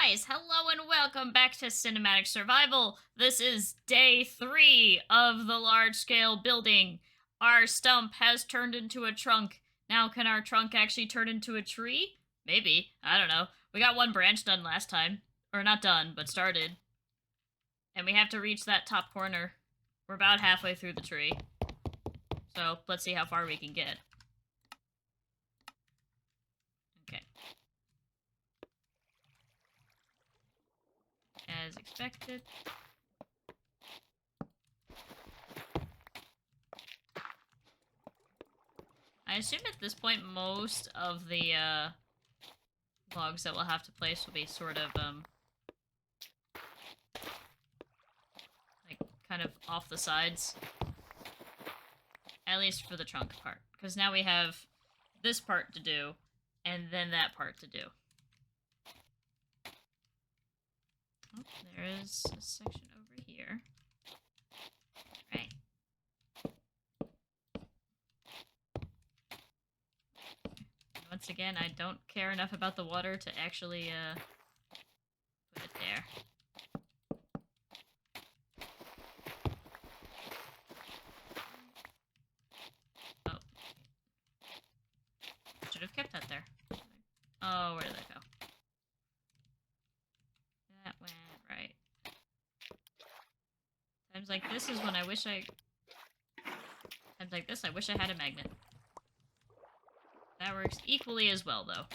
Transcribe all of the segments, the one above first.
Guys, hello and welcome back to Cinematic Survival. This is day 3 of the large scale building. Our stump has turned into a trunk. Now, can our trunk actually turn into a tree? Maybe. I don't know. We got one branch done last time. Or not done, but started. And we have to reach that top corner. We're about halfway through the tree. So, let's see how far we can get. Okay. As expected. I assume at this point most of the logs that we'll have to place will be sort of like kind of off the sides. At least for the trunk part. Because now we have this part to do and then that part to do. Oh, there is a section over here. Right. Once again, I don't care enough about the water to actually put it there. Oh. Should have kept that there. Oh, where did that go? That went right. Times like this is when I wish I... Times like this, I wish I had a magnet. That works equally as well, though.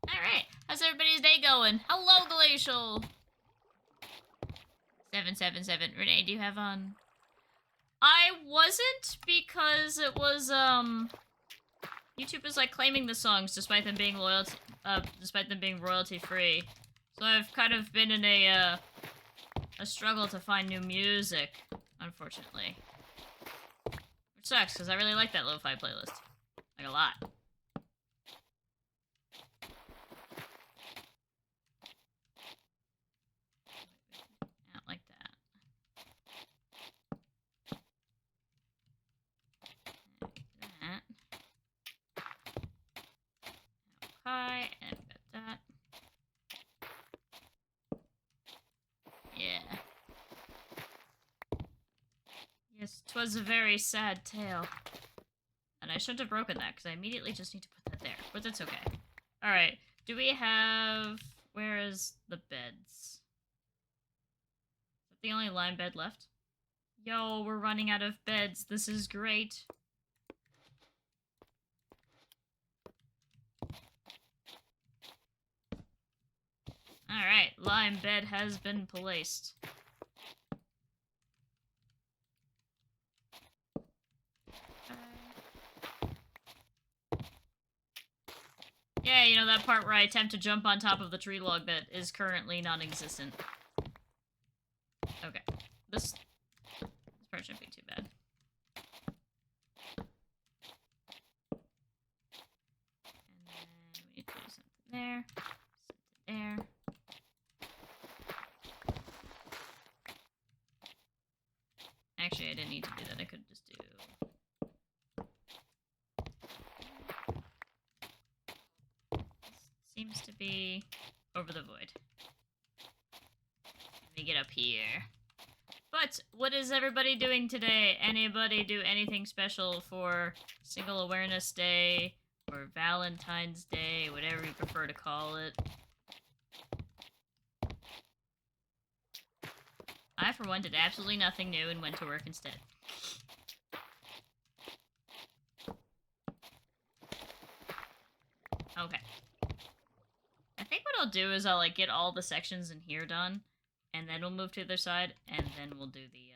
Alright, how's everybody's day going? Hello, Glacial! 777. Renee, do you have on... I wasn't, because it was, YouTube is, like, claiming the songs despite them being royalty free. So I've kind of been in a struggle to find new music, unfortunately. Which sucks, because I really like that lo-fi playlist. Like, a lot. Not like that. Like that. Okay, and I've got that. Yeah. Yes, 'twas a very sad tale. And I shouldn't have broken that, because I immediately just need to put that there. But that's okay. Alright, do we have... Where is the beds? Is that the only lime bed left? Yo, we're running out of beds. This is great. Alright, lime bed has been placed. Yeah, you know that part where I attempt to jump on top of the tree log that is currently non-existent. Okay. This part shouldn't be too bad. And then we need to do something there. Something there. Actually, I didn't need to do that. I could just do... This seems to be over the void. Let me get up here. But, what is everybody doing today? Anybody do anything special for Single Awareness Day, or Valentine's Day, whatever you prefer to call it? I, for one, did absolutely nothing new and went to work instead. Okay. I think what I'll do is I'll, like, get all the sections in here done, and then we'll move to the other side, and then we'll do the,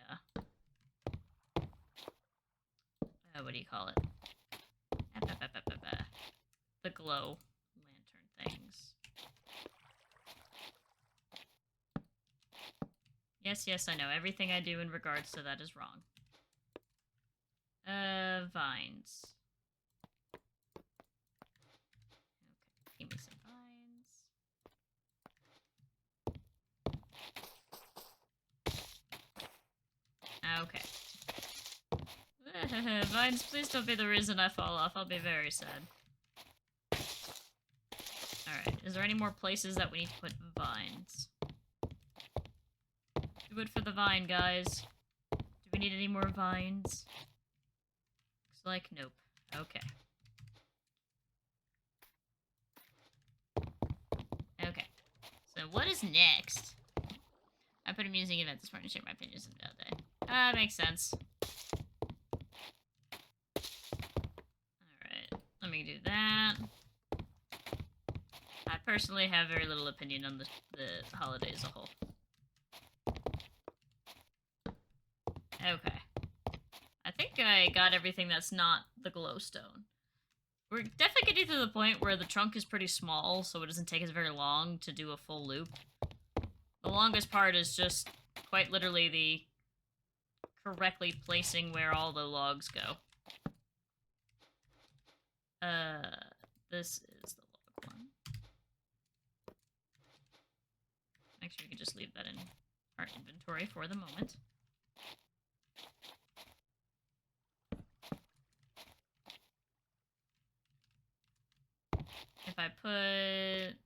what do you call it? The glow lantern things. Yes, I know. Everything I do in regards to that is wrong. Vines. Okay, give me some vines. Okay. Vines, please don't be the reason I fall off. I'll be very sad. Alright, is there any more places that we need to put vines? Do it for the vine, guys. Do we need any more vines? Looks like nope. Okay. Okay. So what is next? I put a music event this morning to share my opinions about that. Makes sense. Alright, let me do that. I personally have very little opinion on the holiday as a whole. Okay. I think I got everything that's not the glowstone. We're definitely getting to the point where the trunk is pretty small, so it doesn't take us very long to do a full loop. The longest part is just quite literally the correctly placing where all the logs go. This is the log one. Actually, we can just leave that in our inventory for the moment. If I put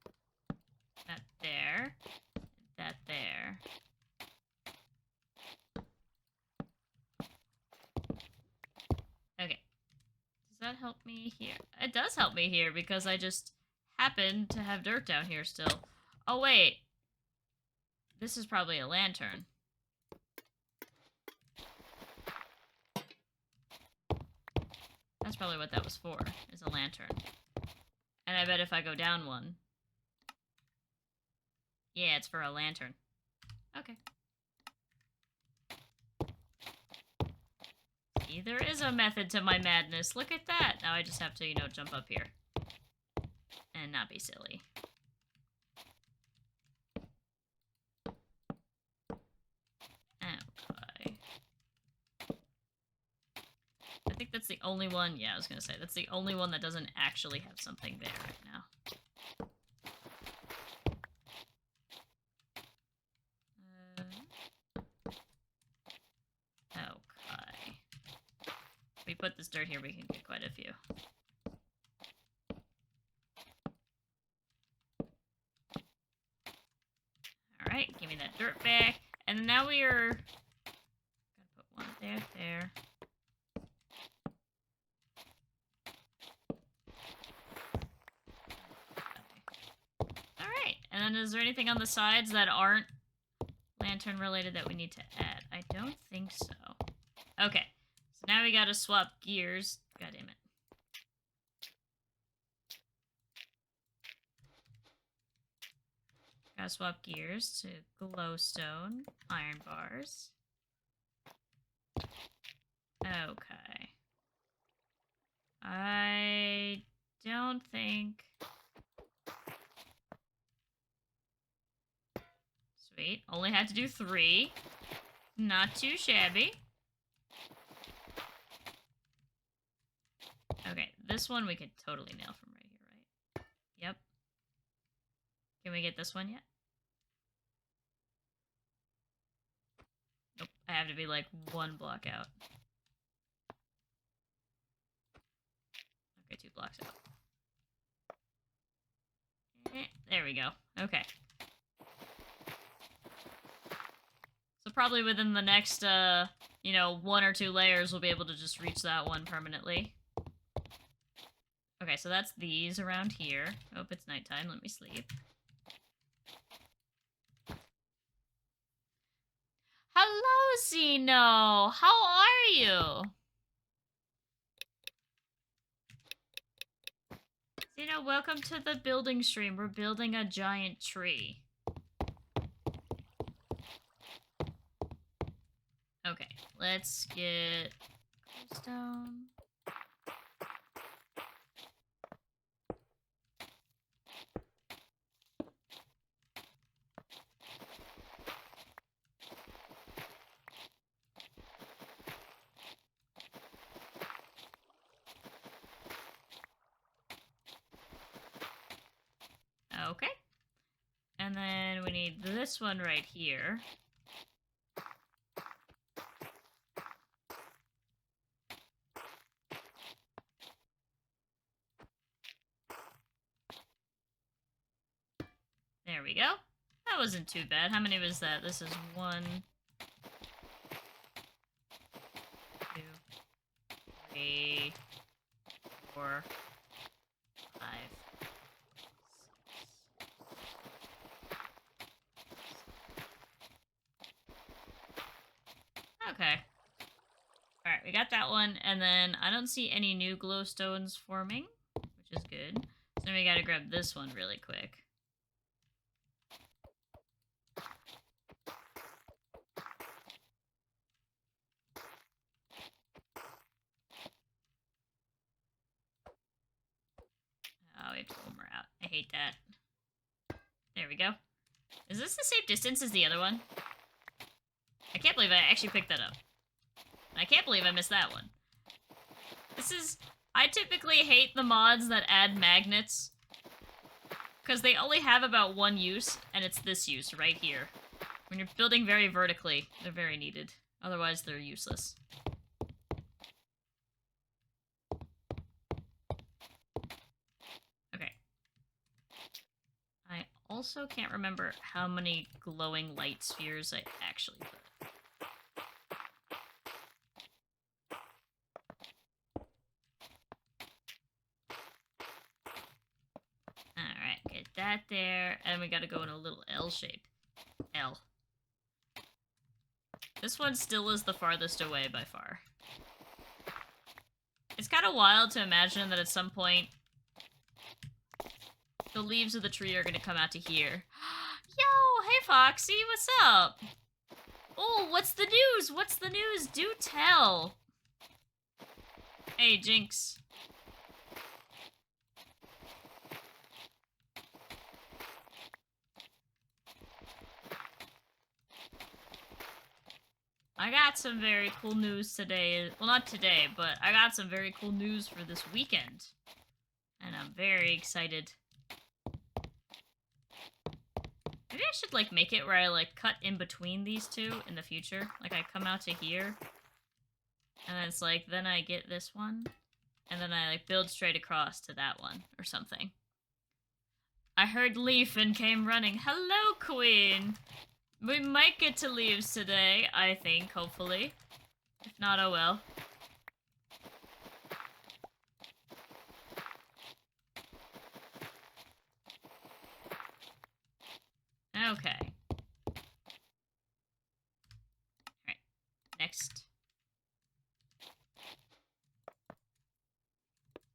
that there, that there. Okay. Does that help me here? It does help me here because I just happen to have dirt down here still. Oh, wait. This is probably a lantern. That's probably what that was for, is a lantern. And I bet if I go down one... Yeah, it's for a lantern. Okay. See, there is a method to my madness. Look at that! Now I just have to, you know, jump up here. And not be silly. Okay. I think that's the only one... Yeah, I was gonna say, that's the only one that doesn't actually have something there right now. Okay. If we put this dirt here, we can get quite a few. Alright, give me that dirt back. And now we are... Gotta put one there, there. Okay. Alright, and then is there anything on the sides that aren't lantern related that we need to add? I don't think so. Okay, so now we gotta swap gears. God damn it. Gotta swap gears to glowstone, iron bars. Okay. I don't think... Sweet. Only had to do 3. Not too shabby. Okay, this one we could totally nail from right here, right? Yep. Can we get this one yet? Nope. I have to be like 1 block out. Okay, 2 blocks out. There we go. Okay. So probably within the next, you know, 1 or 2 layers, we'll be able to just reach that one permanently. Okay, so that's these around here. Oh, it's nighttime. Let me sleep. Hello, Zeno! How are you? Zeno, welcome to the building stream. We're building a giant tree. Okay, let's get stone. Okay. And then we need this one right here. There we go. That wasn't too bad. How many was that? This is 1, 2, 3, 4, 5, 6. Okay. Alright, we got that one, and then I don't see any new glowstones forming, which is good. So then we gotta grab this one really quick. Oh, we have to pull more out. I hate that. There we go. Is this the same distance as the other one? I can't believe I actually picked that up. I can't believe I missed that one. This is... I typically hate the mods that add magnets, because they only have about one use, and it's this use right here. When you're building very vertically, they're very needed. Otherwise, they're useless. Okay. I also can't remember how many glowing light spheres I actually put. Alright, get that there, and we gotta go in a little L shape. L. This one still is the farthest away by far. It's kind of wild to imagine that at some point the leaves of the tree are gonna come out to here. Yo, hey Foxy, what's up? Oh, what's the news? What's the news? Do tell. Hey, Jinx. I got some very cool news today. Well, not today, but I got some very cool news for this weekend. And I'm very excited. Maybe I should, like, make it where I, like, cut in between these two in the future. Like, I come out to here. And then it's like, then I get this one. And then I, like, build straight across to that one. Or something. I heard Leaf and came running. Hello, Queen! We might get to leaves today, I think, hopefully. If not, oh well. Okay. Alright. Next.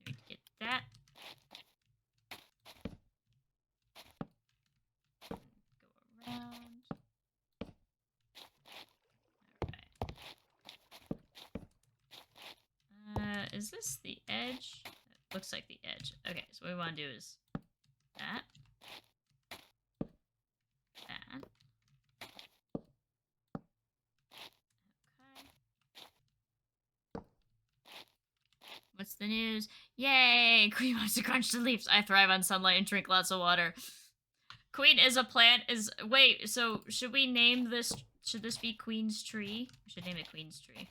Let me get that. Go around. Is this the edge? It looks like the edge. Okay, so what we want to do is that. That. Okay. What's the news? Yay! Queen wants to crunch the leaves. I thrive on sunlight and drink lots of water. Queen is a plant is... Wait, so should we name this... Should this be Queen's Tree? We should name it Queen's Tree.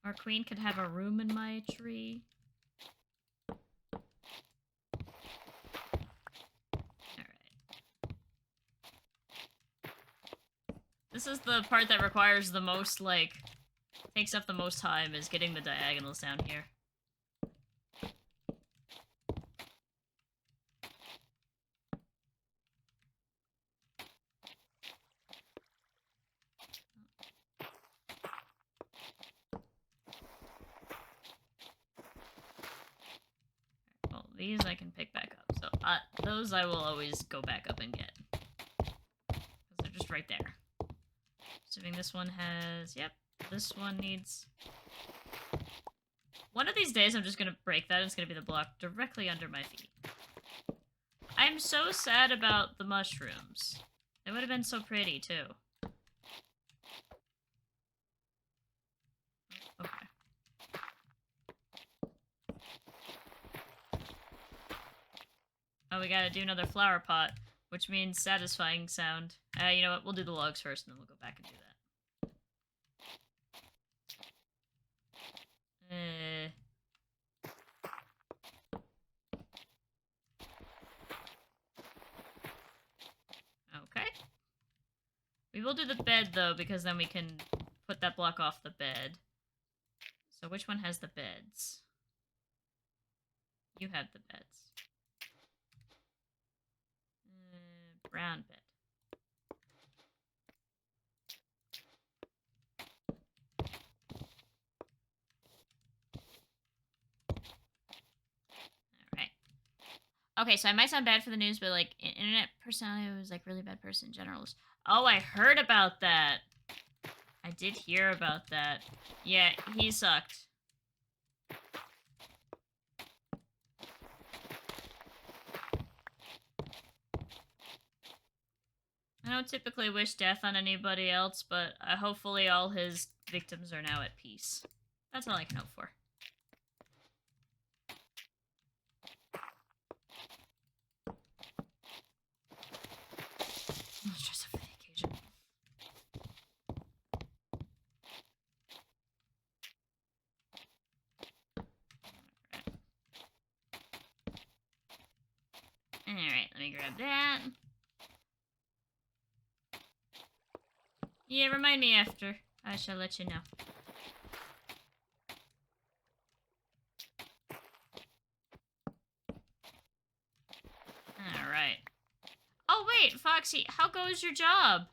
Our queen could have a room in my tree. Alright. This is the part that requires the most, like, takes up the most time, is getting the diagonals down here. These I can pick back up. So those I will always go back up and get. Because they're just right there. Assuming this one has... Yep. This one needs... One of these days I'm just going to break that. It's going to be the block directly under my feet. I'm so sad about the mushrooms. They would have been so pretty, too. Okay. Oh, we gotta do another flower pot, which means satisfying sound. You know what? We'll do the logs first, and then we'll go back and do We will do the bed, though, because then we can put that block off the bed. So which one has the beds? You have the beds. Brown bed. Okay, so I might sound bad for the news, but like internet personality was like really bad person in general. Oh, I heard about that. I did hear about that. Yeah, he sucked. I don't typically wish death on anybody else, but hopefully all his victims are now at peace. That's all I can hope for. Let's dress up for the occasion. Alright, let me grab that. Yeah, remind me after. I shall let you know. Alright. Oh, wait, Foxy, how goes your job?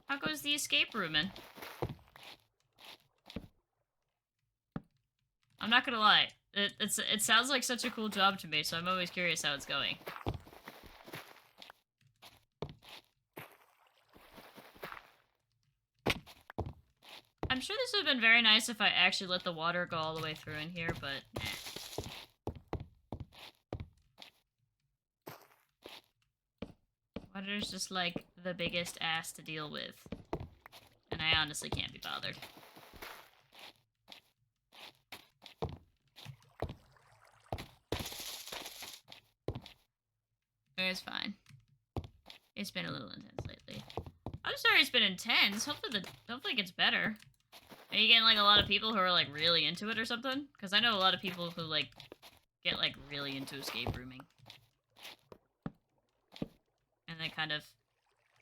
How goes the escape rooming? I'm not gonna lie. It sounds like such a cool job to me, so I'm always curious how it's going. I'm sure this would have been very nice if I actually let the water go all the way through in here, but nah. Water's just like the biggest ass to deal with. And I honestly can't be bothered. It's fine. It's been a little intense lately. I'm sorry it's been intense. Hopefully it gets better. Are you getting like a lot of people who are like really into it or something? Because I know a lot of people who like get like really into escape rooming. And they kind of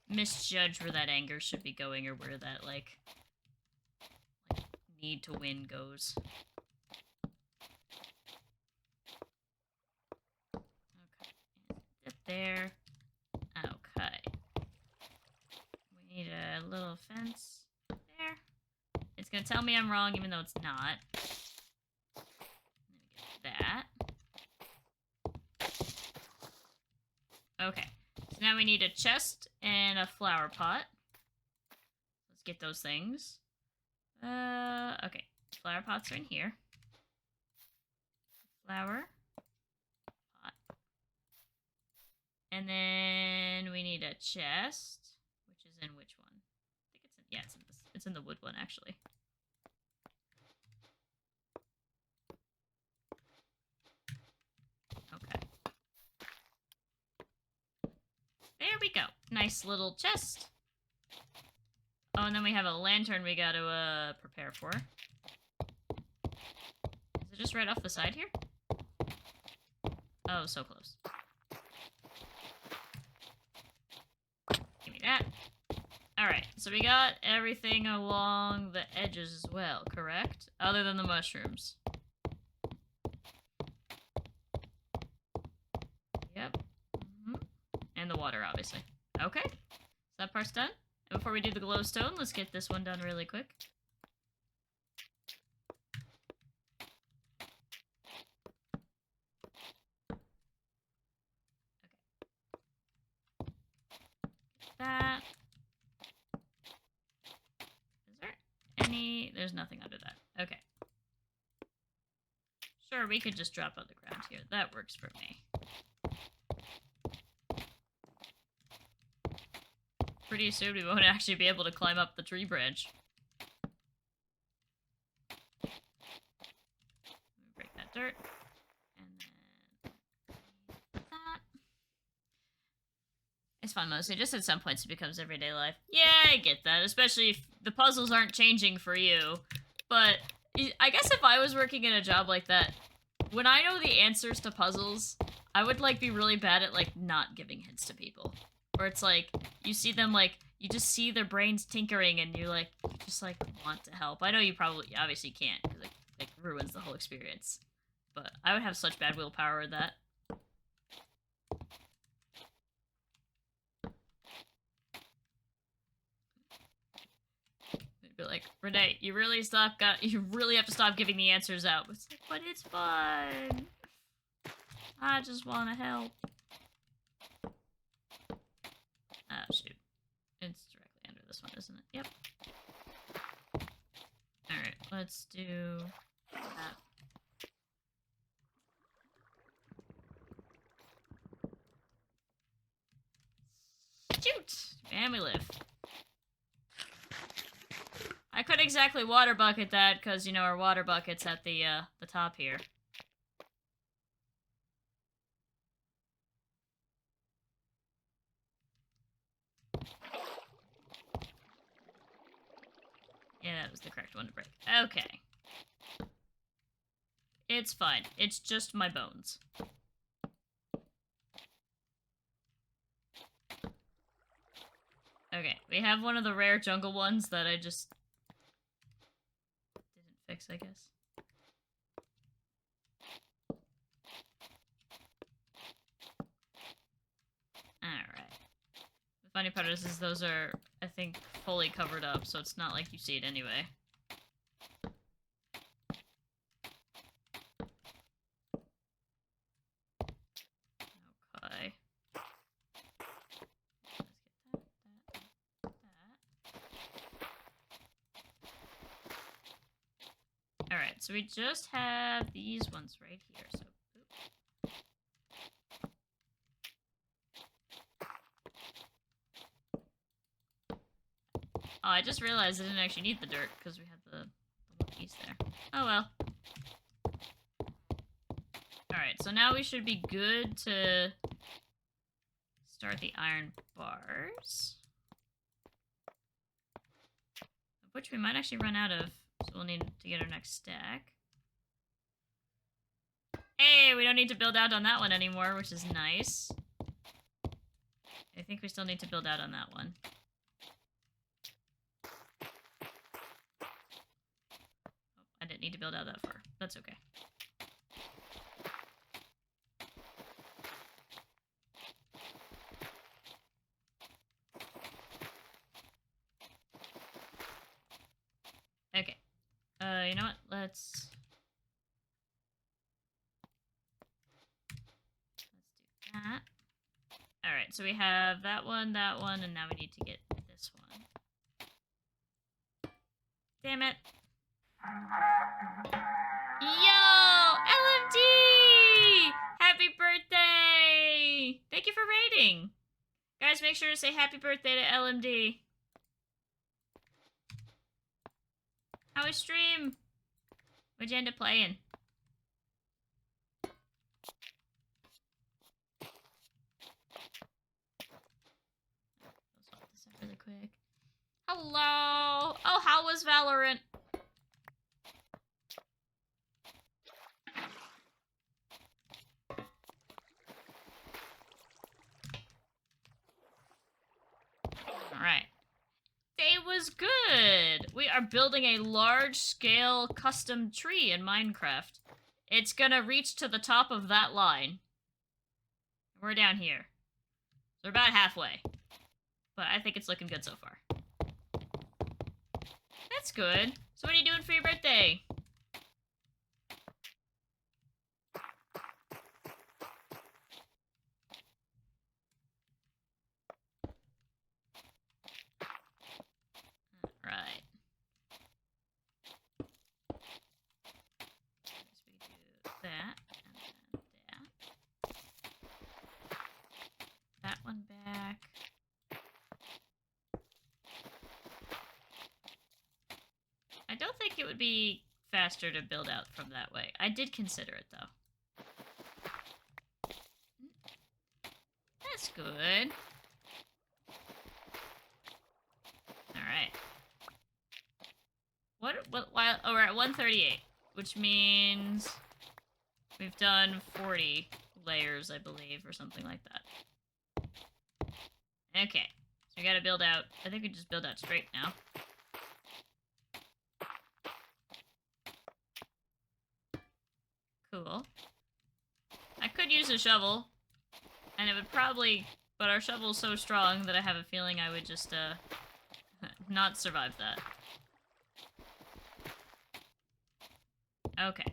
misjudge where that anger should be going or where that like need to win goes. Okay. Get there. Okay. We need a little fence there. It's gonna tell me I'm wrong even though it's not. Let me get that. Okay. So now we need a chest and a flower pot. Let's get those things. Okay. Flower pots are in here. Flower pot. And then we need a chest, which is in which one? I think it's in, yeah, it's in the wood one actually. Okay. There we go. Nice little chest. Oh, and then we have a lantern we gotta prepare for. Is it just right off the side here? Oh, so close. Give me that. Alright, so we got everything along the edges as well, correct? Other than the mushrooms. Yep. And the water, obviously. Okay. So that part's done. And before we do the glowstone, let's get this one done really quick. Okay. That. Is there any... There's nothing under that. Okay. Sure, we could just drop on the ground here. That works for me. Pretty soon we won't actually be able to climb up the tree branch. Break that dirt. And then that. It's fun mostly. Just at some points it becomes everyday life. Yeah, I get that. Especially if the puzzles aren't changing for you. But I guess if I was working in a job like that, when I know the answers to puzzles, I would like be really bad at like not giving hints to people. Where it's like, you see them like you just see their brains tinkering, and you're like, you just like want to help. I know you probably obviously can't because it like ruins the whole experience. But I would have such bad willpower in that. They'd be like, Renee, you really have to stop giving the answers out. It's like, but it's fun. I just want to help. Oh shoot. It's directly under this one, isn't it? Yep. Alright, let's do that. Shoot! And we live. I couldn't exactly water bucket that, because, you know, our water bucket's at the top here. Yeah, that was the correct one to break. Okay. It's fine. It's just my bones. Okay, we have one of the rare jungle ones that I just didn't fix, I guess. Alright. The funny part is those are, I think, fully covered up, so it's not like you see it anyway. Okay. Alright, so we just have these ones right here, so... Oh, I just realized I didn't actually need the dirt, because we had the little piece there. Oh well. Alright, so now we should be good to start the iron bars. Of which we might actually run out of, so we'll need to get our next stack. Hey, we don't need to build out on that one anymore, which is nice. I think we still need to build out on that one. Oh, I didn't need to build out that far. That's okay. Okay. You know what? Let's do that. Alright, so we have that one, and now we need to get this one. Damn it. Yo! LMD! Happy birthday! Thank you for raiding. Guys, make sure to say happy birthday to LMD. How was stream? What'd you end up playing? I'll swap this up really quick. Hello! Oh, how was Valorant? Alright. Day was good! We are building a large-scale custom tree in Minecraft. It's gonna reach to the top of that line. We're down here. So we're about halfway. But I think it's looking good so far. That's good. So what are you doing for your birthday? Alright. So we do that, and then that. That one back. I don't think it would be faster to build out from that way. I did consider it, though. That's good. Alright. Oh, we're at 138, which means we've done 40 layers, I believe, or something like that. Okay. So I gotta build out. I think we just build out straight now. Cool. I could use a shovel, and it would probably... But our shovel's so strong that I have a feeling I would just, not survive that. Okay.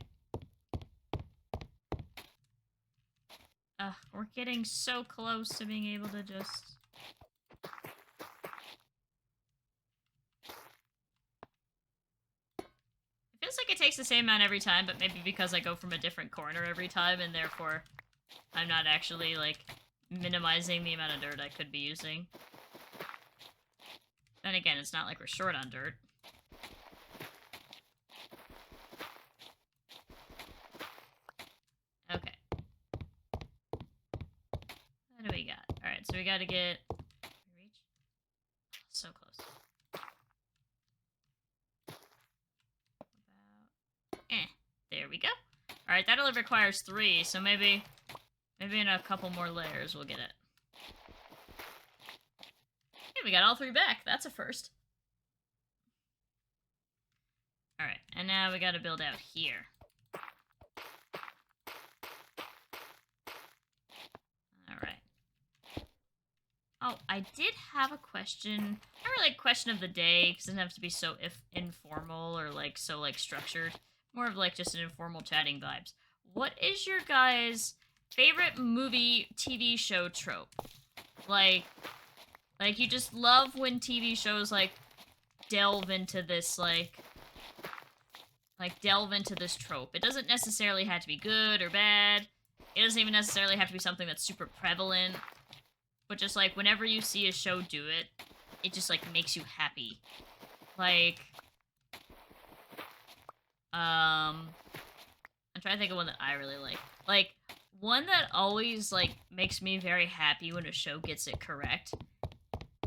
We're getting so close to being able to just... It feels like it takes the same amount every time, but maybe because I go from a different corner every time, and therefore I'm not actually, like, minimizing the amount of dirt I could be using. Then again, it's not like we're short on dirt. Okay. What do we got? Alright, so we gotta get... Reach? So close. There we go. Alright, that only requires 3, so maybe in a couple more layers we'll get it. Hey, we got all 3 back. That's a first. Alright, and now we gotta build out here. Alright. Oh, I did have a question. Not really a question of the day, because it doesn't have to be so informal or, like, so, like, structured. More of, like, just an informal chatting vibes. What is your guys' favorite movie, TV show trope? Like, you just love when TV shows, like, delve into this, like, delve into this trope. It doesn't necessarily have to be good or bad. It doesn't even necessarily have to be something that's super prevalent. But just, like, whenever you see a show do it, it just, like, makes you happy. Like... I'm trying to think of one that I really like. Like, one that always, like, makes me very happy when a show gets it correct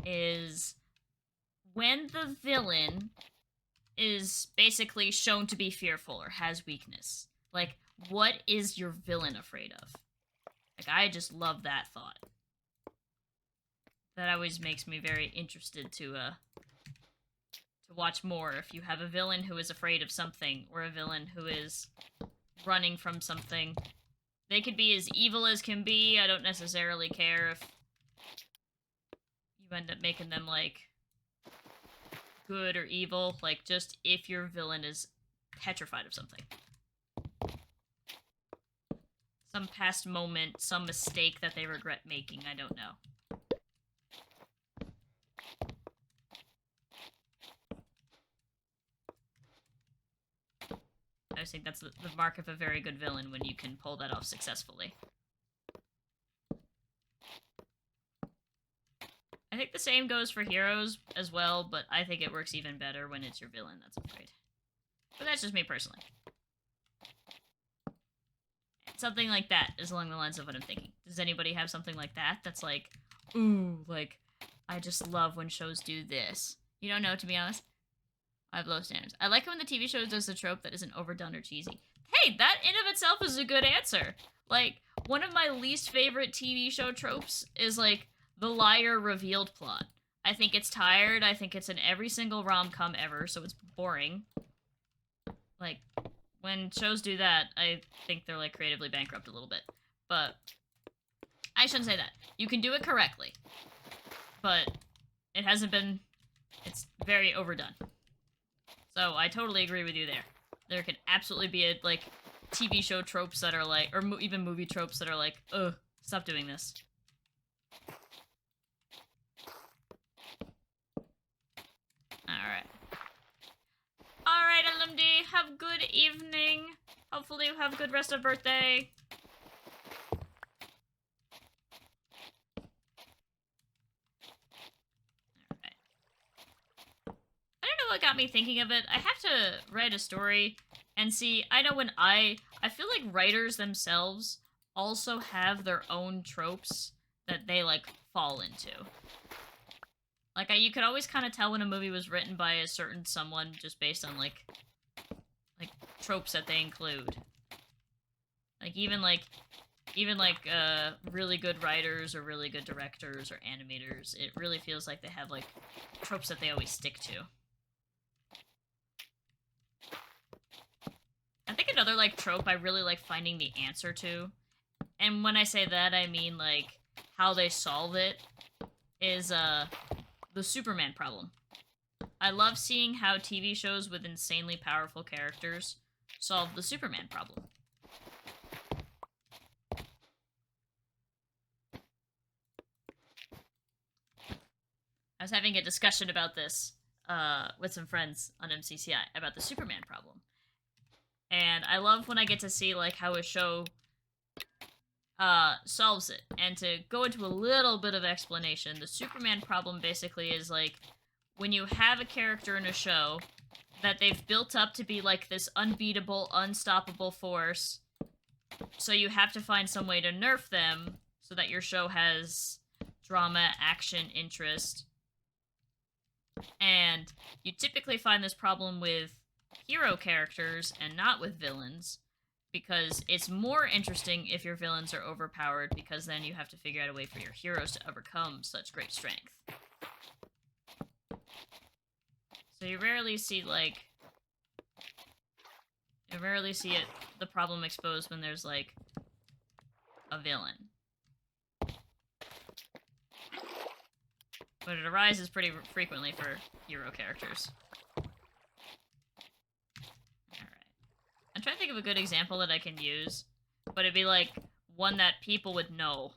is when the villain is basically shown to be fearful or has weakness. Like, what is your villain afraid of? Like, I just love that thought. That always makes me very interested to watch more if you have a villain who is afraid of something, or a villain who is running from something. They could be as evil as can be. I don't necessarily care if you end up making them, like, good or evil. Like, just if your villain is petrified of something. Some past moment, some mistake that they regret making, I don't know. I just think that's the mark of a very good villain when you can pull that off successfully. I think the same goes for heroes as well, but I think it works even better when it's your villain that's afraid. But that's just me personally. Something like that is along the lines of what I'm thinking. Does anybody have something like that that's like, ooh, like, I just love when shows do this? You don't know, to be honest? I have low standards. I like it when the TV show does a trope that isn't overdone or cheesy. Hey, that in of itself is a good answer. Like, one of my least favorite TV show tropes is, like, the liar revealed plot. I think it's tired. I think it's in every single rom-com ever, so it's boring. Like, when shows do that, I think they're, like, creatively bankrupt a little bit. But I shouldn't say that. You can do it correctly. But it hasn't been... It's very overdone. So I totally agree with you there. There can absolutely be, like, TV show tropes that are like... Or even movie tropes that are like, ugh, stop doing this. Alright. Alright, LMD, have good evening. Hopefully you have a good rest of birthday. Alright. I don't know what got me thinking of it. I have to write a story and see, I know when I feel like writers themselves also have their own tropes that they, like, fall into. Like, you could always kind of tell when a movie was written by a certain someone just based on, like, tropes that they include. Like, even even like really good writers or really good directors or animators, it really feels like they have like tropes that they always stick to. I think another like trope I really like finding the answer to, and when I say that I mean like how they solve it, is the Superman problem. I love seeing how TV shows with insanely powerful characters solve the Superman problem. I was having a discussion about this with some friends on MCCI about the Superman problem. And I love when I get to see like how a show solves it. And to go into a little bit of explanation, the Superman problem basically is like when you have a character in a show that they've built up to be like this unbeatable, unstoppable force, so you have to find some way to nerf them so that your show has drama, action, interest. And you typically find this problem with hero characters and not with villains, because it's more interesting if your villains are overpowered, because then you have to figure out a way for your heroes to overcome such great strength. So you rarely see the problem exposed when there's like a villain. But it arises pretty frequently for hero characters. Alright. I'm trying to think of a good example that I can use, but it'd be like one that people would know.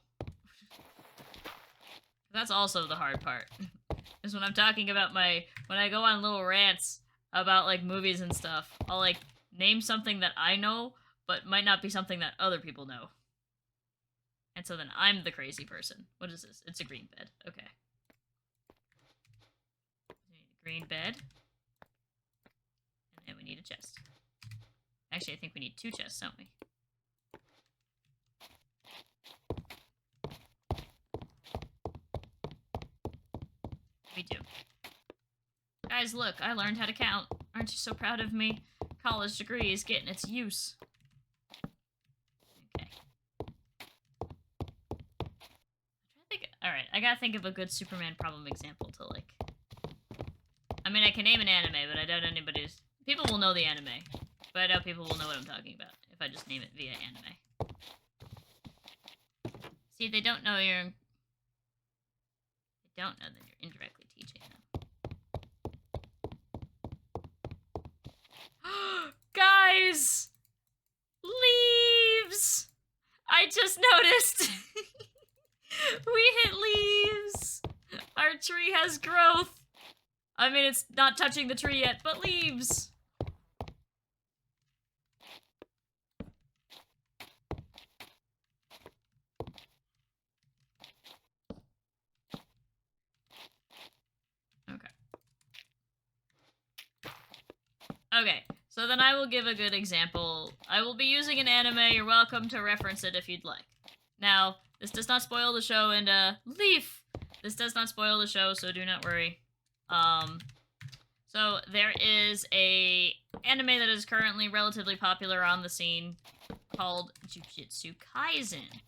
That's also the hard part. Is when I'm talking about when I go on little rants about like movies and stuff, I'll like name something that I know, but might not be something that other people know. And so then I'm the crazy person. What is this? It's a green bed. Okay. We need a green bed. And then we need a chest. Actually, I think we need 2 chests, don't we? We do. Guys, look, I learned how to count. Aren't you so proud of me? College degree is getting its use. Okay. Alright, I gotta think of a good Superman problem example to, like... I mean, I can name an anime, but I doubt anybody's... People will know the anime, but I doubt people will know what I'm talking about if I just name it via anime. See, they don't know you're... They don't know that you're indirectly teaching them. Guys! Leaves! I just noticed! We hit leaves! Our tree has growth! I mean, it's not touching the tree yet, but leaves! Okay, so then I will give a good example. I will be using an anime. You're welcome to reference it if you'd like. Now, this does not spoil the show, and, Leaf! This does not spoil the show, so do not worry. So there is a anime that is currently relatively popular on the scene called Jujutsu Kaisen.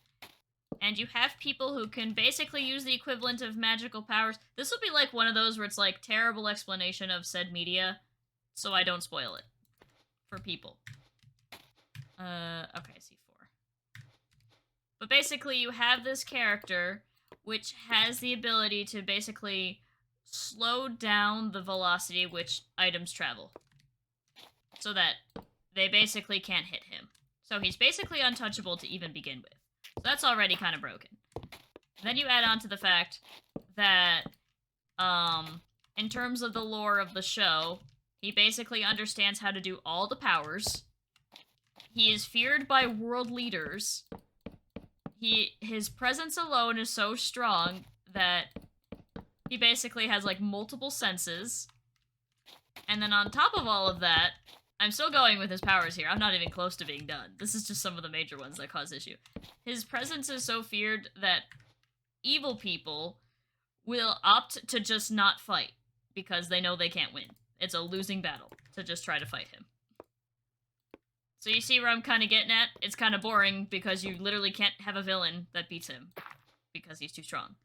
And you have people who can basically use the equivalent of magical powers. This will be like one of those where it's like terrible explanation of said media, so I don't spoil it for people. Okay, I see 4. But basically you have this character which has the ability to basically slow down the velocity at which items travel, so that they basically can't hit him. So he's basically untouchable to even begin with. So that's already kind of broken. Then you add on to the fact that, in terms of the lore of the show, he basically understands how to do all the powers. He is feared by world leaders. His presence alone is so strong that he basically has, like, multiple senses. And then on top of all of that, I'm still going with his powers here. I'm not even close to being done. This is just some of the major ones that cause issue. His presence is so feared that evil people will opt to just not fight because they know they can't win. It's a losing battle to just try to fight him. So you see where I'm kind of getting at? It's kind of boring because you literally can't have a villain that beats him because he's too strong.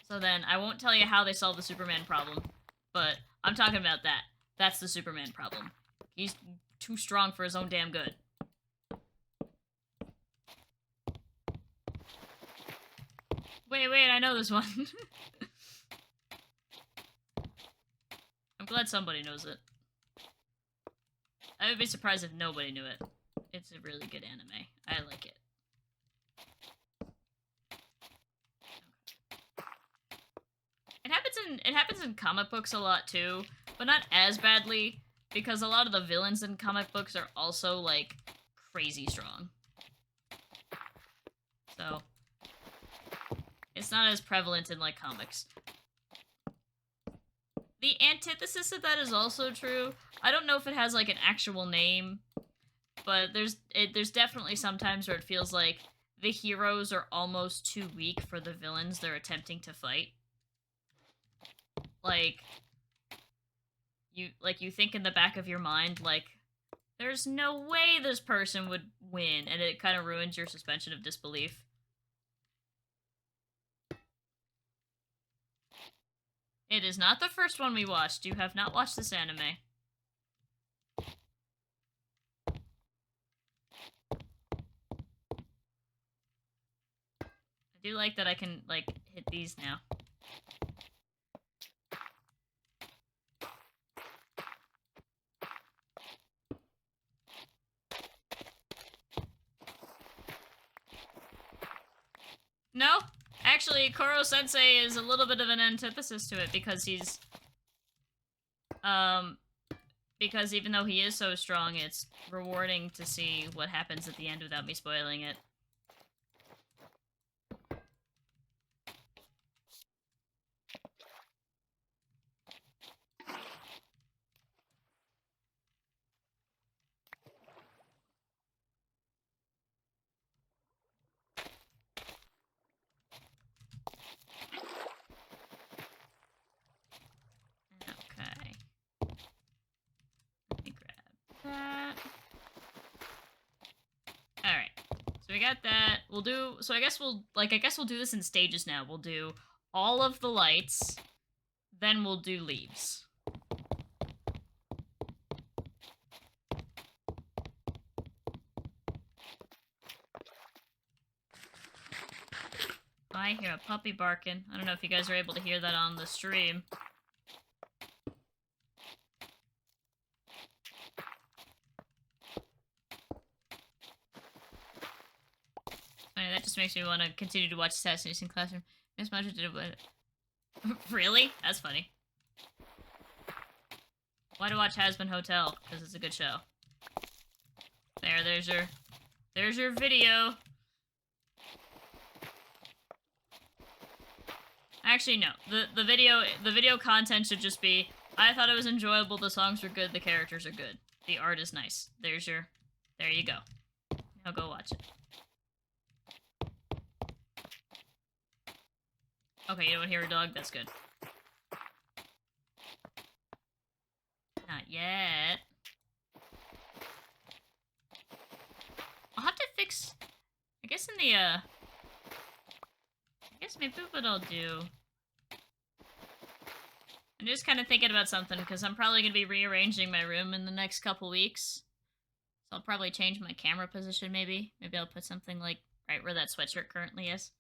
So then, I won't tell you how they solve the Superman problem, but I'm talking about that. That's the Superman problem. He's too strong for his own damn good. Wait, I know this one. I'm glad somebody knows it. I would be surprised if nobody knew it. It's a really good anime. I like it. It happens in comic books a lot too, but not as badly because a lot of the villains in comic books are also like crazy strong. So it's not as prevalent in like comics. The antithesis of that is also true. I don't know if it has like an actual name, but there's definitely sometimes where it feels like the heroes are almost too weak for the villains they're attempting to fight. Like you think in the back of your mind, like, there's no way this person would win, and it kind of ruins your suspension of disbelief. It is not the first one we watched. You have not watched this anime. I do like that I can, like, hit these now. No? Actually, Koro-sensei is a little bit of an antithesis to it because he's... Because even though he is so strong, it's rewarding to see what happens at the end without me spoiling it. Okay. Let me grab that. Alright. So we got that. We'll do... So I guess we'll do this in stages now. We'll do all of the lights, then we'll do leaves. I hear a puppy barking. I don't know if you guys are able to hear that on the stream. Funny, that just makes me want to continue to watch Assassination Classroom. Miss Maja did it. Really? That's funny. Why to watch Hazbin Hotel? Because it's a good show. There's your video. Actually, no. The video content should just be, I thought it was enjoyable, the songs were good, the characters are good. The art is nice. There you go. Now go watch it. Okay, you don't hear a dog? That's good. Not yet. I'll have to fix... I guess in the, I guess maybe what I'll do... I'm just kind of thinking about something, because I'm probably going to be rearranging my room in the next couple weeks. So I'll probably change my camera position, maybe. Maybe I'll put something, like, right where that sweatshirt currently is.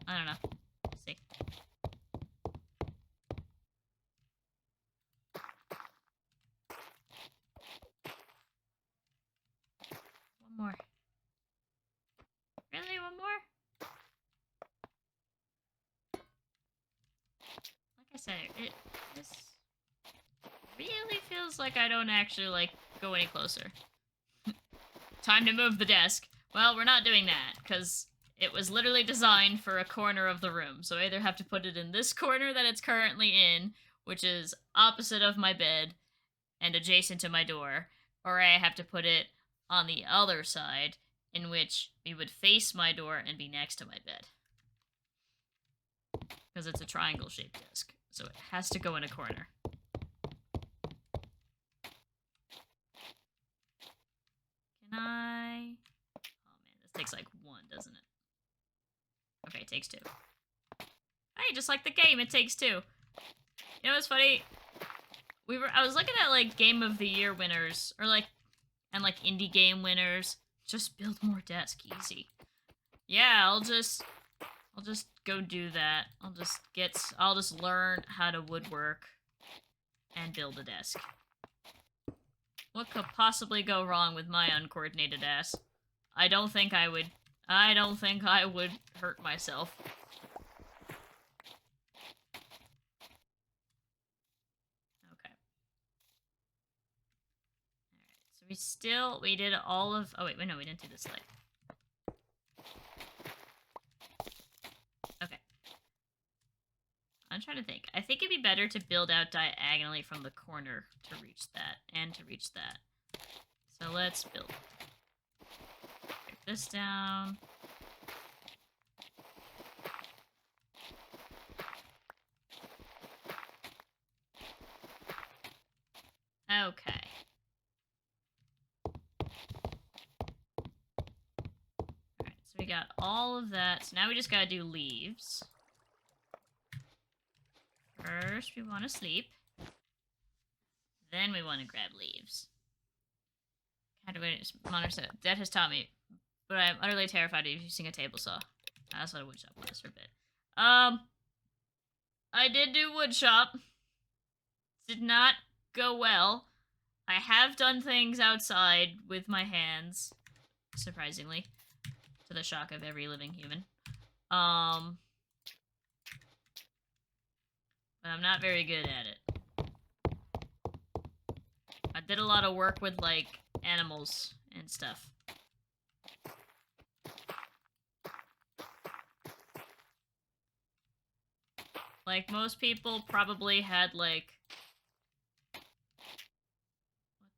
I don't know. Let's see. One more. Really? One more? Like I said, this really feels like I don't actually, like, go any closer. Time to move the desk. Well, we're not doing that, because it was literally designed for a corner of the room. So I either have to put it in this corner that it's currently in, which is opposite of my bed and adjacent to my door, or I have to put it on the other side, in which it would face my door and be next to my bed. Because it's a triangle-shaped desk, so it has to go in a corner. takes like 1, doesn't it? Okay, it takes 2. Hey, just like the game, it takes 2. You know what's funny? I was looking at like Game of the Year winners, or like, and like indie game winners. Just build more desk, easy. Yeah, I'll just go do that. I'll just learn how to woodwork and build a desk. What could possibly go wrong with my uncoordinated ass? I don't think I would hurt myself. Okay. Alright, so we did all of, oh wait, no, we didn't do this light. Okay. I'm trying to think. I think it'd be better to build out diagonally from the corner to reach that, and to reach that. So let's build. Break this down. Okay. Alright, so we got all of that. So now we just gotta do leaves. First, we want to sleep. Then we want to grab leaves. That has taught me, but I'm utterly terrified of using a table saw. I also had a wood shop with this for a bit. I did do wood shop. Did not go well. I have done things outside with my hands, surprisingly, to the shock of every living human. But I'm not very good at it. I did a lot of work with, like, animals and stuff. Like, most people probably had, like... What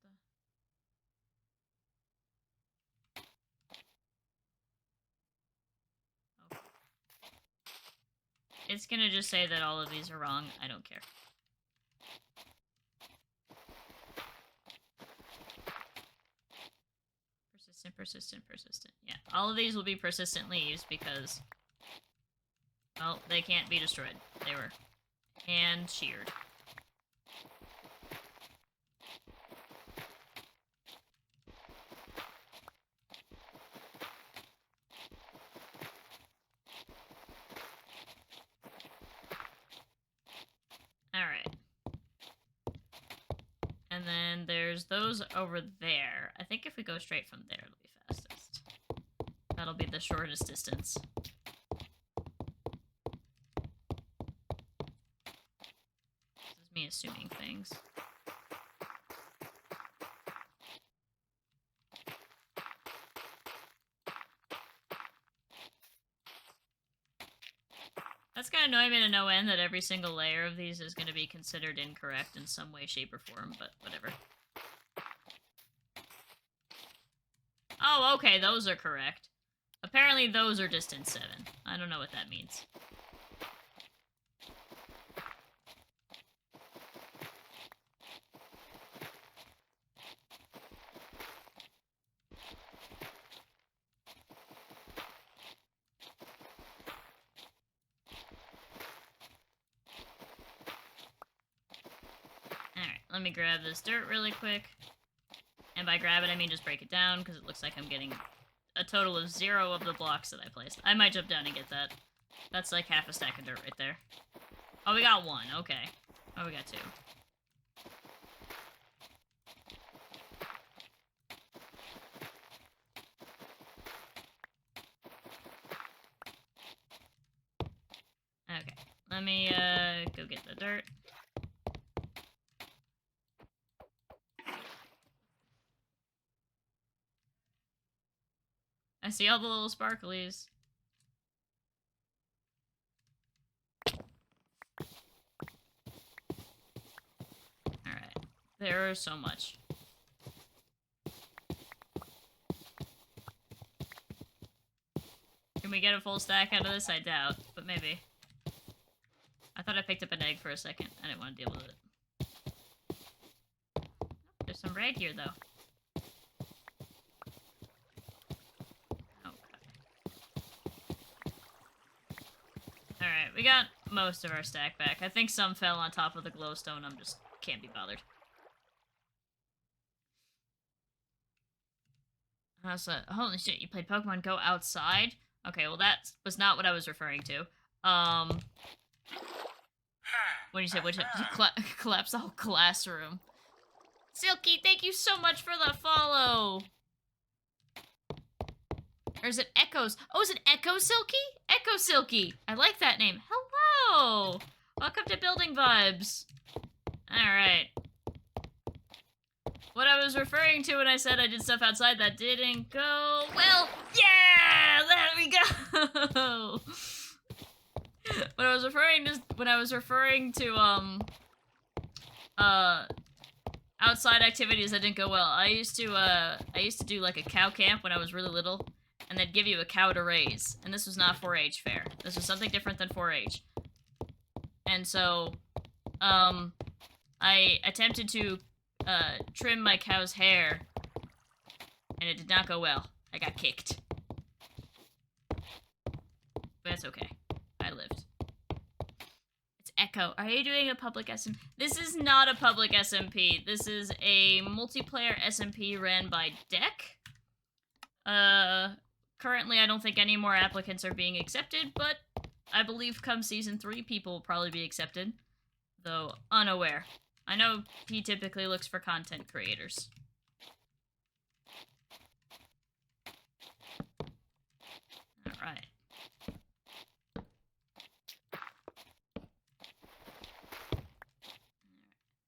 the... It's gonna just say that all of these are wrong. I don't care. Persistent. Yeah, all of these will be persistent leaves because, well, they can't be destroyed. They were hand sheared. Alright. And then there's those over there. I think if we go straight from there, it'll be fastest. That'll be the shortest distance. This is me assuming things. That's gonna annoy me to no end that every single layer of these is gonna be considered incorrect in some way, shape, or form, but whatever. Oh, okay, those are correct. Apparently those are distance 7. I don't know what that means. Alright, let me grab this dirt really quick. And by grab it, I mean just break it down, because it looks like I'm getting a total of 0 of the blocks that I placed. I might jump down and get that. That's like half a stack of dirt right there. Oh, we got 1. Okay. Oh, we got 2. Okay. Let me, go get the dirt. I see all the little sparklies. Alright. There is so much. Can we get a full stack out of this? I doubt, but maybe. I thought I picked up an egg for a second. I didn't want to deal with it. Oh, there's some red here, though. Okay. we got most of our stack back. I think some fell on top of the glowstone. I'm just can't be bothered. Holy shit, you played Pokemon Go outside? Okay, well that was not what I was referring to. When you said which collapse the whole classroom. Silky, thank you so much for the follow. Or is it Echoes? Oh, is it Echo Silky? Echo Silky. I like that name. Hello. Welcome to Building Vibes. Alright. What I was referring to when I said I did stuff outside that didn't go well. Yeah! There we go! When I was referring to outside activities that didn't go well, I used to do like a cow camp when I was really little, and they'd give you a cow to raise. And this was not 4-H fair. This was something different than 4-H. And so, I attempted to trim my cow's hair, and it did not go well. I got kicked. But that's okay. I lived. It's Echo. Are you doing a public SMP? This is not a public SMP. This is a multiplayer SMP ran by Deck. Currently I don't think any more applicants are being accepted, but I believe come Season 3 people will probably be accepted. Though unaware. I know he typically looks for content creators. Alright.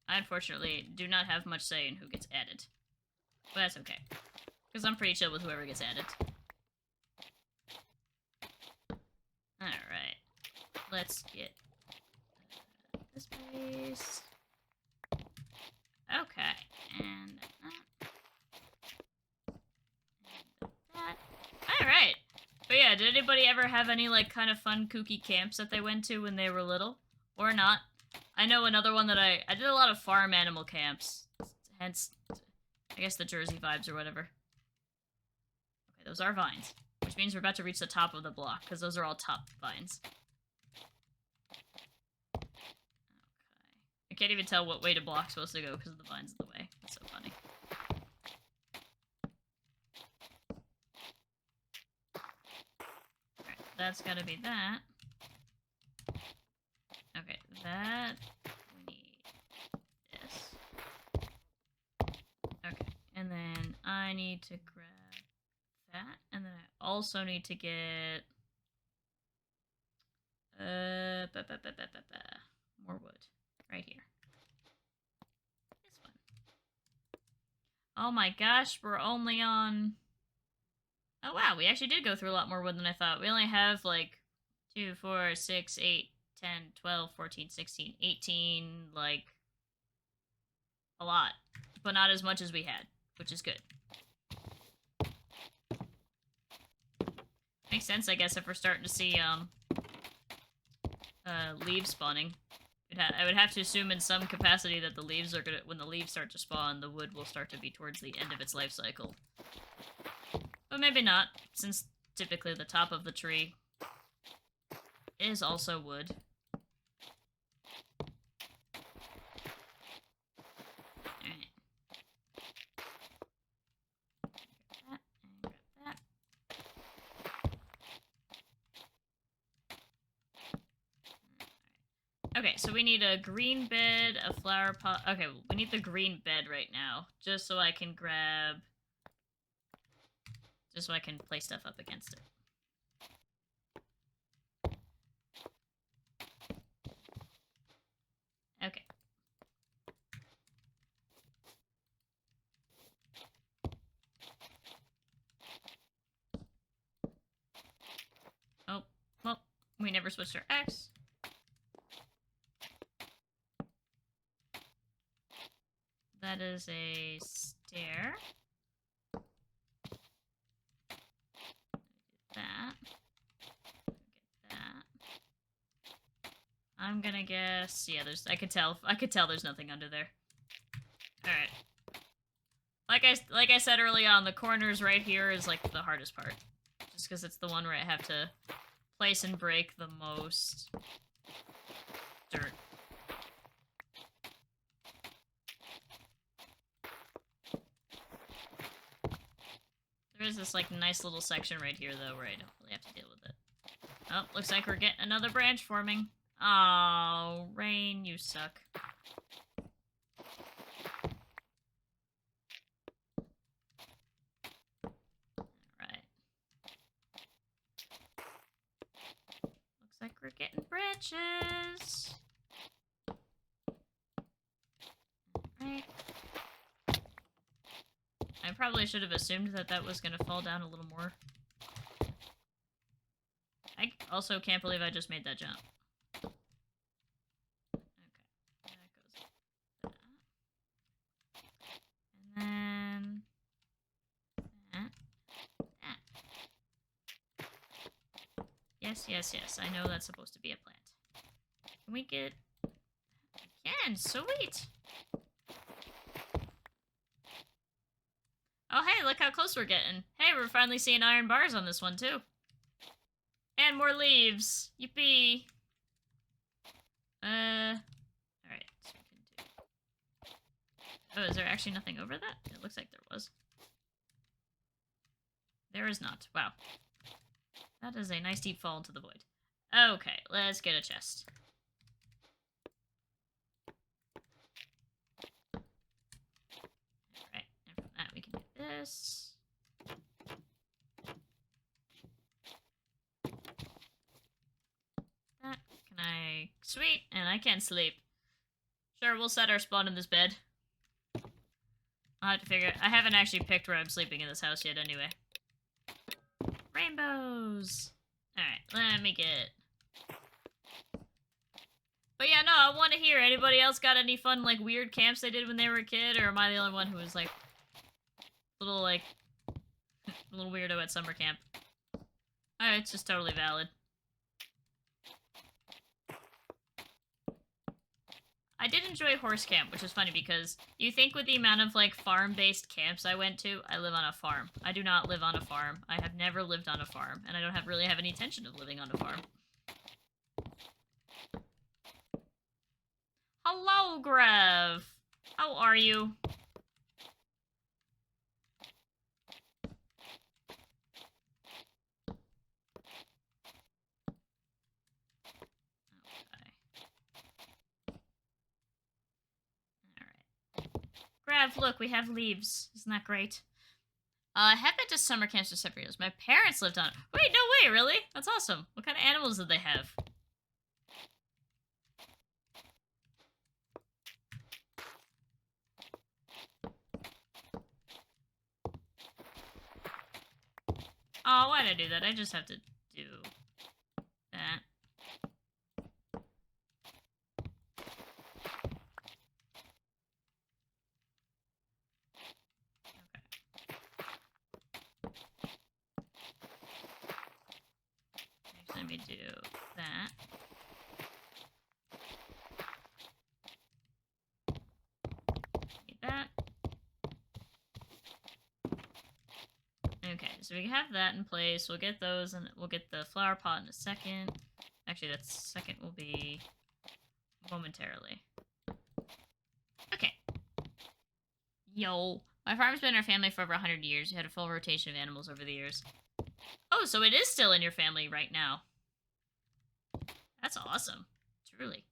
I unfortunately do not have much say in who gets added. But that's okay. Because I'm pretty chill with whoever gets added. Alright. Let's get this place. Okay. And that. And that. Alright. But yeah, did anybody ever have any, like, kind of fun, kooky camps that they went to when they were little? Or not? I know another one that I did a lot of farm animal camps. Hence, I guess the Jersey vibes or whatever. Okay, those are vines. Which means we're about to reach the top of the block, because those are all top vines. Okay. I can't even tell what way the block's supposed to go because the vine's in the way. That's so funny. Alright, that's gotta be that. Okay, that, we need this. Okay, and then I need to grab that, and then I also need to get, more wood, right here. This one. Oh my gosh, we're only on, oh wow, we actually did go through a lot more wood than I thought. We only have like 2, 4, 6, 8, 10, 12, 14, 16, 18, like, a lot. But not as much as we had, which is good. Makes sense, I guess, if we're starting to see, leaves spawning. I would have to assume in some capacity that the leaves are gonna, when the leaves start to spawn, the wood will start to be towards the end of its life cycle. But maybe not, since typically the top of the tree is also wood. Alright. Grab that, and grab that. Okay, so we need a green bed, a flower pot. Okay, we need the green bed right now, just so I can grab... just so I can place stuff up against it. Okay. Oh, well, we never switched our X. That is a stair. That. Get that. I'm gonna guess, yeah, I could tell there's nothing under there. Alright. Like I said early on, the corners right here is like the hardest part. Just because it's the one where I have to place and break the most dirt. There is this, like, nice little section right here, though, where I don't really have to deal with it. Oh, looks like we're getting another branch forming. Oh, Rain, you suck. Alright. Looks like we're getting branches. Alright. I probably should have assumed that that was going to fall down a little more. I also can't believe I just made that jump. Okay, that goes like that. And then that. Yes, yes, yes. I know that's supposed to be a plant. Can we get... We can! Sweet! Oh, hey, look how close we're getting. Hey, we're finally seeing iron bars on this one, too. And more leaves. Yippee. Alright, so we can do... Oh, is there actually nothing over that? It looks like there was. There is not. Wow. That is a nice deep fall into the void. Okay, let's get a chest. Alright, and from that we can get this. That. Can I... Sweet! And I can sleep. Sure, we'll set our spawn in this bed. I'll have to figure it. I haven't actually picked where I'm sleeping in this house yet anyway. Rainbows! Alright, let me get... But yeah, no, I want to hear. Anybody else got any fun, like, weird camps they did when they were a kid? Or am I the only one who was, like, a little weirdo at summer camp? Alright, it's just totally valid. I did enjoy horse camp, which is funny because you think with the amount of, like, farm-based camps I went to, I live on a farm. I do not live on a farm. I have never lived on a farm, and I don't really have any intention of living on a farm. Hello, Grev! How are you? Grav, look, we have leaves. Isn't that great? I have been to summer camps for several years. My parents lived on it. Wait, no way, really? That's awesome. What kind of animals did they have? Oh, why'd I do that? I just have to do that. Let me do that. Need that. Okay, so we have that in place. We'll get those, and we'll get the flower pot in a second. Actually, that second will be momentarily. Okay. Yo. My farm's been in our family for over 100 years. We had a full rotation of animals over the years. Oh, so it is still in your family right now. That's awesome. Truly.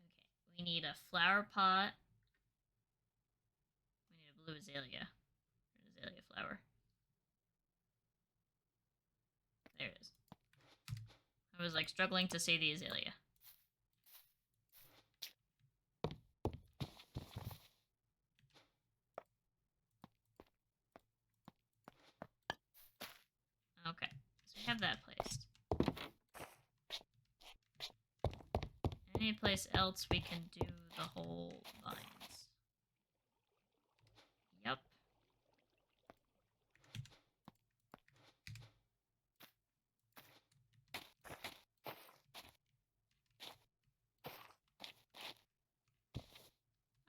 Okay, we need a flower pot. We need a blue azalea. Or azalea flower. There it is. I was, like, struggling to see the azalea. Okay, so we have that placed. Any place else we can do the whole vines? Yep.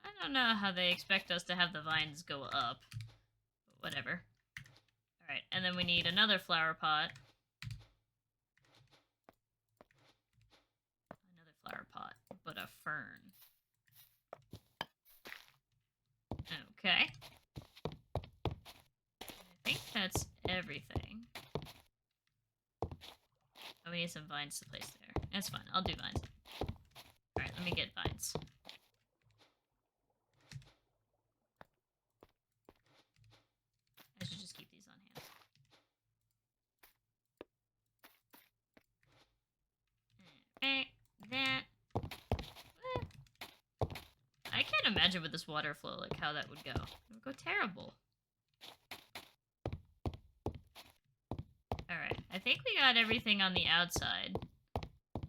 I don't know how they expect us to have the vines go up, but whatever. Alright, and then we need another flower pot. Another flower pot, but a fern. Okay. I think that's everything. Oh, we need some vines to place there. That's fine. I'll do vines. Alright, let me get vines. I should just keep these on hand. Alright, that. I can't imagine with this water flow, like, how that would go. It would go terrible. Alright, I think we got everything on the outside.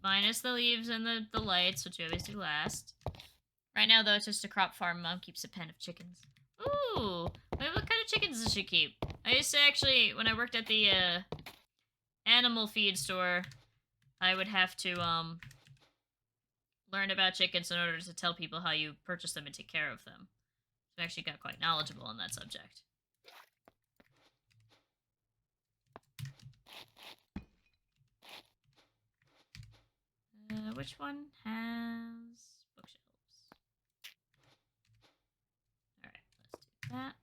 Minus the leaves and the lights, which we always do last. Right now, though, it's just a crop farm. Mom keeps a pen of chickens. Ooh! Wait, what kind of chickens does she keep? I used to actually, when I worked at the, animal feed store, I would have to, learn about chickens in order to tell people how you purchase them and take care of them. So I actually got quite knowledgeable on that subject. Which one has bookshelves? Alright, let's do that.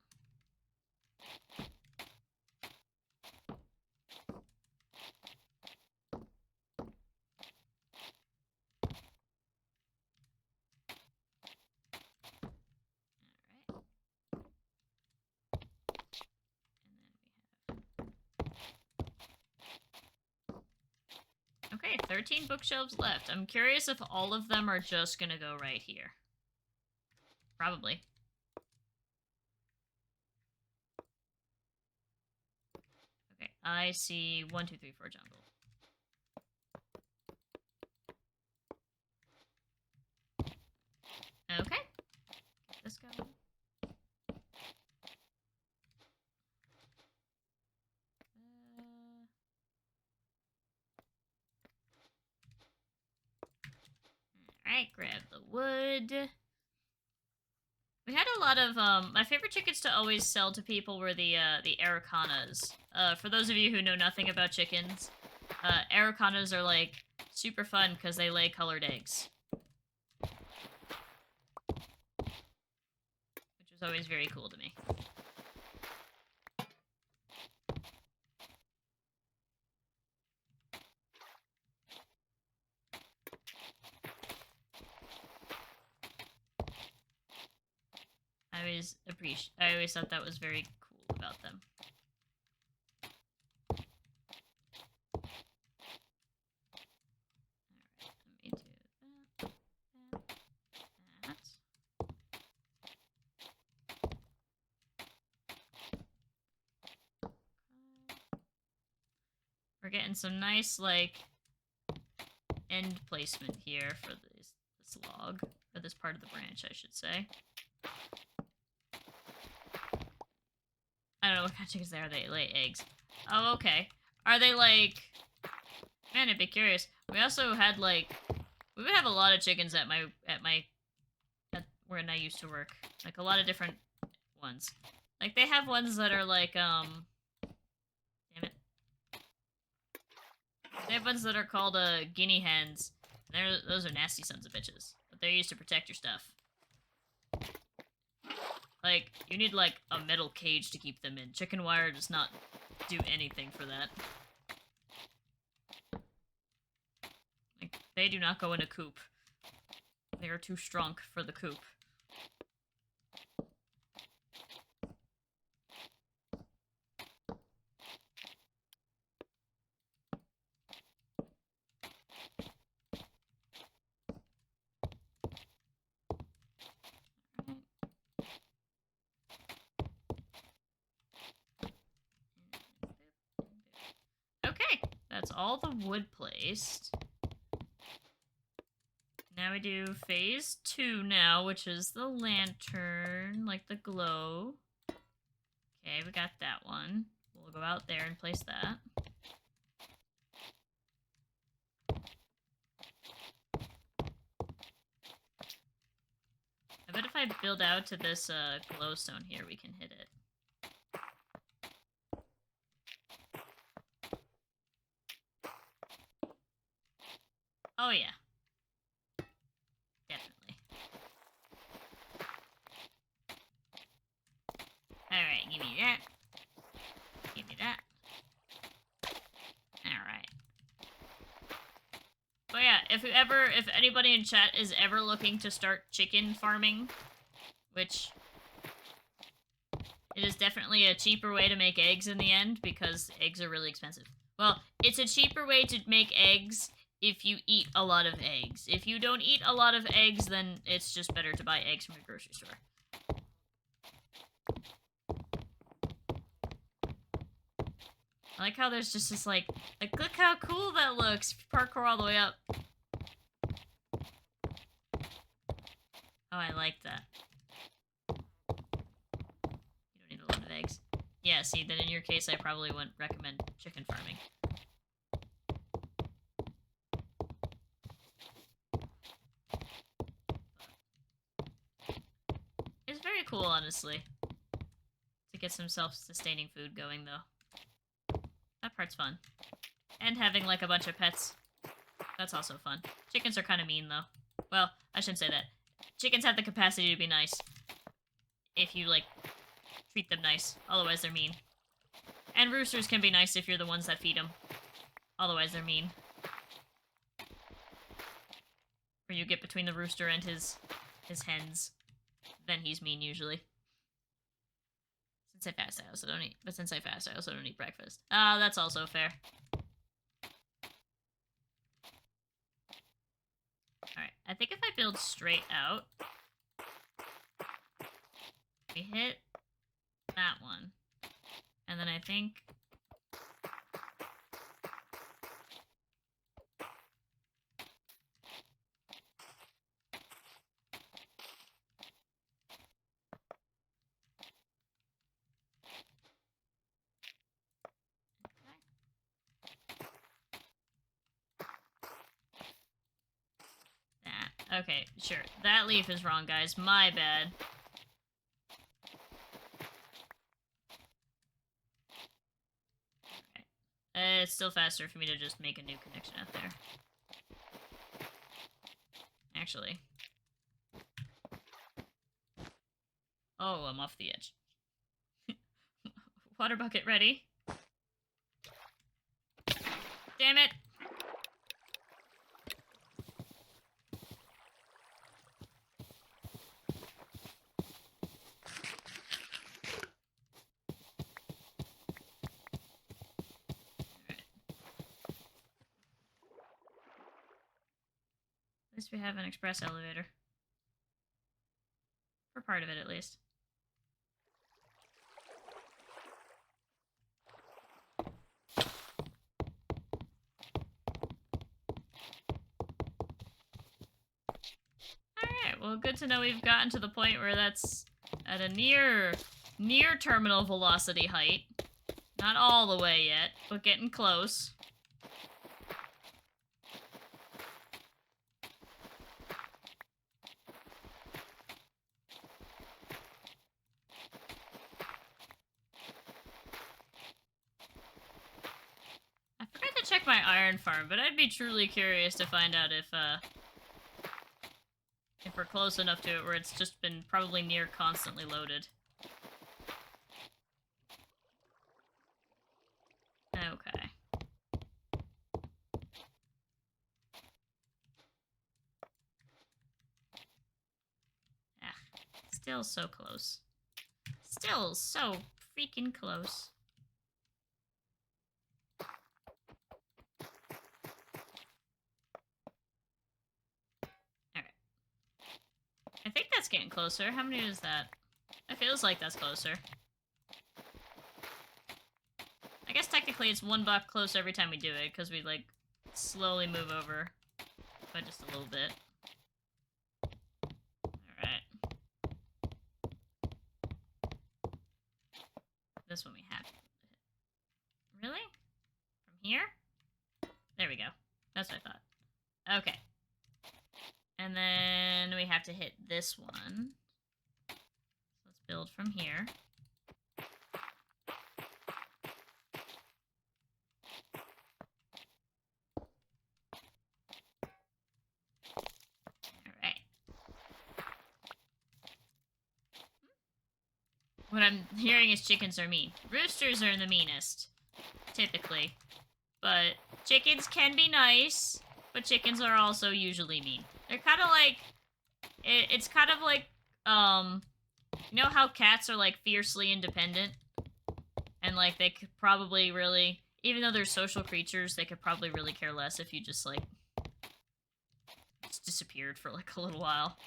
Okay, 13 bookshelves left. I'm curious if all of them are just gonna go right here. Probably. Okay, I see 1, 2, 3, 4 jungle. Okay. Get this going. Alright, grab the wood. We had a lot of, my favorite chickens to always sell to people were the Aracanas. For those of you who know nothing about chickens, Aracanas are, like, super fun because they lay colored eggs. Which was always very cool to me. I always thought that was very cool about them. Alright, let me do that. We're getting some nice, like, end placement here for this log, or this part of the branch, I should say. I don't know what kind of chickens they are. They lay eggs. Oh, okay. Are they like... Man, I'd be curious. We also had like... We would have a lot of chickens at when I used to work. Like a lot of different ones. Like they have ones that are like, damn it. They have ones that are called, guinea hens. And those are nasty sons of bitches. But they're used to protect your stuff. Like, you need, like, a metal cage to keep them in. Chicken wire does not do anything for that. Like, they do not go in a coop. They are too strong for the coop. Okay, that's all the wood placed. Now we do phase 2 now, which is the lantern, like the glow. Okay, we got that one. We'll go out there and place that. I bet if I build out to this glowstone here, we can hit it. Oh, yeah. Definitely. Alright, give me that. Give me that. Alright. But yeah, if anybody in chat is ever looking to start chicken farming, which it is definitely a cheaper way to make eggs in the end because eggs are really expensive. Well, it's a cheaper way to make eggs if you eat a lot of eggs. If you don't eat a lot of eggs, then it's just better to buy eggs from a grocery store. I like how there's just this, like, look how cool that looks. Parkour all the way up. Oh, I like that. You don't need a lot of eggs. Yeah, see, then in your case, I probably wouldn't recommend chicken farming. It's very cool, honestly, to get some self-sustaining food going, though. That part's fun. And having, like, a bunch of pets. That's also fun. Chickens are kind of mean, though. Well, I shouldn't say that. Chickens have the capacity to be nice. If you, like, treat them nice. Otherwise, they're mean. And roosters can be nice if you're the ones that feed them. Otherwise, they're mean. Or you get between the rooster and his hens. Then he's mean, usually. Since I fast, I also don't eat... But since I fast, I also don't eat breakfast. Ah, that's also fair. Alright, I think if I build straight out... We hit that one. And then I think... Okay, sure. That leaf is wrong, guys. My bad. Okay. It's still faster for me to just make a new connection out there. Actually. Oh, I'm off the edge. Water bucket ready. Damn it! At least we have an express elevator. For part of it, at least. Alright, well, good to know we've gotten to the point where that's at a near terminal velocity height. Not all the way yet, but getting close. I forgot to check my iron farm, but I'd be truly curious to find out if we're close enough to it where it's just been probably near constantly loaded. Okay. Ah, still so close. Still so freaking close. Alright. I think that's getting closer. How many is that? It feels like that's closer. I guess technically it's one block closer every time we do it, because we, like, slowly move over by just a little bit. Alright. This one we have to hit. Really? From here? There we go. That's what I thought. Okay. And then we have to hit this one. So let's build from here. What I'm hearing is chickens are mean. Roosters are the meanest, typically. But chickens can be nice, but chickens are also usually mean. They're kind of like, it's kind of like, you know how cats are like fiercely independent? And like they could probably really, even though they're social creatures, they could probably really care less if you just like, just disappeared for like a little while.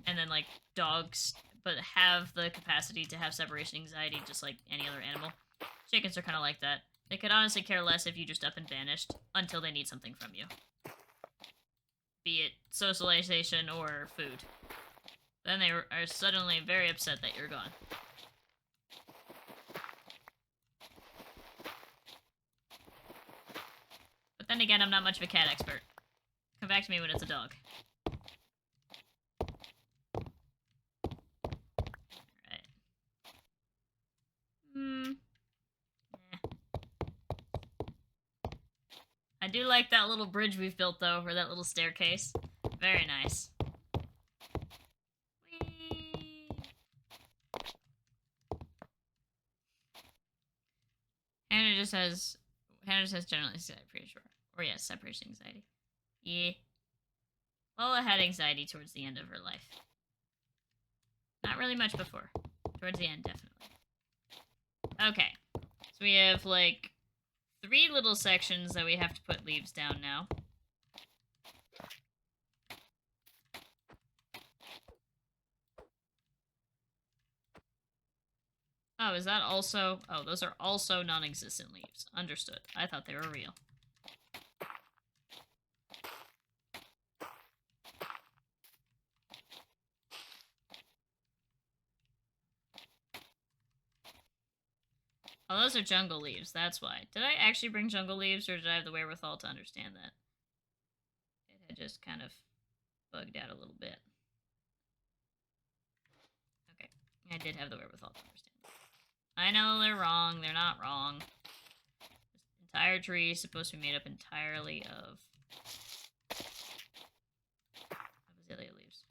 And then like dogs, but have the capacity to have separation anxiety just like any other animal. Chickens are kind of like that. They could honestly care less if you just up and vanished until they need something from you. Be it socialization or food. Then they are suddenly very upset that you're gone. But then again, I'm not much of a cat expert. Come back to me when it's a dog. Alright. I do like that little bridge we've built, though, or that little staircase. Very nice. Whee! Hannah just has general anxiety, I'm pretty sure. Or yes, separation anxiety. Yeah. Lola had anxiety towards the end of her life. Not really much before. Towards the end, definitely. Okay. So we have, like, 3 little sections that we have to put leaves down now. Oh, is that also... Oh, those are also non-existent leaves. Understood. I thought they were real. Oh, those are jungle leaves. That's why. Did I actually bring jungle leaves, or did I have the wherewithal to understand that? It had just kind of bugged out a little bit. Okay. I did have the wherewithal to understand that. I know they're wrong. They're not wrong. This entire tree is supposed to be made up entirely of azalea leaves.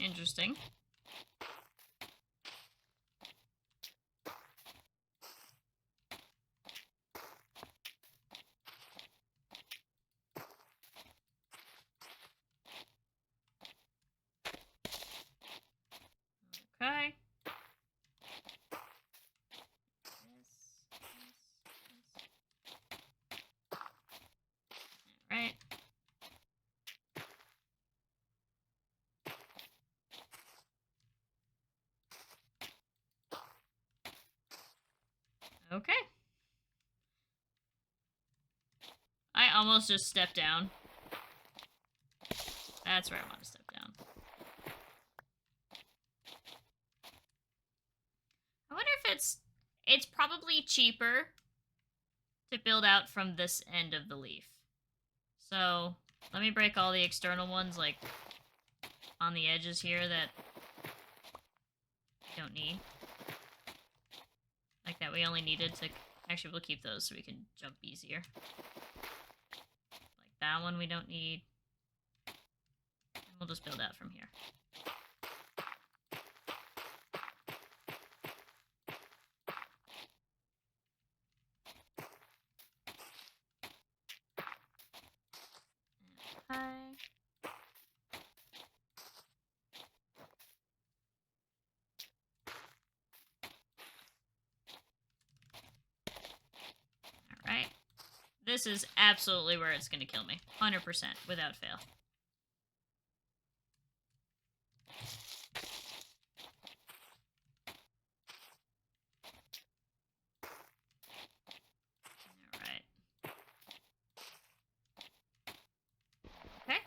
Interesting. Okay. Alright. Okay. I almost just stepped down. That's where I want to step down. I wonder if it's probably cheaper to build out from this end of the leaf. So, let me break all the external ones, like, on the edges here that we don't need. Like that we only needed to... Actually, we'll keep those so we can jump easier. Like that one we don't need. And we'll just build out from here. Okay. Alright. This is absolutely where it's going to kill me. 100%, without fail. Alright. Okay.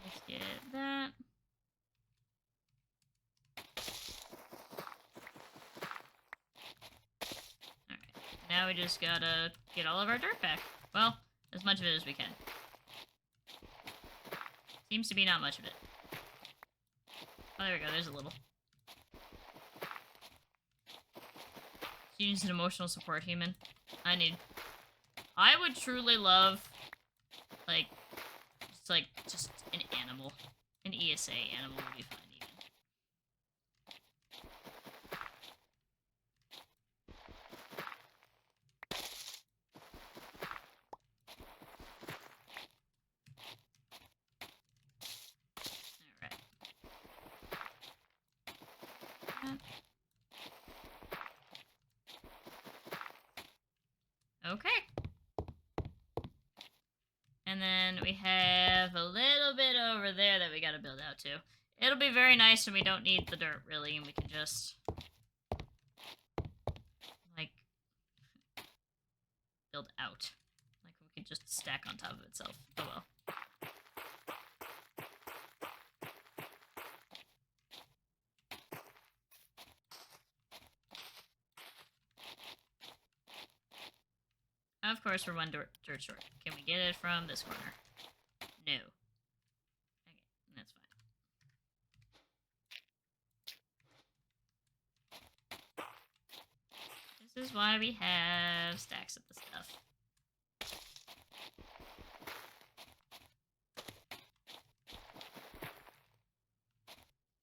Let's get that. Now we just gotta get all of our dirt back. Well, as much of it as we can. Seems to be not much of it. Oh, there we go. There's a little. She needs an emotional support human. I would truly love, like, just an animal. An ESA animal would be fine, even. Alright. Okay. And then we have a little bit over there that we gotta build out to. It'll be very nice when we don't need the dirt, really, and we can just, like, build out. Like, we can just stack on top of itself. Oh well. Of course, we're one dirt short. Can we get it from this corner? No. Okay, that's fine. This is why we have stacks of the stuff.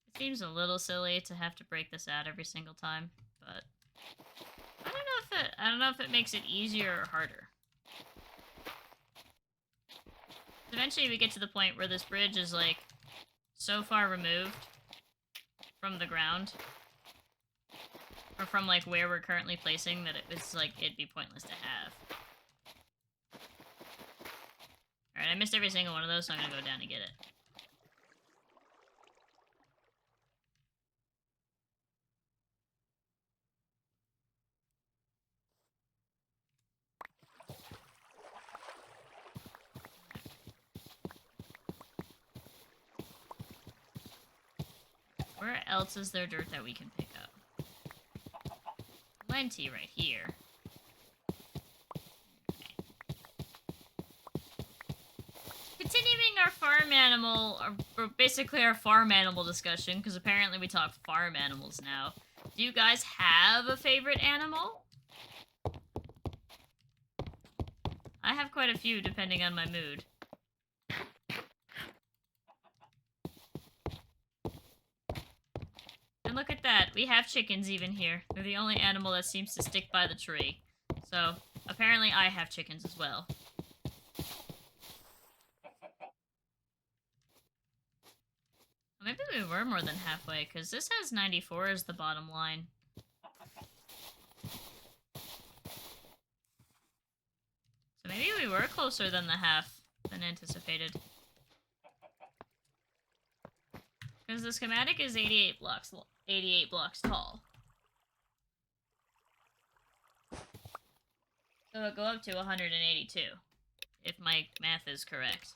It seems a little silly to have to break this out every single time, but I don't know if it makes it easier or harder. Eventually we get to the point where this bridge is, like, so far removed from the ground, or from, like, where we're currently placing, that it's like, it'd be pointless to have. Alright, I missed every single one of those, so I'm gonna go down and get it. Where else is there dirt that we can pick up? Plenty right here. Continuing our farm animal, or basically our farm animal discussion, because apparently we talk farm animals now. Do you guys have a favorite animal? I have quite a few, depending on my mood. And look at that, we have chickens even here. They're the only animal that seems to stick by the tree. So, apparently I have chickens as well. Maybe we were more than halfway, because this has 94 as the bottom line. So maybe we were closer than the half than anticipated. Because the schematic is 88 blocks tall. So it'll go up to 182, if my math is correct.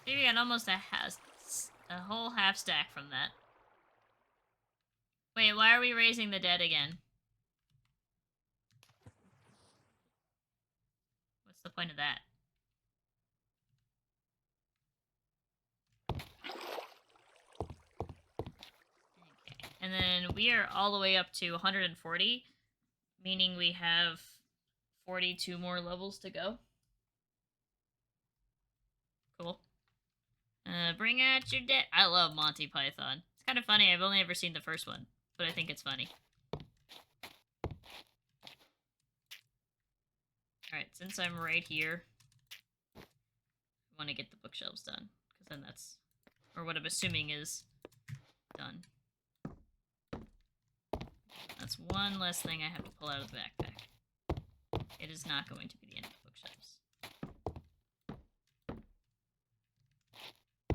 Maybe we got almost a whole half stack from that. Wait, why are we raising the dead again? What's the point of that? Okay, and then we are all the way up to 140, meaning we have 42 more levels to go. Cool. Bring out your dead. I love Monty Python. It's kind of funny. I've only ever seen the first one, but I think it's funny. Alright, since I'm right here, I want to get the bookshelves done, because then that's, or what I'm assuming is done. That's one less thing I have to pull out of the backpack. It is not going to be the end of the bookshelves.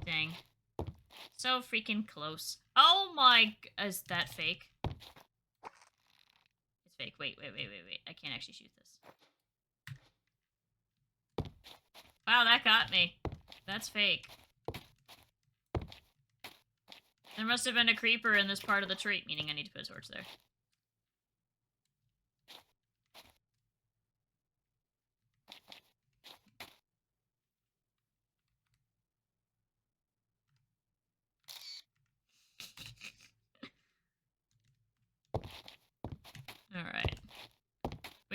Dang. So freaking close. Oh my... Is that fake? It's fake. Wait. I can't actually shoot this. Wow, that got me. That's fake. There must have been a creeper in this part of the tree, meaning I need to put a torch there.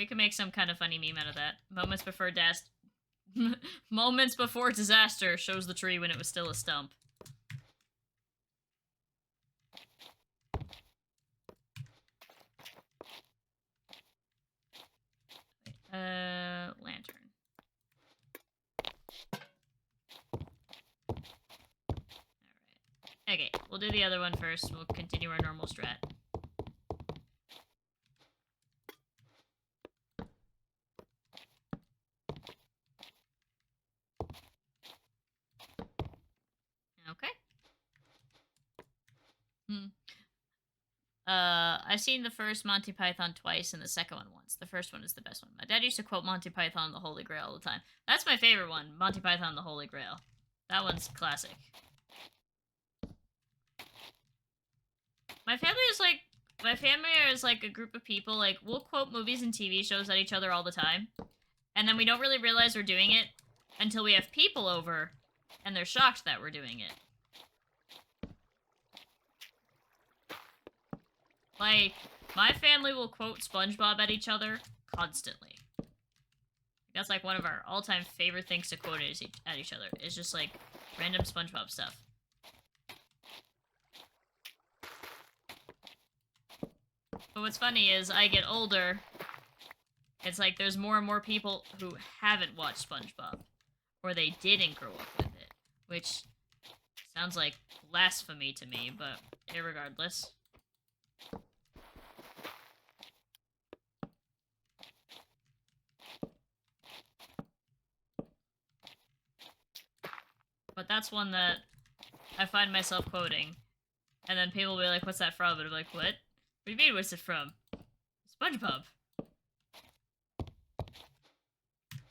We can make some kind of funny meme out of that. Moments before Moments before disaster shows the tree when it was still a stump. Lantern. Alright. Okay, we'll do the other one first. We'll continue our normal strat. Okay. I've seen the first Monty Python twice and the second one once. The first one is the best one. My dad used to quote Monty Python and the Holy Grail all the time. That's my favorite one, Monty Python and the Holy Grail. That one's classic. My family is like a group of people, like, we'll quote movies and TV shows at each other all the time. And then we don't really realize we're doing it until we have people over and they're shocked that we're doing it. Like, my family will quote SpongeBob at each other constantly. That's like one of our all-time favorite things to quote at each other. It's just like random SpongeBob stuff. But what's funny is I get older, it's like there's more and more people who haven't watched SpongeBob. Or they didn't grow up with it. Which sounds like blasphemy to me, but irregardless. But that's one that I find myself quoting. And then people will be like, what's that from? And I'm like, what? What do you mean, what's it from? SpongeBob.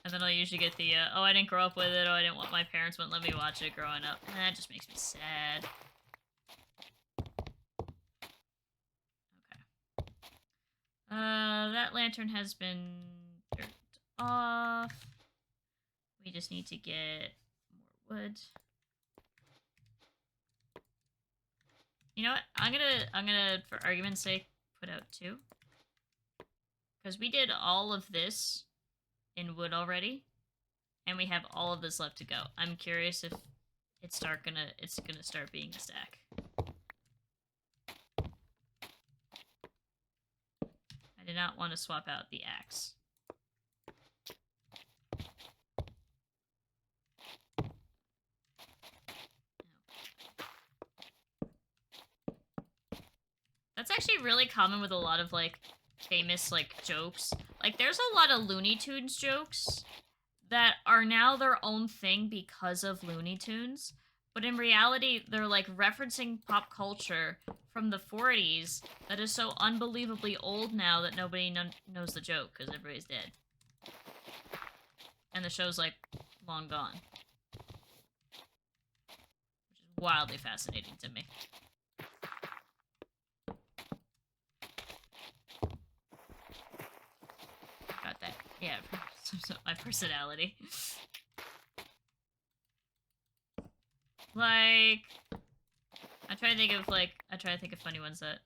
And then I'll usually get the, oh, I didn't grow up with it, oh, my parents wouldn't let me watch it growing up. And that just makes me sad. Okay. That lantern has been turned off. We just need to get more wood. You know what? I'm gonna, for argument's sake, put out 2. Because we did all of this in wood already. And we have all of this left to go. I'm curious if it's gonna start being a stack. I did not want to swap out the axe. That's actually really common with a lot of, like, famous, like, jokes. Like, there's a lot of Looney Tunes jokes that are now their own thing because of Looney Tunes. But in reality, they're, like, referencing pop culture from the 40s that is so unbelievably old now that nobody knows the joke because everybody's dead. And the show's, like, long gone. Which is wildly fascinating to me. That. Yeah, my personality. Like, I try to think of funny ones that,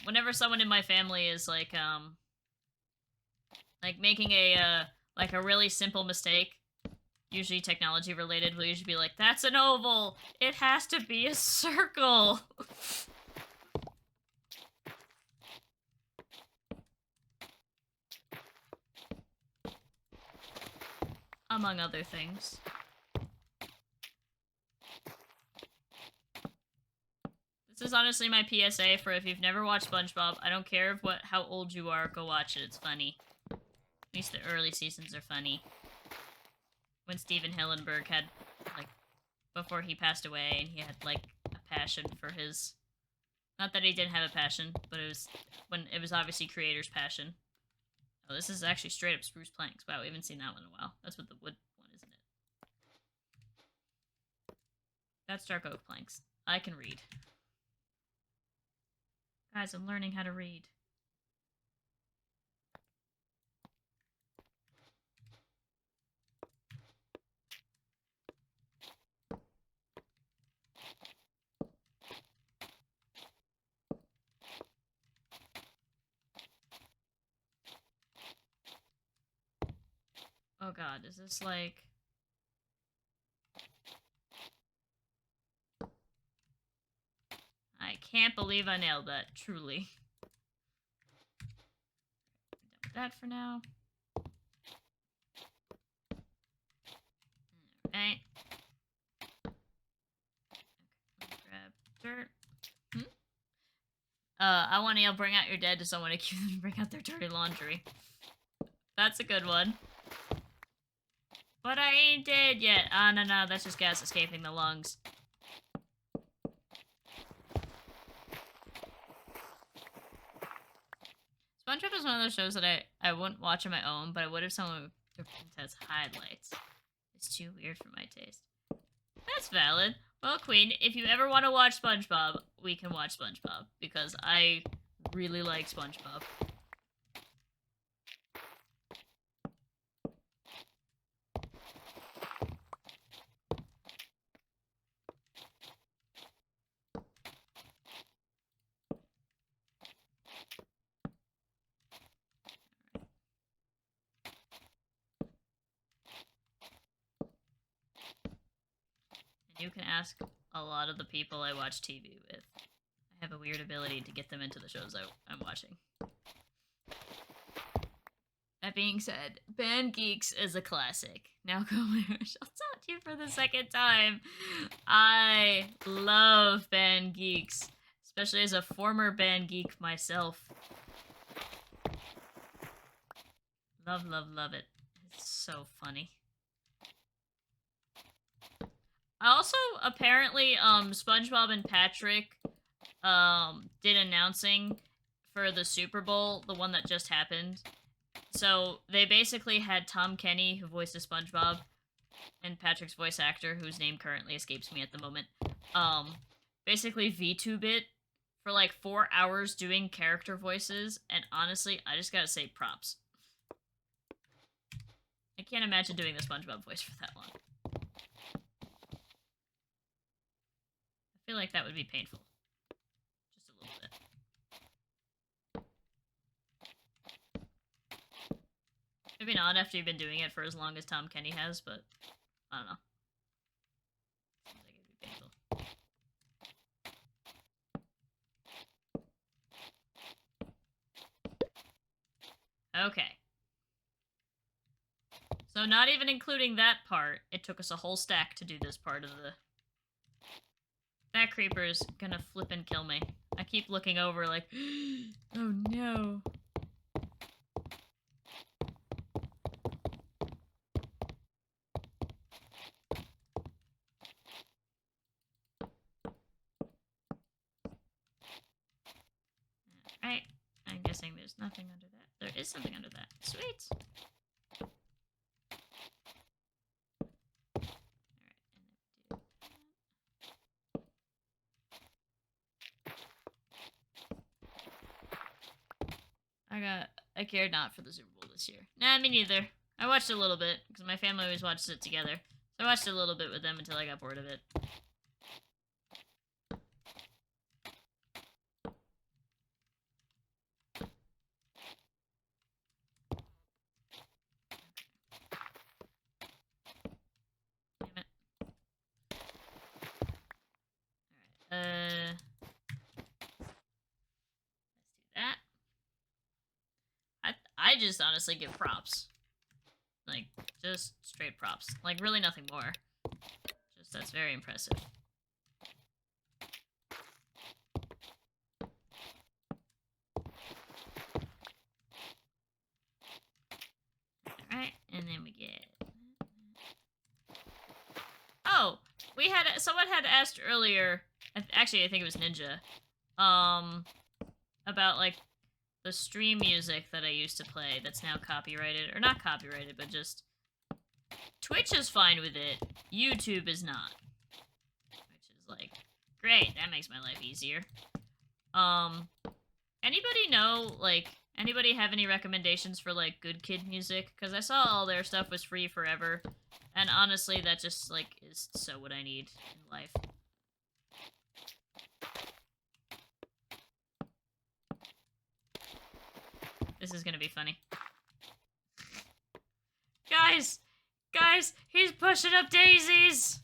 whenever someone in my family is like making a really simple mistake, usually technology related, we'll usually be like, that's an oval! It has to be a circle! Among other things. This is honestly my PSA for if you've never watched SpongeBob. I don't care how old you are, go watch it. It's funny. At least the early seasons are funny. When Steven Hillenburg had, like, before he passed away, and he had, like, a passion for his... Not that he didn't have a passion, but it was obviously creator's passion. Oh, this is actually straight up spruce planks. Wow, we haven't seen that one in a while. That's what the wood one, isn't it? That's dark oak planks. I can read. Guys, I'm learning how to read. Oh god, is this like... I can't believe I nailed that, truly. Done with that for now. Alright. Okay, grab dirt. I want to yell, bring out your dead to someone to keep them to bring out their dirty laundry. That's a good one. But I ain't dead yet. Ah, no, that's just gas escaping the lungs. SpongeBob is one of those shows that I wouldn't watch on my own, but I would if someone would Princess highlights. It's too weird for my taste. That's valid. Well, Queen, if you ever want to watch SpongeBob, we can watch SpongeBob, because I really like SpongeBob. You can ask a lot of the people I watch TV with. I have a weird ability to get them into the shows I'm watching. That being said, Band Geeks is a classic. Now go there. I'll talk to you for the second time. I love Band Geeks, especially as a former Band Geek myself. Love, love, love it. It's so funny. Also, apparently, SpongeBob and Patrick, did announcing for the Super Bowl, the one that just happened. So, they basically had Tom Kenny, who voices SpongeBob, and Patrick's voice actor, whose name currently escapes me at the moment, basically VTube it for like 4 hours doing character voices, and honestly, I just gotta say props. I can't imagine doing the SpongeBob voice for that long. I feel like that would be painful. Just a little bit. Maybe not after you've been doing it for as long as Tom Kenny has, but I don't know. Seems like it'd be painful. Okay. So not even including that part, it took us a whole stack to do this part of the... That creeper's gonna flip and kill me. I keep looking over like, oh no. Alright, I'm guessing there's nothing under that. There is something under that. Sweet. I cared not for the Super Bowl this year. Nah, me neither. I watched a little bit, because my family always watches it together. So I watched a little bit with them until I got bored of it. Damn it. Alright, let's do that. I just honestly give props. Like, just straight props. Like, really nothing more. Just, that's very impressive. Alright, and then we get... Oh! We had... Someone had asked earlier... Actually, I think it was Ninja. About, like, the stream music that I used to play that's now copyrighted. Or not copyrighted, but just... Twitch is fine with it. YouTube is not. Which is like, great, that makes my life easier. Anybody know, like, anybody have any recommendations for, like, good kid music? Because I saw all their stuff was free forever. And honestly, that just, like, is so what I need in life. This is gonna be funny. Guys, Guys, he's pushing up daisies!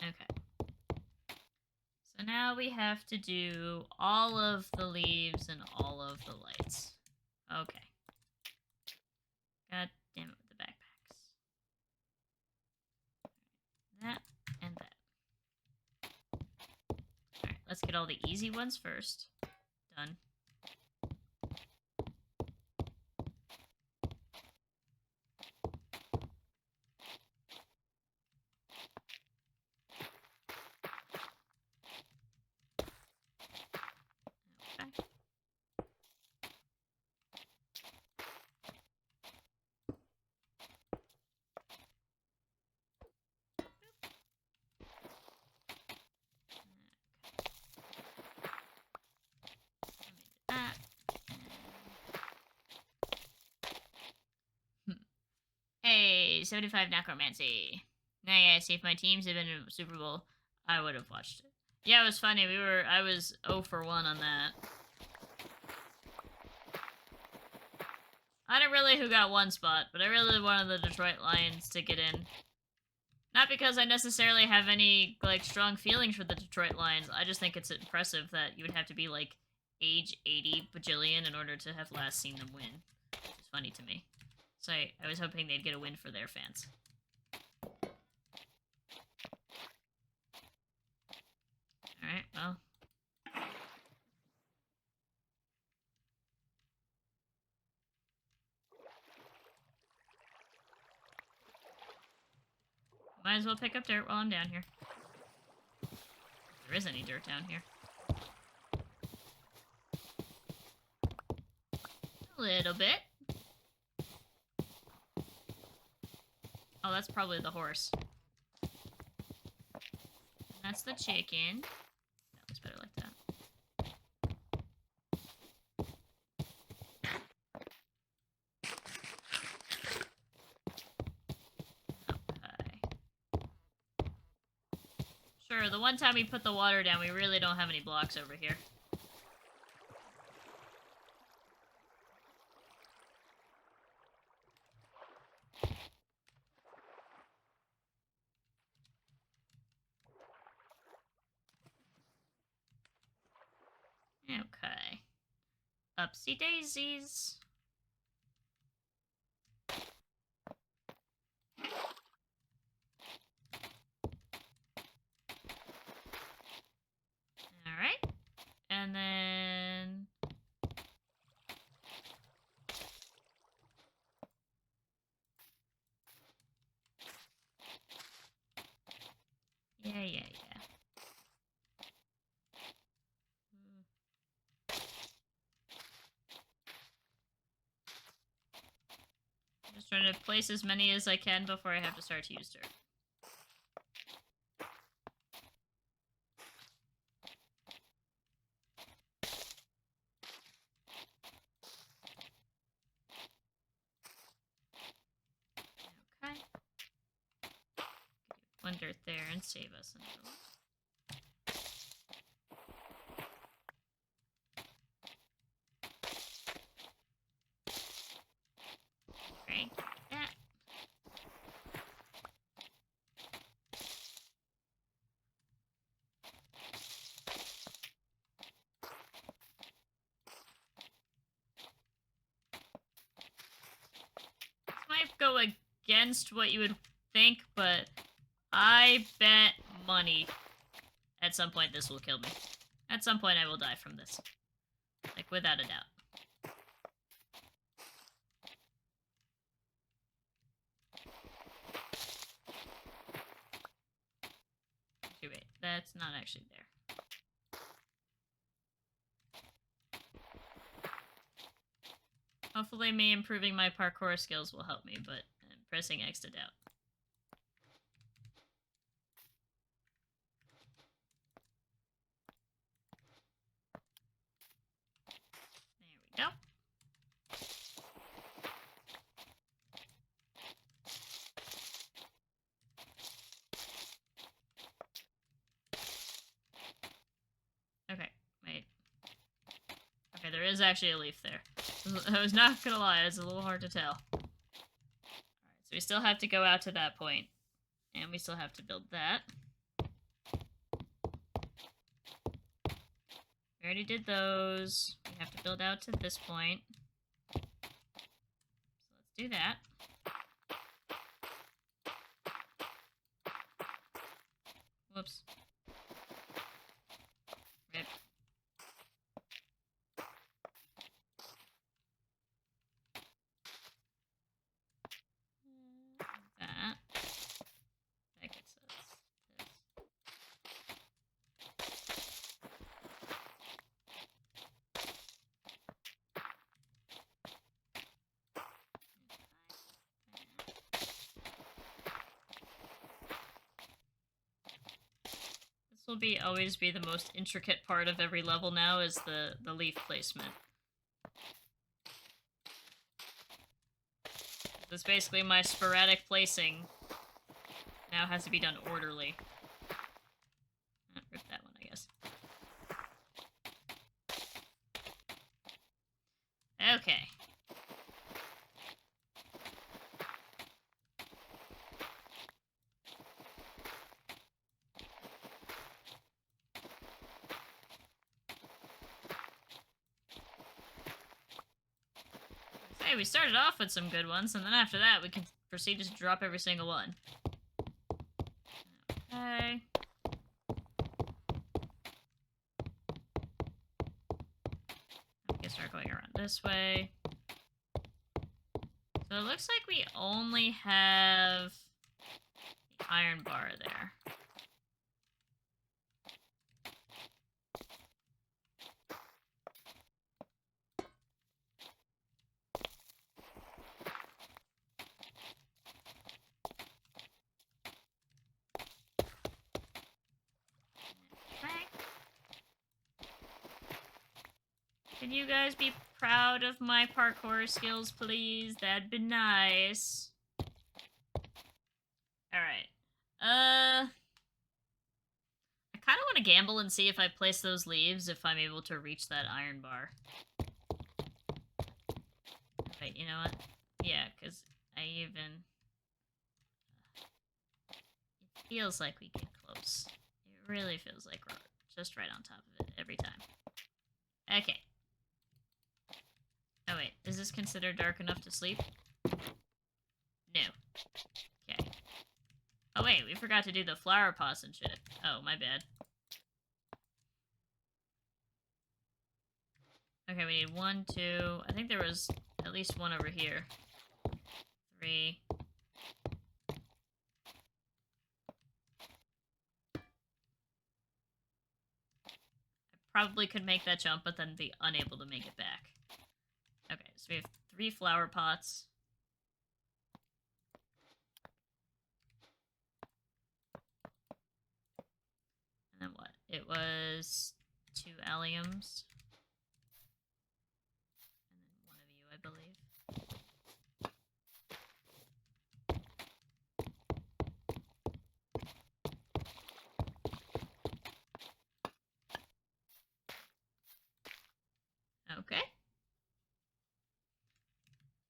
Okay. So now we have to do all of the leaves and all of the lights. Okay. God damn it with the backpacks. That and that. Alright, let's get all the easy ones first. Done. Okay. That. Hey, 75 necromancy. Now, yeah, see if my teams had been in a Super Bowl, I would have watched it. Yeah, it was funny. I was 0 for 1 on that. I don't really who got one spot, but I really wanted the Detroit Lions to get in. Not because I necessarily have any, like, strong feelings for the Detroit Lions. I just think it's impressive that you would have to be, like, age 80 bajillion in order to have last seen them win. It's funny to me. So I was hoping they'd get a win for their fans. Alright, well. Might as well pick up dirt while I'm down here. If there is any dirt down here. A little bit. Oh, that's probably the horse. And that's the chicken. That looks better like that. Okay. Sure, the one time we put the water down, we really don't have any blocks over here. Okay. Upsy daisies. Alright. And then... Yeah. Just trying to place as many as I can before I have to start to use dirt. Okay. One dirt there and save us another one. Great. That. This might go against what you would think, but I bet money at some point this will kill me. At some point I will die from this. Like, without a doubt. Okay, wait. That's not actually there. Hopefully me improving my parkour skills will help me, but I'm pressing X to doubt. There we go. there is actually a leaf there. I was not gonna lie, it's a little hard to tell. Alright, so we still have to go out to that point. And we still have to build that. We already did those. We have to build out to this point. So let's do that. Whoops. Rip. That. That gets us this. This will always be the most intricate part of every level now, is the leaf placement. It's basically my sporadic placing now has to be done orderly. Rip that one, I guess. Okay. Hey, we started off with some good ones, and then after that we can proceed to drop every single one. Okay. We can start going around this way. So it looks like we only have the iron bar there. Can you guys be proud of my parkour skills, please? That'd be nice. Alright. I kind of want to gamble and see if I place those leaves, if I'm able to reach that iron bar. Wait, you know what? Yeah, because I even... It feels like we get close. It really feels like we're just right on top of it every time. Okay. Oh wait, is this considered dark enough to sleep? No. Okay. Oh wait, we forgot to do the flower pots and shit. Oh, my bad. Okay, we need 1, 2... I think there was at least one over here. 3... Probably could make that jump, but then be unable to make it back. Okay, so we have 3 flower pots. And then what? It was 2 alliums. And then 1 of you, I believe. Okay.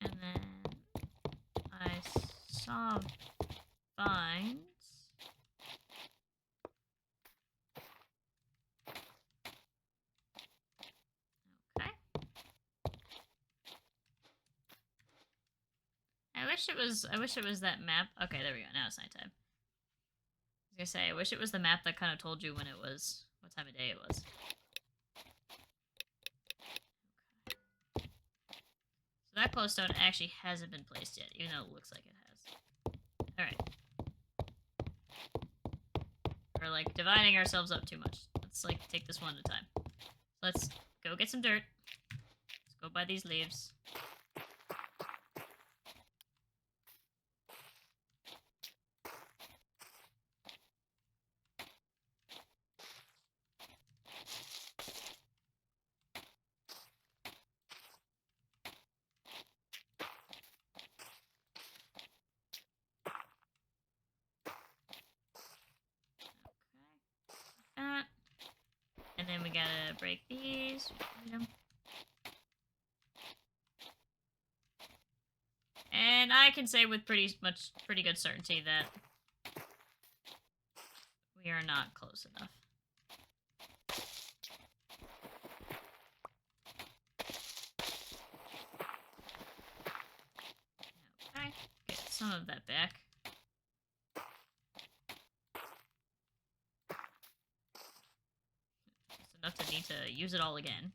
And then I saw vines. Okay. I wish it was that map. Okay, there we go. Now it's nighttime. I was gonna say, I wish it was the map that kind of told you when it was, what time of day it was. So that glowstone actually hasn't been placed yet, even though it looks like it has. Alright. We're, like, dividing ourselves up too much. Let's, like, take this one at a time. Let's go get some dirt. Let's go buy these leaves. And then we gotta break these. I can say with pretty good certainty that we are not close enough. Okay, get some of that back. Just enough to need to use it all again.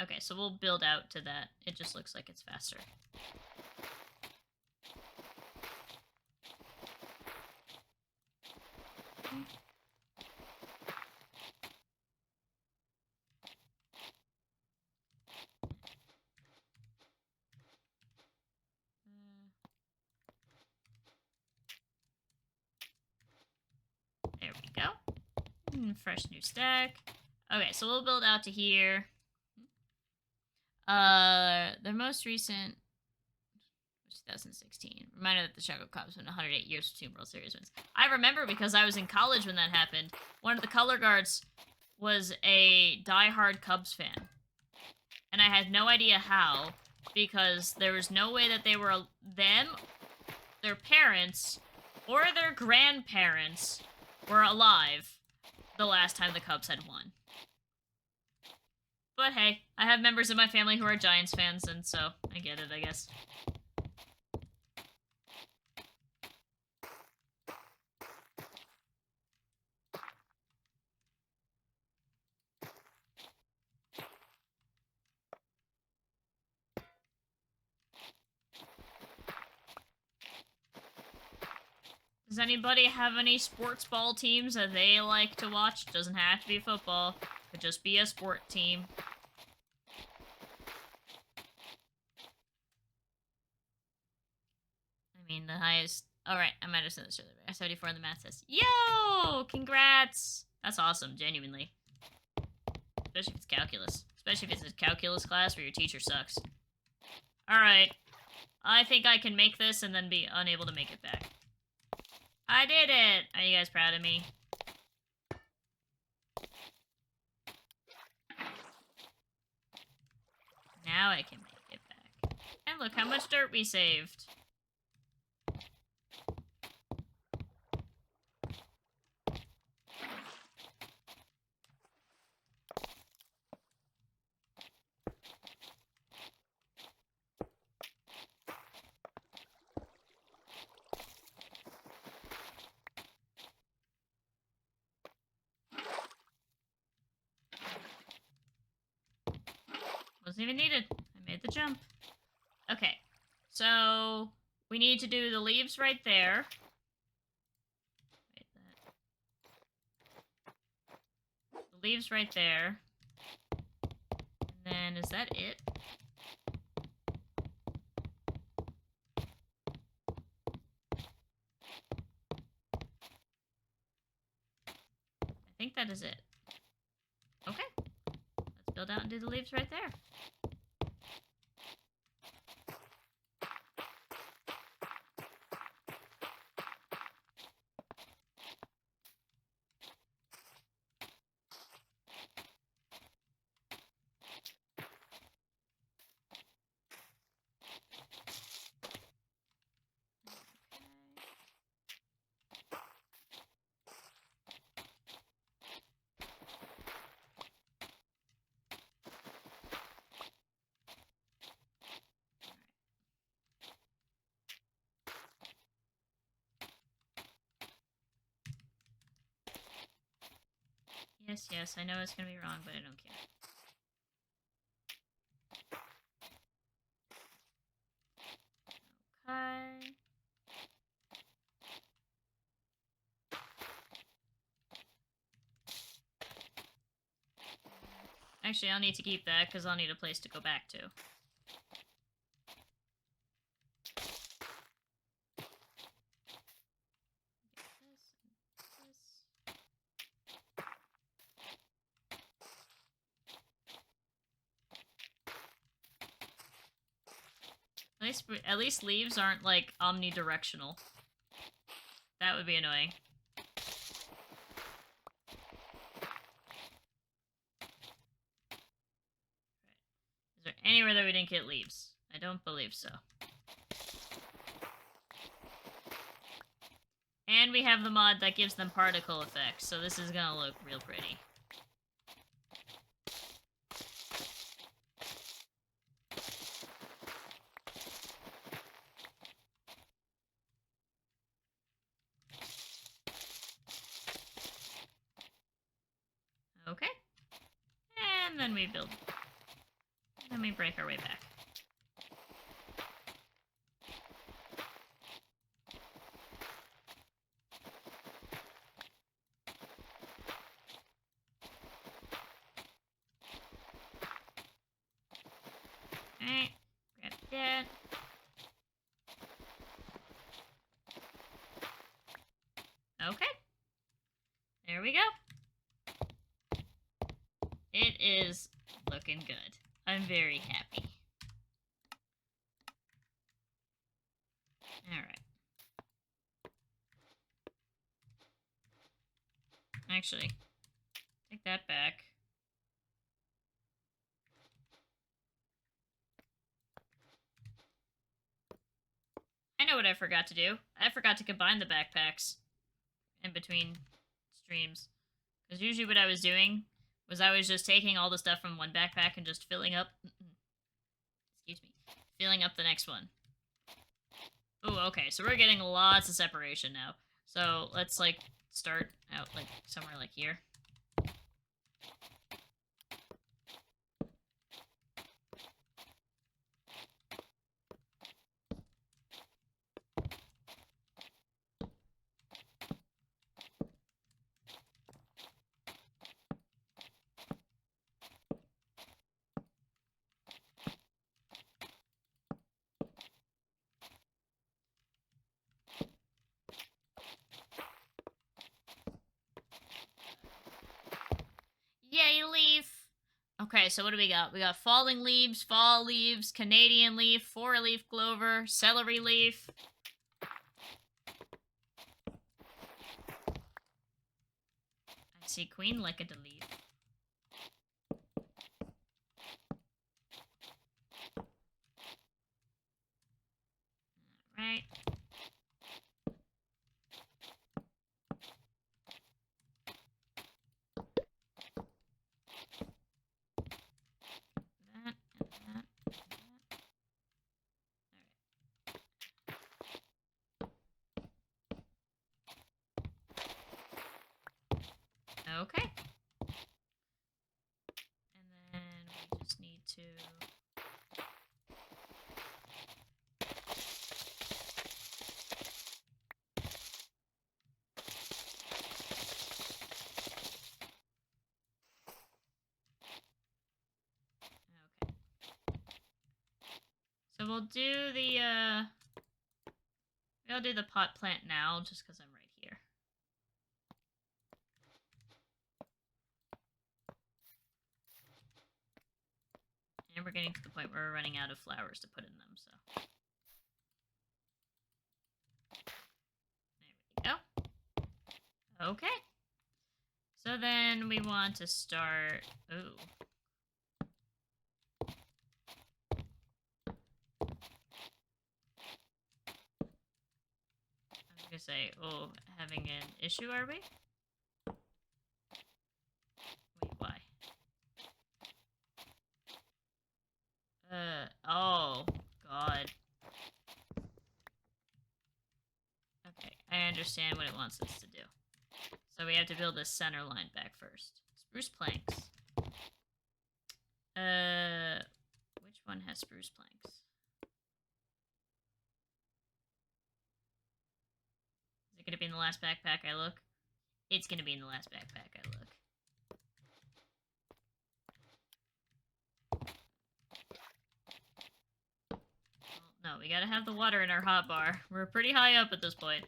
Okay, so we'll build out to that. It just looks like it's faster. There we go. Fresh new stack. Okay, so we'll build out to here. The most recent 2016. Reminder that the Chicago Cubs won 108 years between World Series wins. I remember because I was in college when that happened. One of the color guards was a diehard Cubs fan. And I had no idea how, because there was no way that they were their parents, or their grandparents were alive the last time the Cubs had won. But hey, I have members of my family who are Giants fans, and so I get it, I guess. Does anybody have any sports ball teams that they like to watch? Doesn't have to be football. Could just be a sport team. I mean, the highest... Alright, I might have said this earlier. I 74 in the math test. Yo! Congrats! That's awesome, genuinely. Especially if it's calculus. Especially if it's a calculus class where your teacher sucks. Alright. I think I can make this and then be unable to make it back. I did it! Are you guys proud of me? Now I can make it back. And look how much dirt we saved. Wasn't even needed. I made the jump. Okay. So, we need to do the leaves right there. Wait, the leaves right there. And then, is that it? I think that is it. Okay. Let's build out and do the leaves right there. Yes, I know it's gonna be wrong, but I don't care. Okay. Actually, I'll need to keep that, because I'll need a place to go back to. At least leaves aren't, like, omnidirectional. That would be annoying. anywhere that we didn't get leaves. I don't believe so. And we have the mod that gives them particle effects, so this is gonna look real pretty. Okay. And then we build. Then we break our way back. Alright. Grab that. Okay. There we go. It is looking good. I'm very happy. Alright. Actually, take that back. I know what I forgot to do. I forgot to combine the backpacks in between streams. Because usually what I was doing was I was just taking all the stuff from one backpack and just filling up... Excuse me. Filling up the next one. Ooh, okay, so we're getting lots of separation now. So let's, like, start out, like, somewhere like here. Yay, leaf! Okay, so what do we got? We got falling leaves, fall leaves, Canadian leaf, four-leaf clover, celery leaf. I see queen like a leaf. Alright. That and that and that. Alright. Okay. And then we just need to... Okay. So we'll do the, we'll do the pot plant now, just because I'm right here. And we're getting to the point where we're running out of flowers to put in them, so. There we go. Okay. So then we want to start... Ooh. I was gonna say, oh, having an issue, are we? Wait, why? Oh, God. Okay, I understand what it wants us to do. So we have to build this center line back first. Spruce planks. Which one has spruce planks? Is it gonna be in the last backpack I look? It's gonna be in the last backpack I look. No, we gotta have the water in our hotbar. We're pretty high up at this point.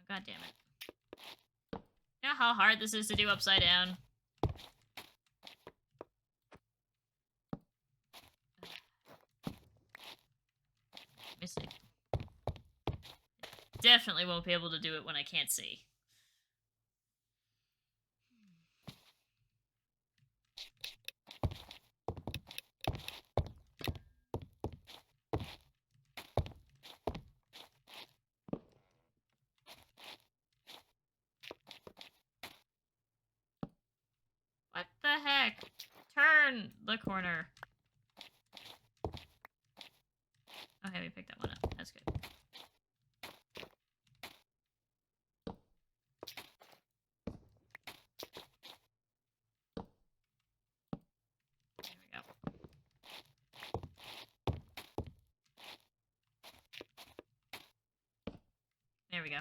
God damn it. You know how hard this is to do upside down? Missing. definitely won't be able to do it when I can't see. What the heck? Turn the corner. Okay, we picked that one up. That's good. There we go. There we go.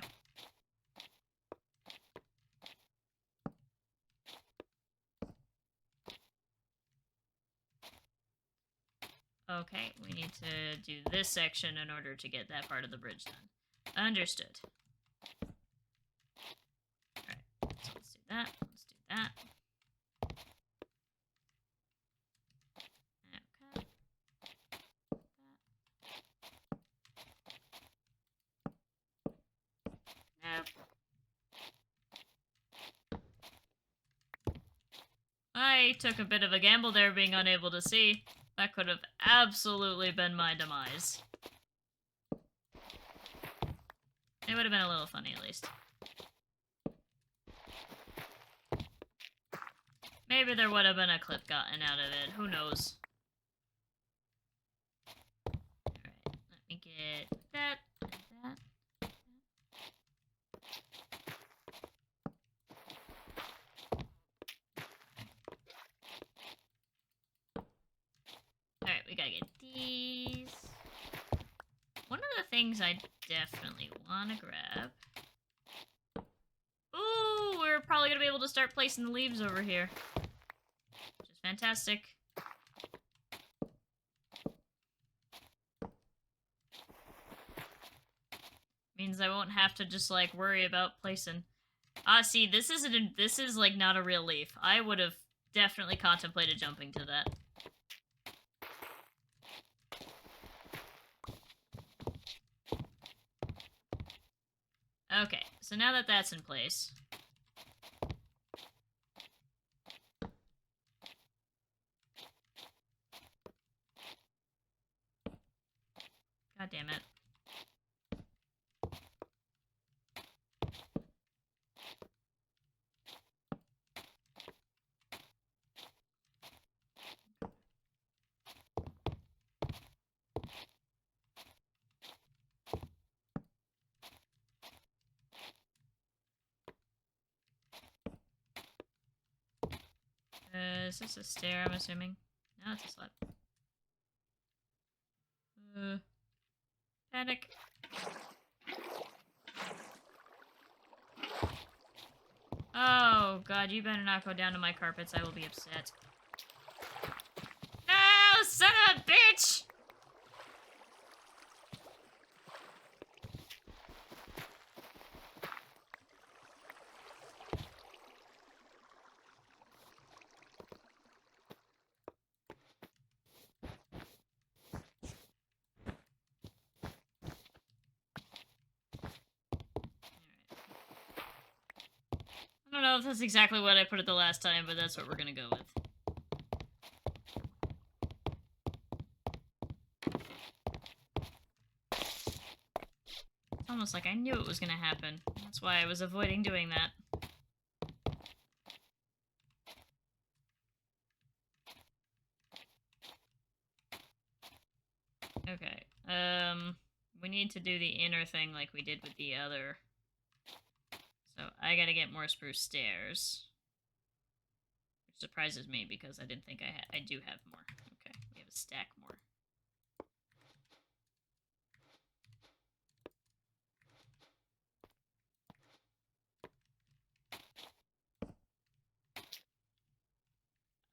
Okay, we need to do this section in order to get that part of the bridge done. Understood. Alright, so let's do that. Let's do that. Okay. Nope. I took a bit of a gamble there being unable to see. That could have absolutely been my demise. It would have been a little funny, at least. Maybe there would have been a clip gotten out of it. Who knows? Alright, let me get that and that. Alright, we gotta get these. One of the things I definitely want to grab... Ooh, we're probably gonna be able to start placing the leaves over here. Which is fantastic. Means I won't have to just, like, worry about placing... see, this is, like, not a real leaf. I would have definitely contemplated jumping to that. Okay, so now that that's in place... God damn it. Is this a stair, I'm assuming? No, it's a slab. Panic. Oh, God, you better not go down to my carpets. I will be upset. No, son of a bitch! I don't know if that's exactly what I put it the last time, but that's what we're gonna go with. It's almost like I knew it was gonna happen. That's why I was avoiding doing that. Okay, we need to do the inner thing like we did with the other. So I gotta get more spruce stairs. Which surprises me because I didn't think I do have more. Okay, we have a stack more.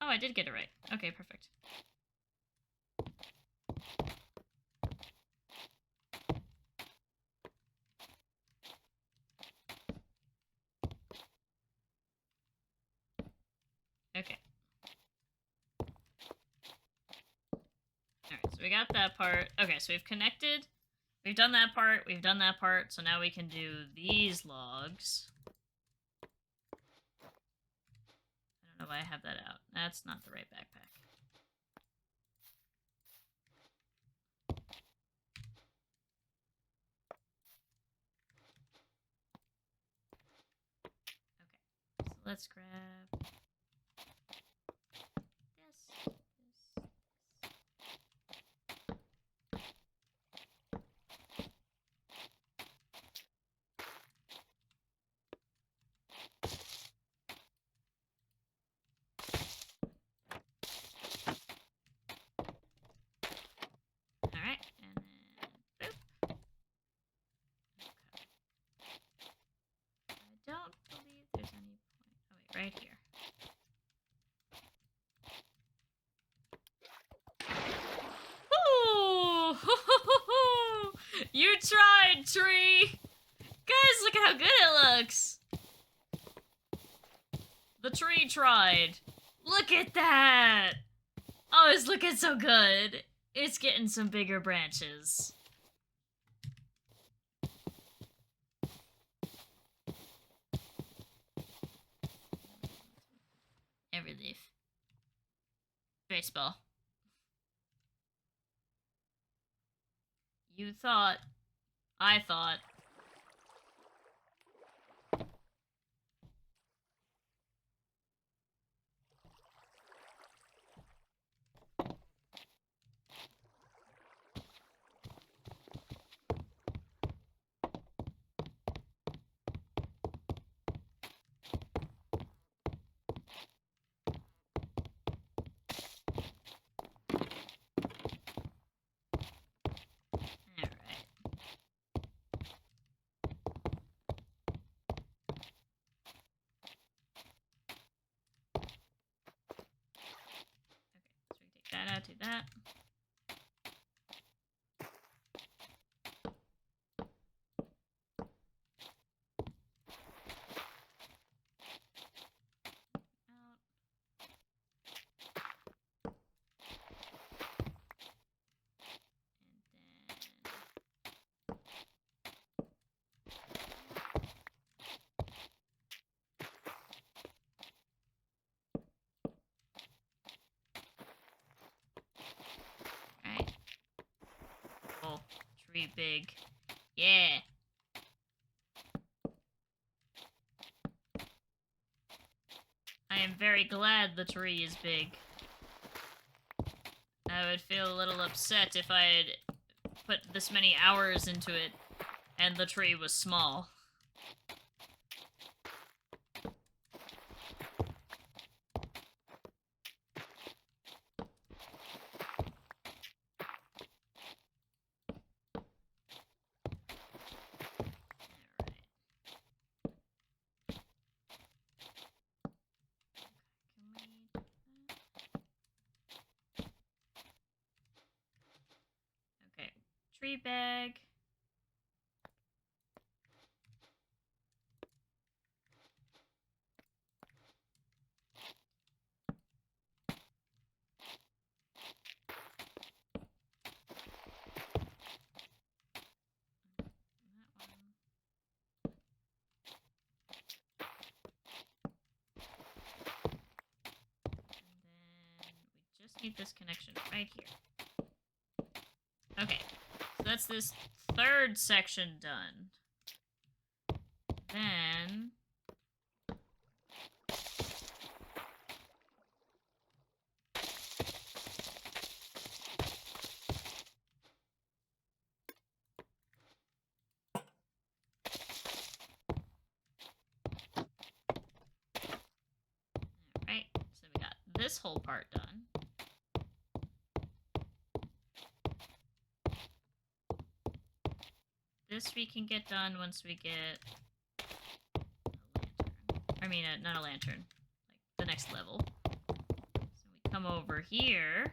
Oh, I did get it right. Okay, perfect. Okay. Alright, so we got that part. Okay, so we've connected We've done that part, we've done that part, so now we can do these logs. I don't know why I have that out. That's not the right backpack. Okay, so let's grab this. Alright, and then boop. Okay. I don't believe there's any point. Oh wait, right here. Ooh! You tried, tree! Guys, look at how good it looks! The tree tried. Look at that! Oh, it's looking so good. It's getting some bigger branches. Every leaf. Baseball. You thought. I thought. That out, do that. Out. Alright. Oh, tree big. Yeah. I am very glad the tree is big. I would feel a little upset if I had put this many hours into it and the tree was small. Tree bag. Need this connection right here. Okay, so that's this third section done. Then alright, so we got this whole part done. This we can get done once we get a lantern. I mean, not a lantern. Like, the next level. So we come over here.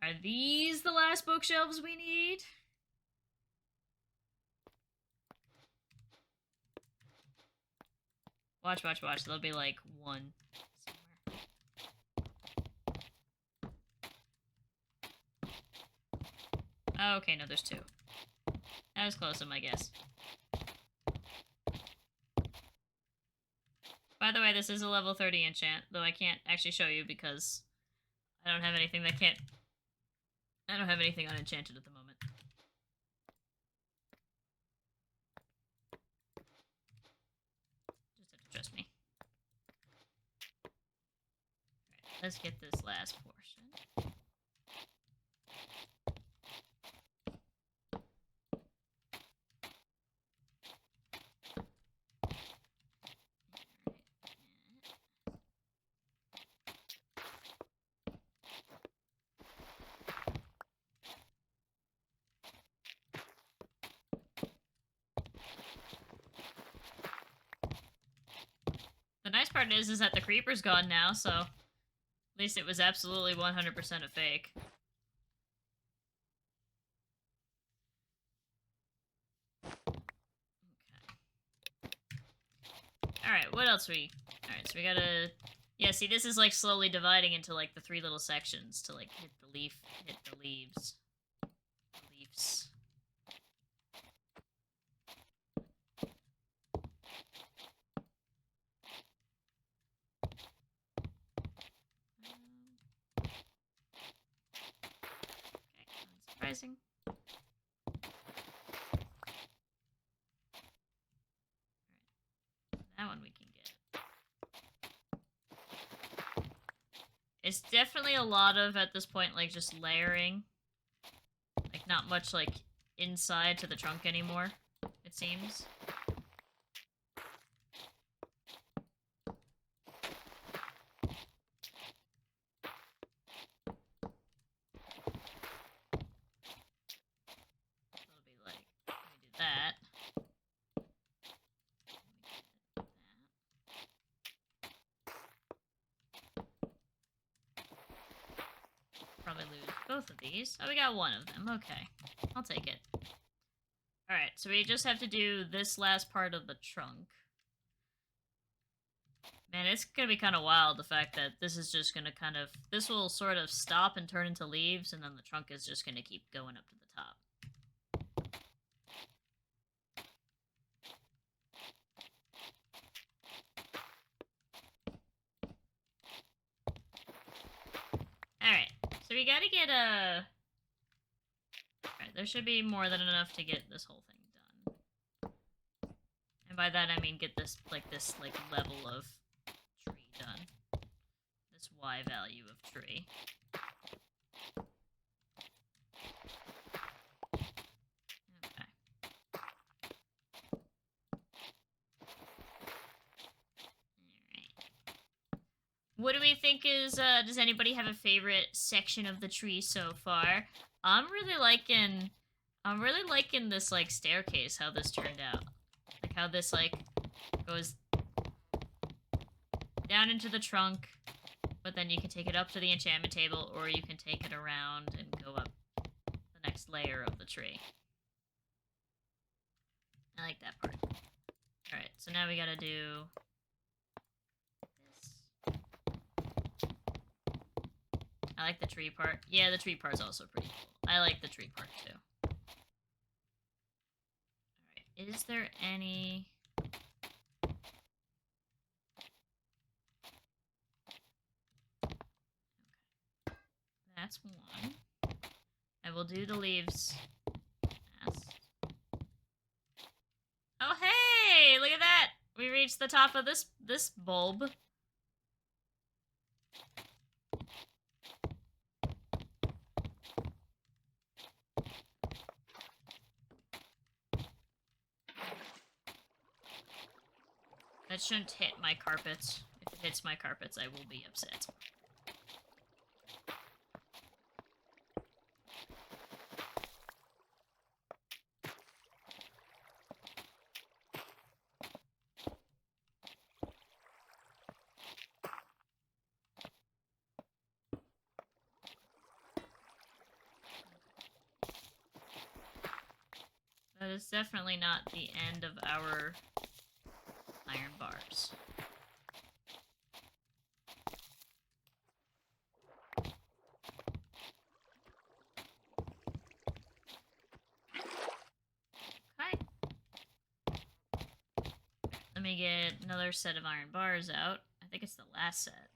Are these the last bookshelves we need? Watch, watch, watch. There'll be, like, one somewhere. Oh, okay, no, there's 2. That was close, I guess. By the way, this is a level 30 enchant, though I can't actually show you because I don't have anything that can't... I don't have anything unenchanted at the moment. Just have to trust me. Alright, let's get this last portion. The nice part is that the creeper's gone now, so at least it was absolutely 100% a fake. Okay. Alright, what else we... Alright, so we gotta... Yeah, see, this is, like, slowly dividing into, like, the 3 little sections to, like, hit the leaf, hit the leaves. Leaves. Okay, unsurprising. That one we can get. It's definitely a lot of, at this point, like, just layering. Like, not much, like, inside to the trunk anymore, it seems. It'll be like, let me do that. Probably lose both of these. Oh, we got one of them. Okay. I'll take it. Alright, so we just have to do this last part of the trunk. Man, it's gonna be kind of wild, the fact that this is just gonna kind of... This will sort of stop and turn into leaves, and then the trunk is just gonna keep going up to the top. Alright, so we gotta get a... Alright, there should be more than enough to get this whole thing done. And by that I mean get this, like, level of tree done. This Y value of tree. Okay. Alright. What do we think is, does anybody have a favorite section of the tree so far? I'm really liking this, like, staircase, how this turned out. Like, how this, like, goes down into the trunk, but then you can take it up to the enchantment table, or you can take it around and go up the next layer of the tree. I like that part. Alright, so now we gotta do this. I like the tree part. Yeah, the tree part's also pretty cool. I like the tree part, too. Alright, is there any... That's one. I will do the leaves last. Oh, hey! Look at that! We reached the top of this bulb. That shouldn't hit my carpets. If it hits my carpets, I will be upset. That is definitely not the end of our iron bars. me get another set of iron bars out. I think it's the last set.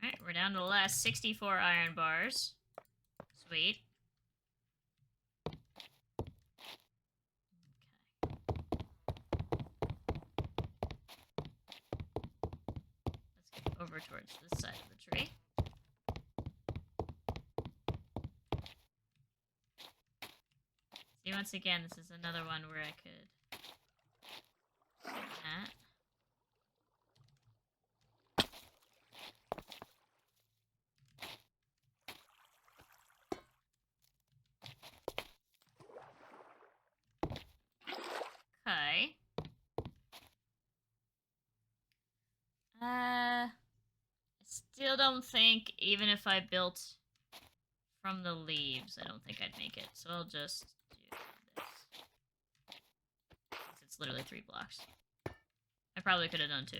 Alright, we're down to the last 64 iron bars. Sweet. Let's get over towards this side of the tree. See, once again, this is another one where I could do that. Okay. I still don't think, even if I built from the leaves, I don't think I'd make it. So I'll just do this. It's literally 3 blocks. I probably could have done 2.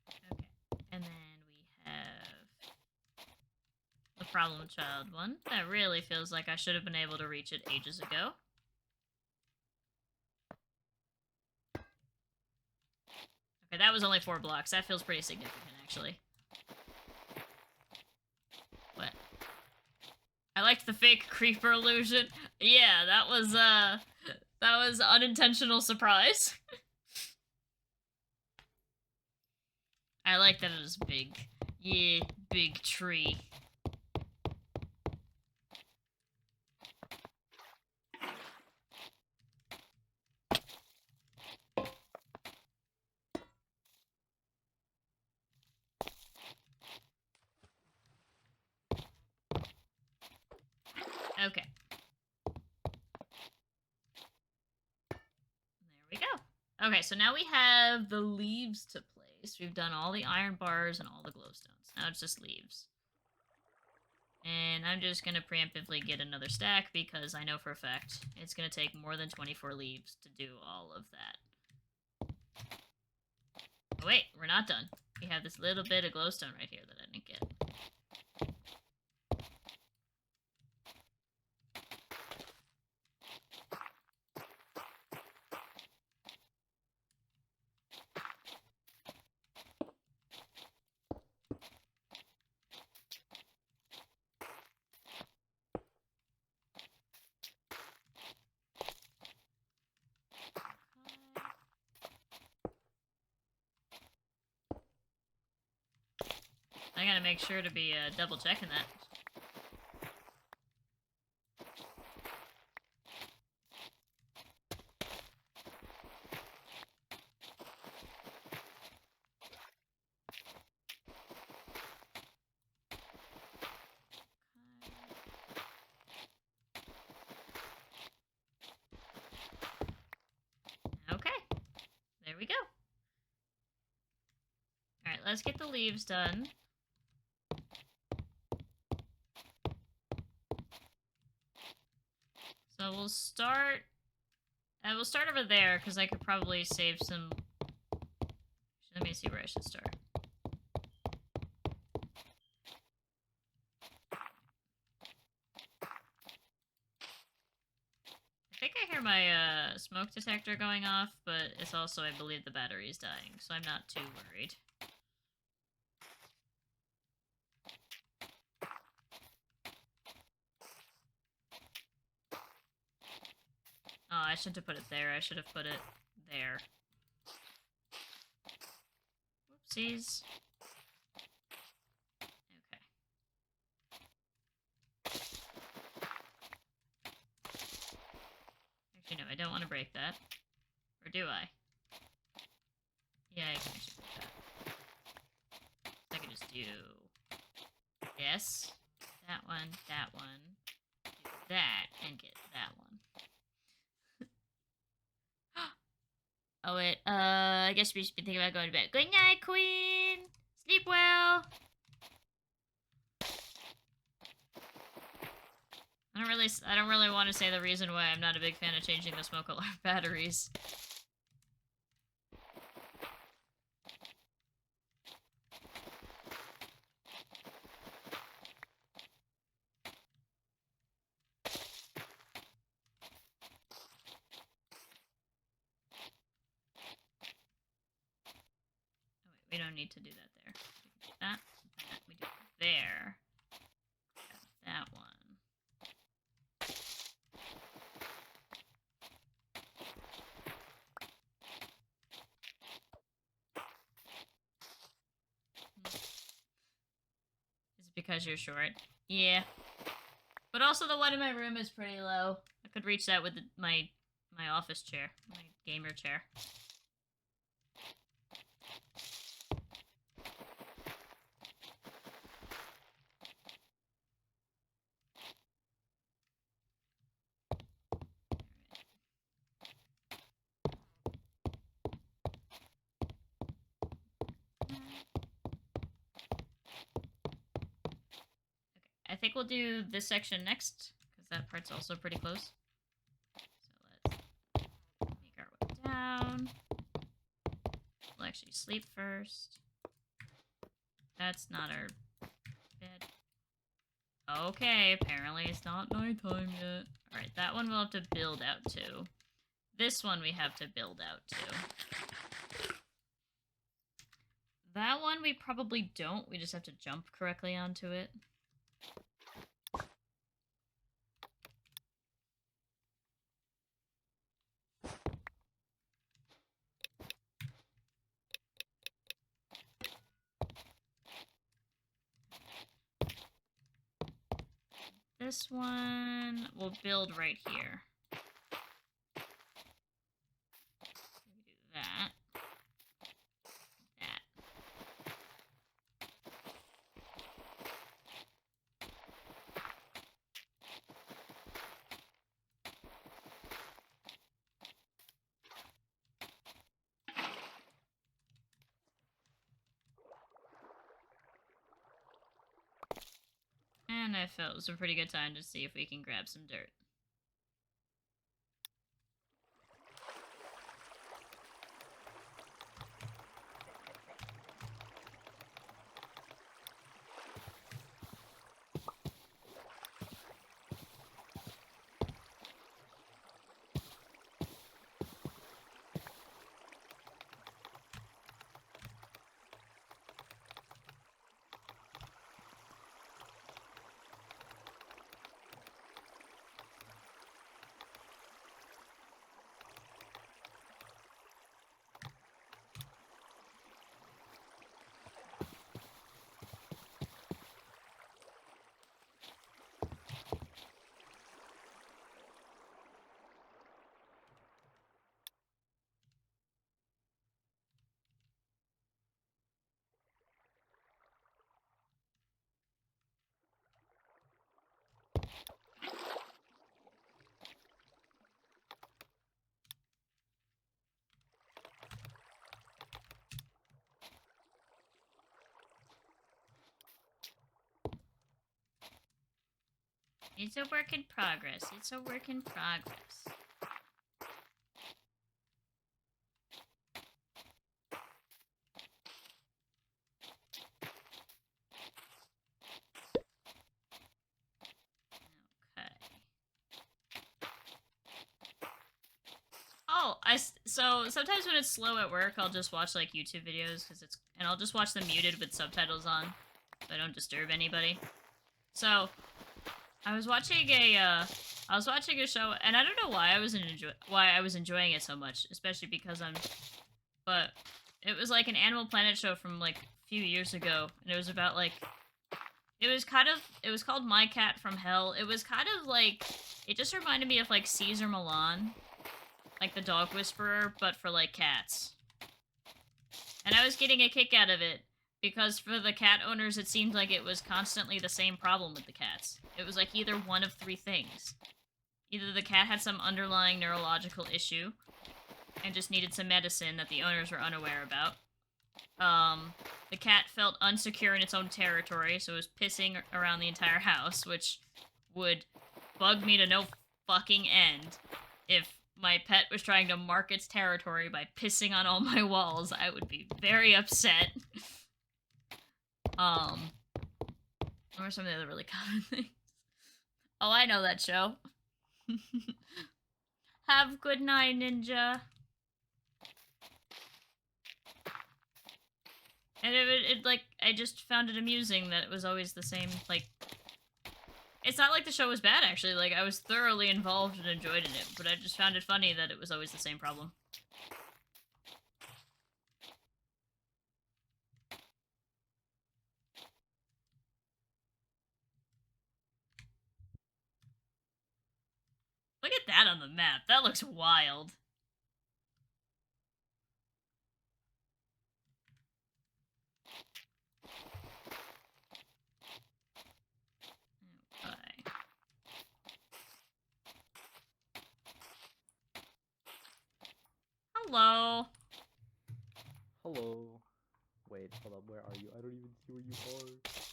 Okay, and then we have the problem child one. That really feels like I should have been able to reach it ages ago. Okay, that was only 4 blocks. That feels pretty significant, actually. What? I liked the fake creeper illusion. Yeah, that was unintentional surprise. I like that it was big. Yeah, big tree. Okay. There we go. Okay, so now we have the leaves to place. We've done all the iron bars and all the glowstones. Now it's just leaves. And I'm just going to preemptively get another stack because I know for a fact it's going to take more than 24 leaves to do all of that. Oh, wait, we're not done. We have this little bit of glowstone right here that I didn't get. I gotta make sure to be double checking that. Okay, there we go. Alright, let's get the leaves done. So we'll start over there, because I could probably save some... Let me see where I should start. I think I hear my smoke detector going off, but it's also, I believe, the battery is dying, so I'm not too worried. Oh, I shouldn't have put it there. I should have put it there. Whoopsies. Okay. Actually, no, I don't want to break that. Or do I? Yeah, I can actually break that. I can just do this, that one, do that, and get that one. Oh, wait, I guess we should be thinking about going to bed. Good night, Queen! Sleep well! I don't really want to say the reason why I'm not a big fan of changing the smoke alarm batteries. we don't need to do that there. We do that. We do it there. That one. Is it because you're short? Yeah. But also the one in my room is pretty low. I could reach that with my office chair, my gamer chair. I think we'll do this section next, because that part's also pretty close. So let's make our way down. We'll actually sleep first. That's not our bed. Okay, apparently it's not nighttime yet. Alright, that one we'll have to build out to. This one we have to build out to. That one we probably don't, we just have to jump correctly onto it. This one we'll build right here. We do that. That. And I felt it was a pretty good time to see if we can grab some dirt. It's a work in progress. It's a work in progress. Oh, so sometimes when it's slow at work, I'll just watch like YouTube videos and I'll just watch them muted with subtitles on, so I don't disturb anybody. So I was watching a show, and I don't know why I was enjoying it so much, especially because but it was like an Animal Planet show from like a few years ago, and it was about like it was called My Cat from Hell. It was kind of like it just reminded me of like Caesar Milan, like the dog whisperer, but for like cats. And I was getting a kick out of it because for the cat owners it seemed like it was constantly the same problem with the cats. It was like either one of three things. Either the cat had some underlying neurological issue and just needed some medicine that the owners were unaware about. The cat felt unsecure in its own territory, so it was pissing around the entire house, which would bug me to no fucking end. If my pet was trying to mark its territory by pissing on all my walls, I would be very upset. What are some of the other really common things? Oh, I know that show. Have good night, Ninja. And like, I just found it amusing that it was always the same, like, it's not like the show was bad, actually. Like, I was thoroughly involved and enjoyed in it, but I just found it funny that it was always the same problem. Look at that on the map. That looks wild. Okay. Hello. Hello. Wait, hold up. Where are you? I don't even see where you are.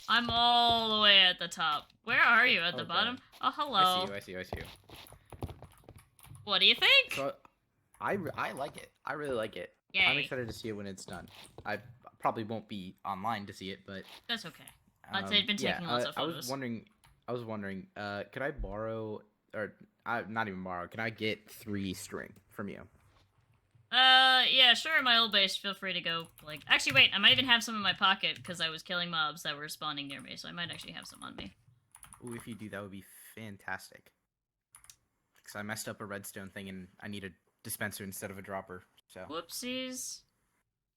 I'm all the way at the top. Where are you? At the Okay. bottom? Oh, hello. I see you. What do you think? So, I like it. I really like it. Yay. I'm excited to see it when it's done. I probably won't be online to see it, but That's okay. I've been taking lots of photos. I was wondering, could I borrow, or not even borrow? Can I get 3 string from you? Yeah, sure, my old base. Feel free to go. Like, actually, wait, I might even have some in my pocket because I was killing mobs that were spawning near me, so I might actually have some on me. Ooh, if you do, that would be fantastic. Because I messed up a redstone thing and I need a dispenser instead of a dropper. So. Whoopsies.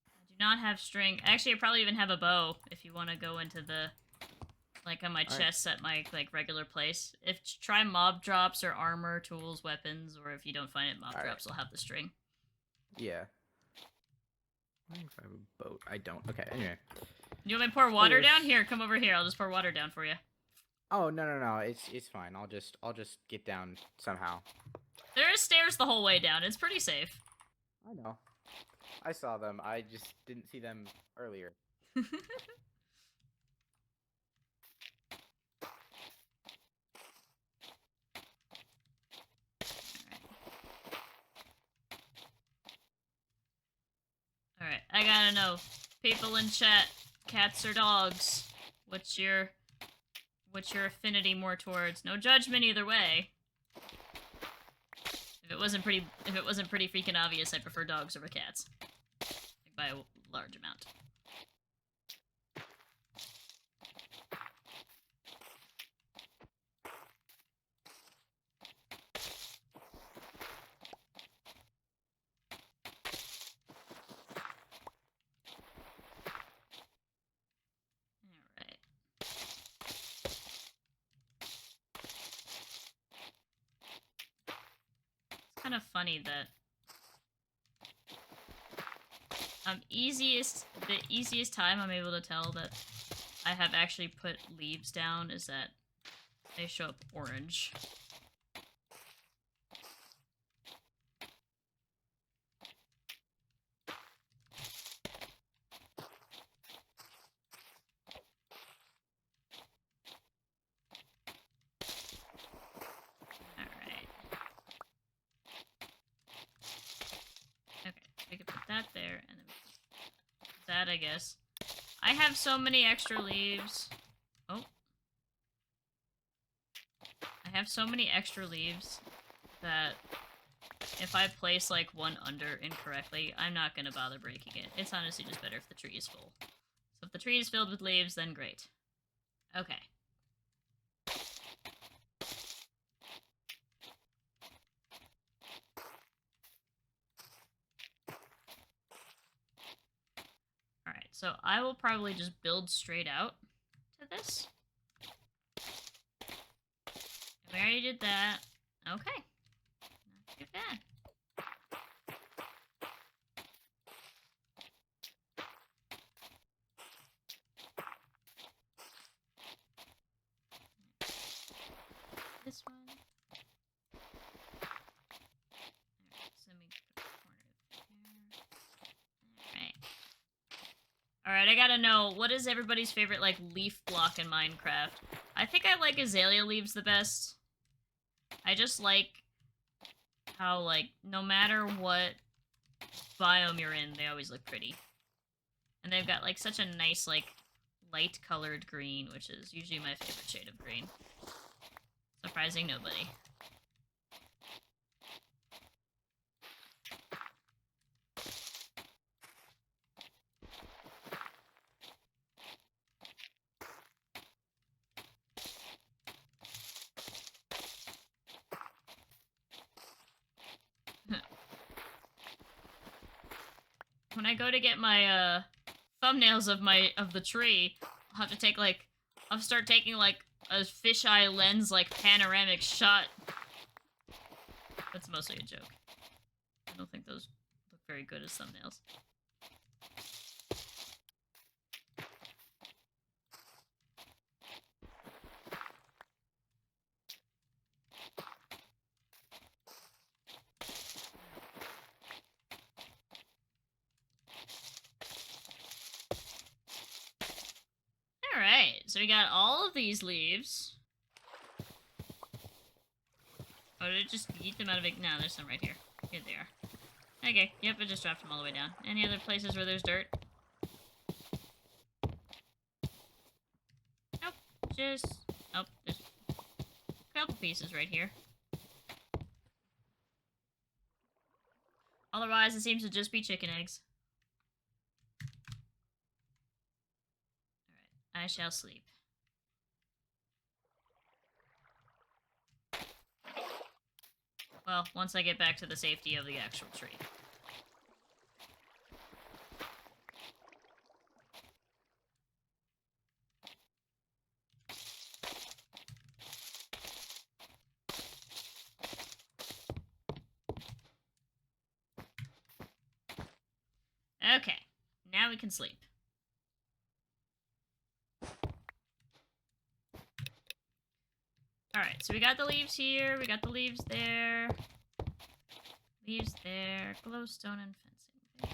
I do not have string. Actually, I probably even have a bow if you want to go into the, like, on my chest at my, like, regular place. Try mob drops or armor, tools, weapons, or if you don't find it, mob drops will have the string. Yeah. I think I have a boat. I don't. Okay, anyway. You want me to pour water down? Here, come over here. I'll just pour water down for you. Oh, no. It's fine. I'll just get down somehow. There are stairs the whole way down. It's pretty safe. I know. I saw them. I just didn't see them earlier. Alright, I gotta know. People in chat, cats or dogs? What's your affinity more towards? No judgment either way. If it wasn't pretty freaking obvious, I prefer dogs over cats. Like by a large amount. Kind of funny that the easiest time I'm able to tell that I have actually put leaves down is that they show up orange. That there, and then that, I guess. I have so many extra leaves. Oh. I have so many extra leaves that if I place, like, one under incorrectly, I'm not gonna bother breaking it. It's honestly just better if the tree is full. So if the tree is filled with leaves, then great. Okay. Alright, so I will probably just build straight out to this. We already did that. Okay. Not too bad. This one. Alright, so let me put a corner there. Alright. Alright, I gotta know, what is everybody's favorite, like, leaf block in Minecraft? I think I like azalea leaves the best. I just like how, like, no matter what biome you're in, they always look pretty. And they've got, like, such a nice, like, light-colored green, which is usually my favorite shade of green. Surprising nobody. when I go to get my thumbnails of the tree, I'll have to take like I'll start taking like a fisheye lens like panoramic shot. That's mostly a joke. I don't think those look very good as thumbnails. Alright, so we got all of these leaves. Oh, did it just eat them out of it? No, there's some right here. Here they are. Okay, yep, I just dropped them all the way down. Any other places where there's dirt? Nope, just... Oh, there's a couple pieces right here. Otherwise, it seems to just be chicken eggs. Alright, I shall sleep. Well, once I get back to the safety of the actual tree. Okay, now we can sleep. Alright, so we got the leaves here, we got the leaves there. Leaves there, glowstone and fencing there.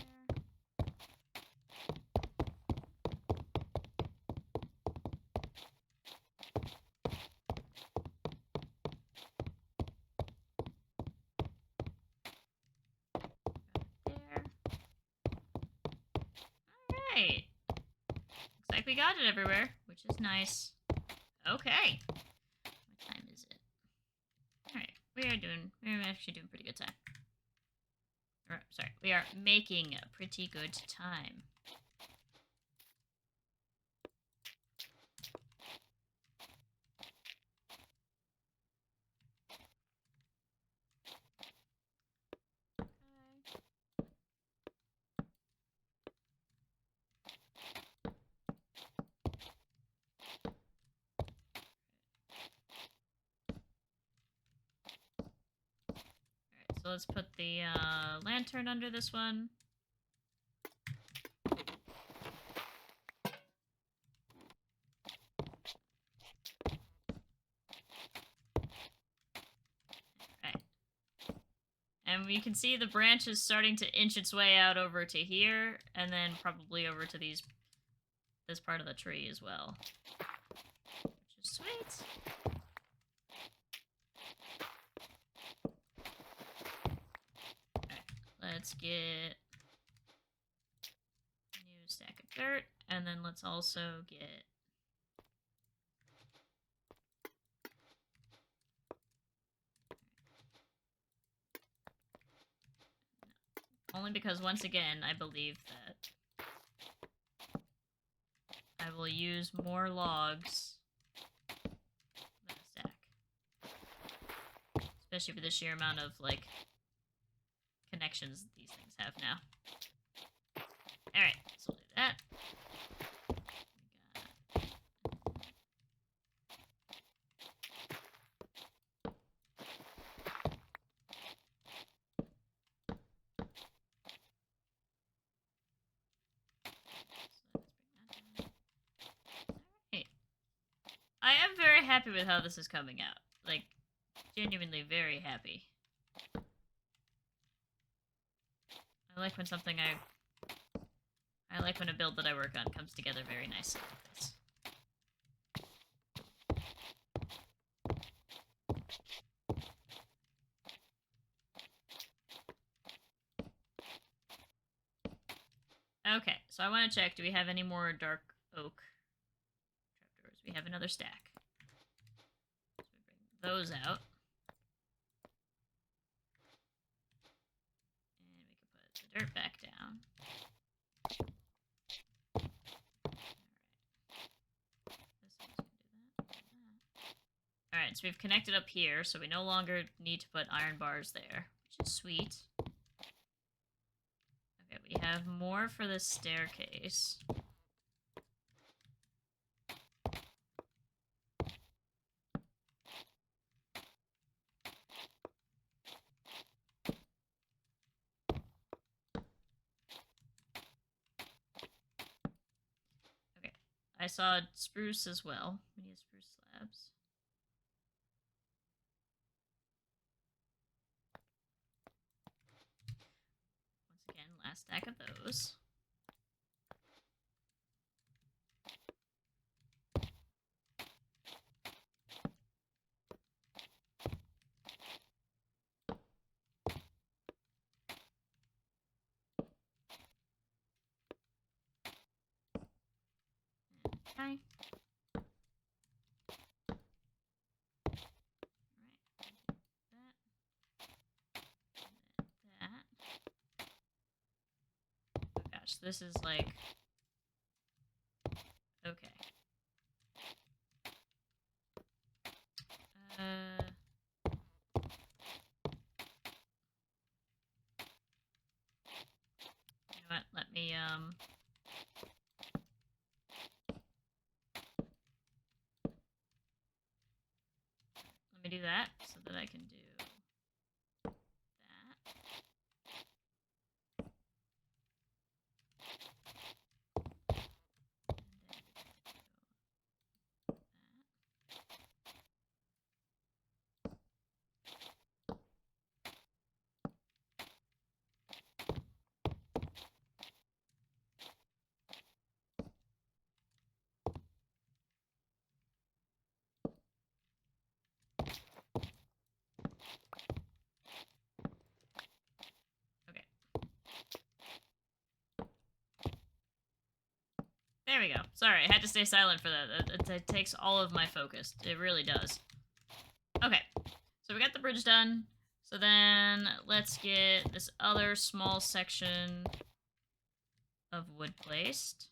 There. Alright. Looks like we got it everywhere, which is nice. Okay. What time is it? Alright, we're actually doing pretty good time. Or, sorry, we are making a pretty good time. So let's put the lantern under this one. Alright. And we can see the branch is starting to inch its way out over to here, and then probably over to this part of the tree as well. Which is sweet. Let's get a new stack of dirt, and then let's also get only because once again I believe that I will use more logs than a stack, especially for the sheer amount of like connections these things have now. Alright, so we'll do that. Alright. I am very happy with how this is coming out. Like, genuinely very happy. I like when something I like when a build that I work on comes together very nicely like this. Okay, so I want to check, do we have any more dark oak trapdoors? We have another stack. So we bring those out. Dirt back down. Alright, so we've connected up here, so we no longer need to put iron bars there, which is sweet. Okay, we have more for the staircase. Okay, I saw spruce as well. We need spruce slabs. Once again, last stack of those. Okay. That. Oh gosh, this is like... Okay. You know what? Let me do that so that I can do that. Okay. There we go. Sorry, I had to stay silent for that. It takes all of my focus. It really does. Okay, so we got the bridge done. So then let's get this other small section of wood placed.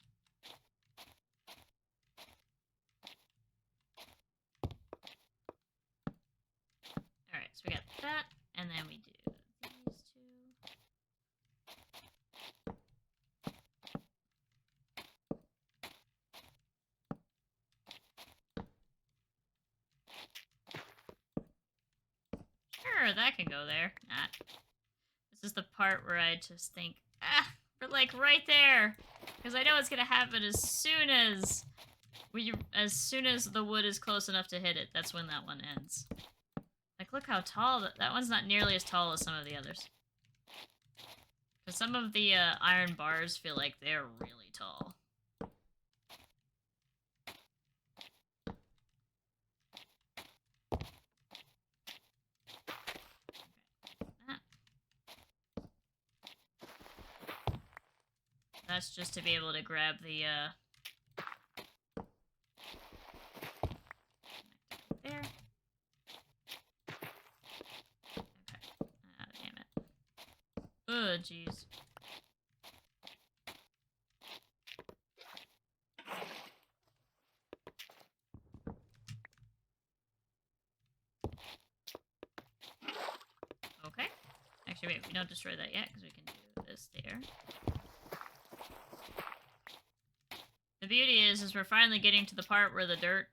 Alright, so we got that, and then we do these two. Sure, that can go there. Nah. This is the part where I just think, we're like right there. Because I know it's gonna happen as soon as the wood is close enough to hit it. That's when that one ends. Like, look how tall that one's not nearly as tall as some of the others. Because some of the iron bars feel like they're really tall. That's just to be able to grab the, there. Okay. Damn it. Oh, jeez. Okay. Actually, wait, we don't destroy that yet, because we can do this there. The beauty is we're finally getting to the part where the dirt,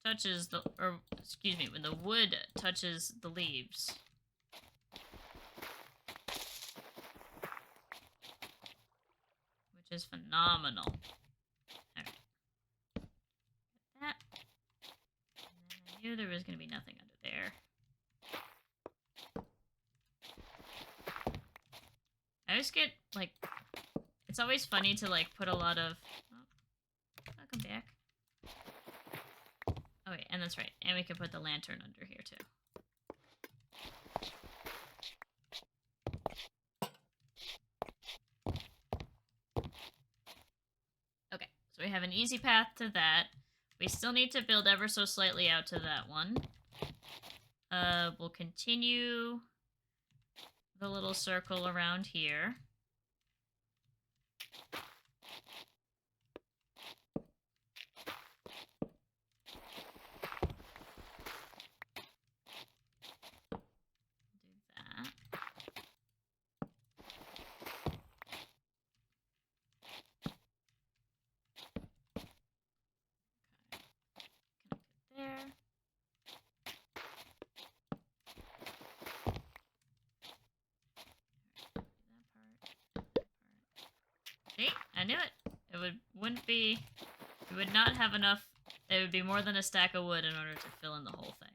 touches the, or, excuse me, when the wood touches the leaves. Which is phenomenal. Okay. That. And then I knew there was going to be nothing under there. I always get, like, it's always funny to, like, put a lot of... Oh, welcome back. Oh, wait, and that's right. And we can put the lantern under here, too. Okay, so we have an easy path to that. We still need to build ever so slightly out to that one. We'll continue the little circle around here. Do that. I knew it. We would not have enough. It would be more than a stack of wood in order to fill in the whole thing.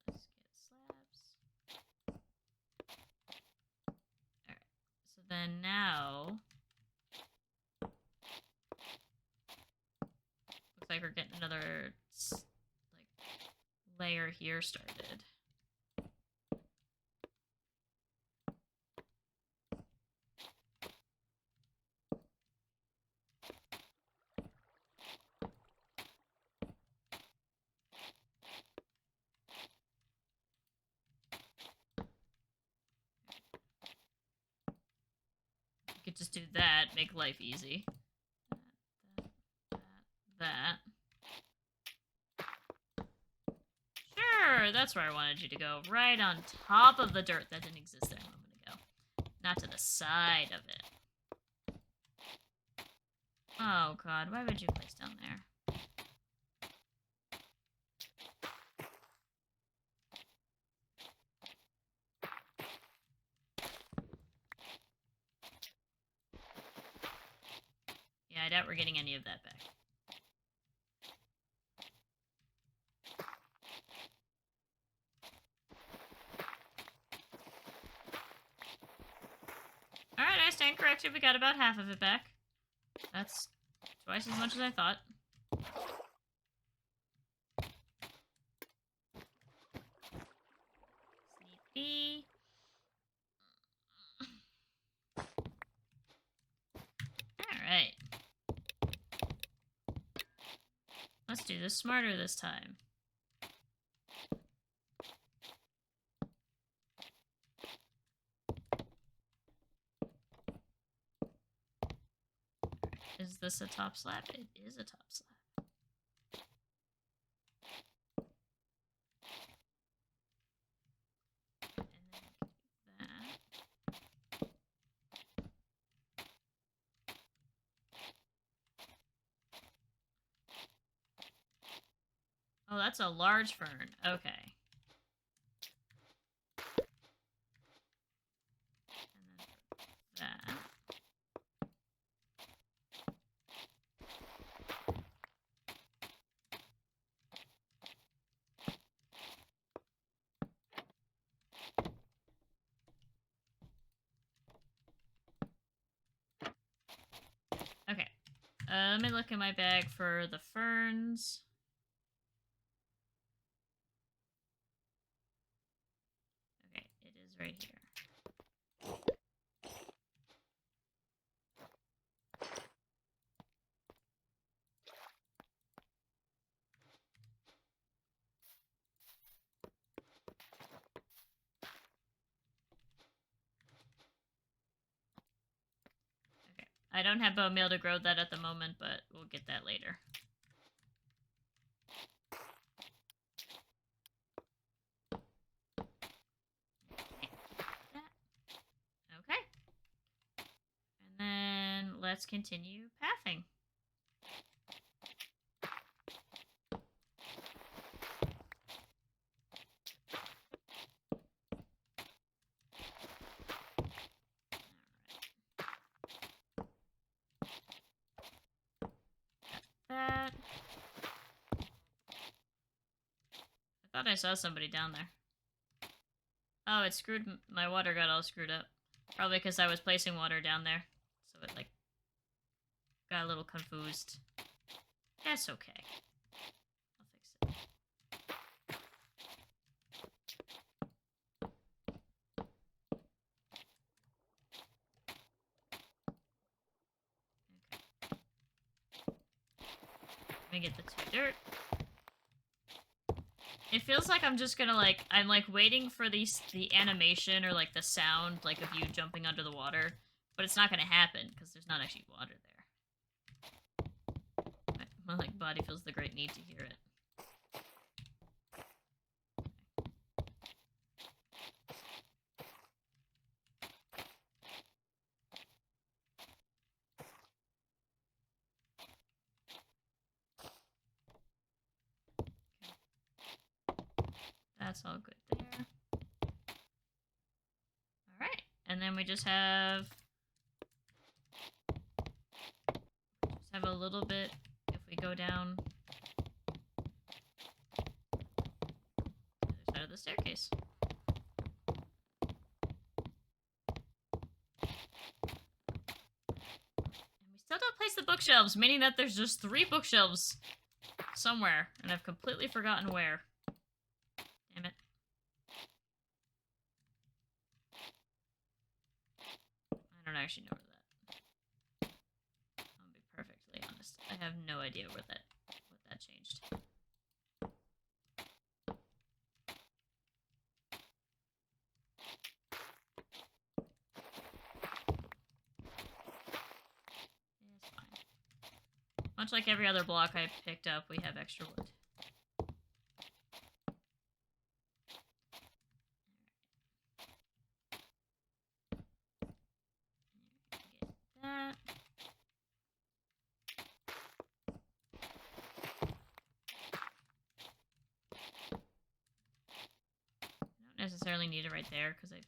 Let's get slabs. Alright, so then now... Looks like we're getting another, layer here started. You could just do that, make life easy. That. Sure, that's where I wanted you to go. Right on top of the dirt that didn't exist there a moment ago. Not to the side of it. Oh god, why would you place down there? Yeah, I doubt we're getting any of that back. Alright, I stand corrected. We got about half of it back. That's twice as much as I thought. Sleepy. Alright. Let's do this smarter this time. Is this a top slab? It is a top slab. And then that. Oh, that's a large fern. Okay. And then that. Okay. Let me look in my bag for the ferns. Okay, it is right here. I don't have bone meal to grow that at the moment, but we'll get that later. Okay. And then let's continue pathing. That. I thought I saw somebody down there. Oh, it screwed... My water got all screwed up. Probably because I was placing water down there. So it, got a little confused. That's okay. I'll fix it. Let me get the 2 dirt. It feels like I'm just gonna, I'm, waiting for the animation or, the sound, of you jumping under the water. But it's not gonna happen, because there's not actually water there. My, body feels the great need to hear it. That's all good there. Alright, and then we just have a little bit if we go down the other side of the staircase. And we still don't place the bookshelves, meaning that there's just 3 bookshelves somewhere, and I've completely forgotten where. Damn it. I don't actually know where that. I'll be perfectly honest. I have no idea what that changed. It's fine. Much like every other block I picked up, we have extra wood. Get that. I don't necessarily need it right there because there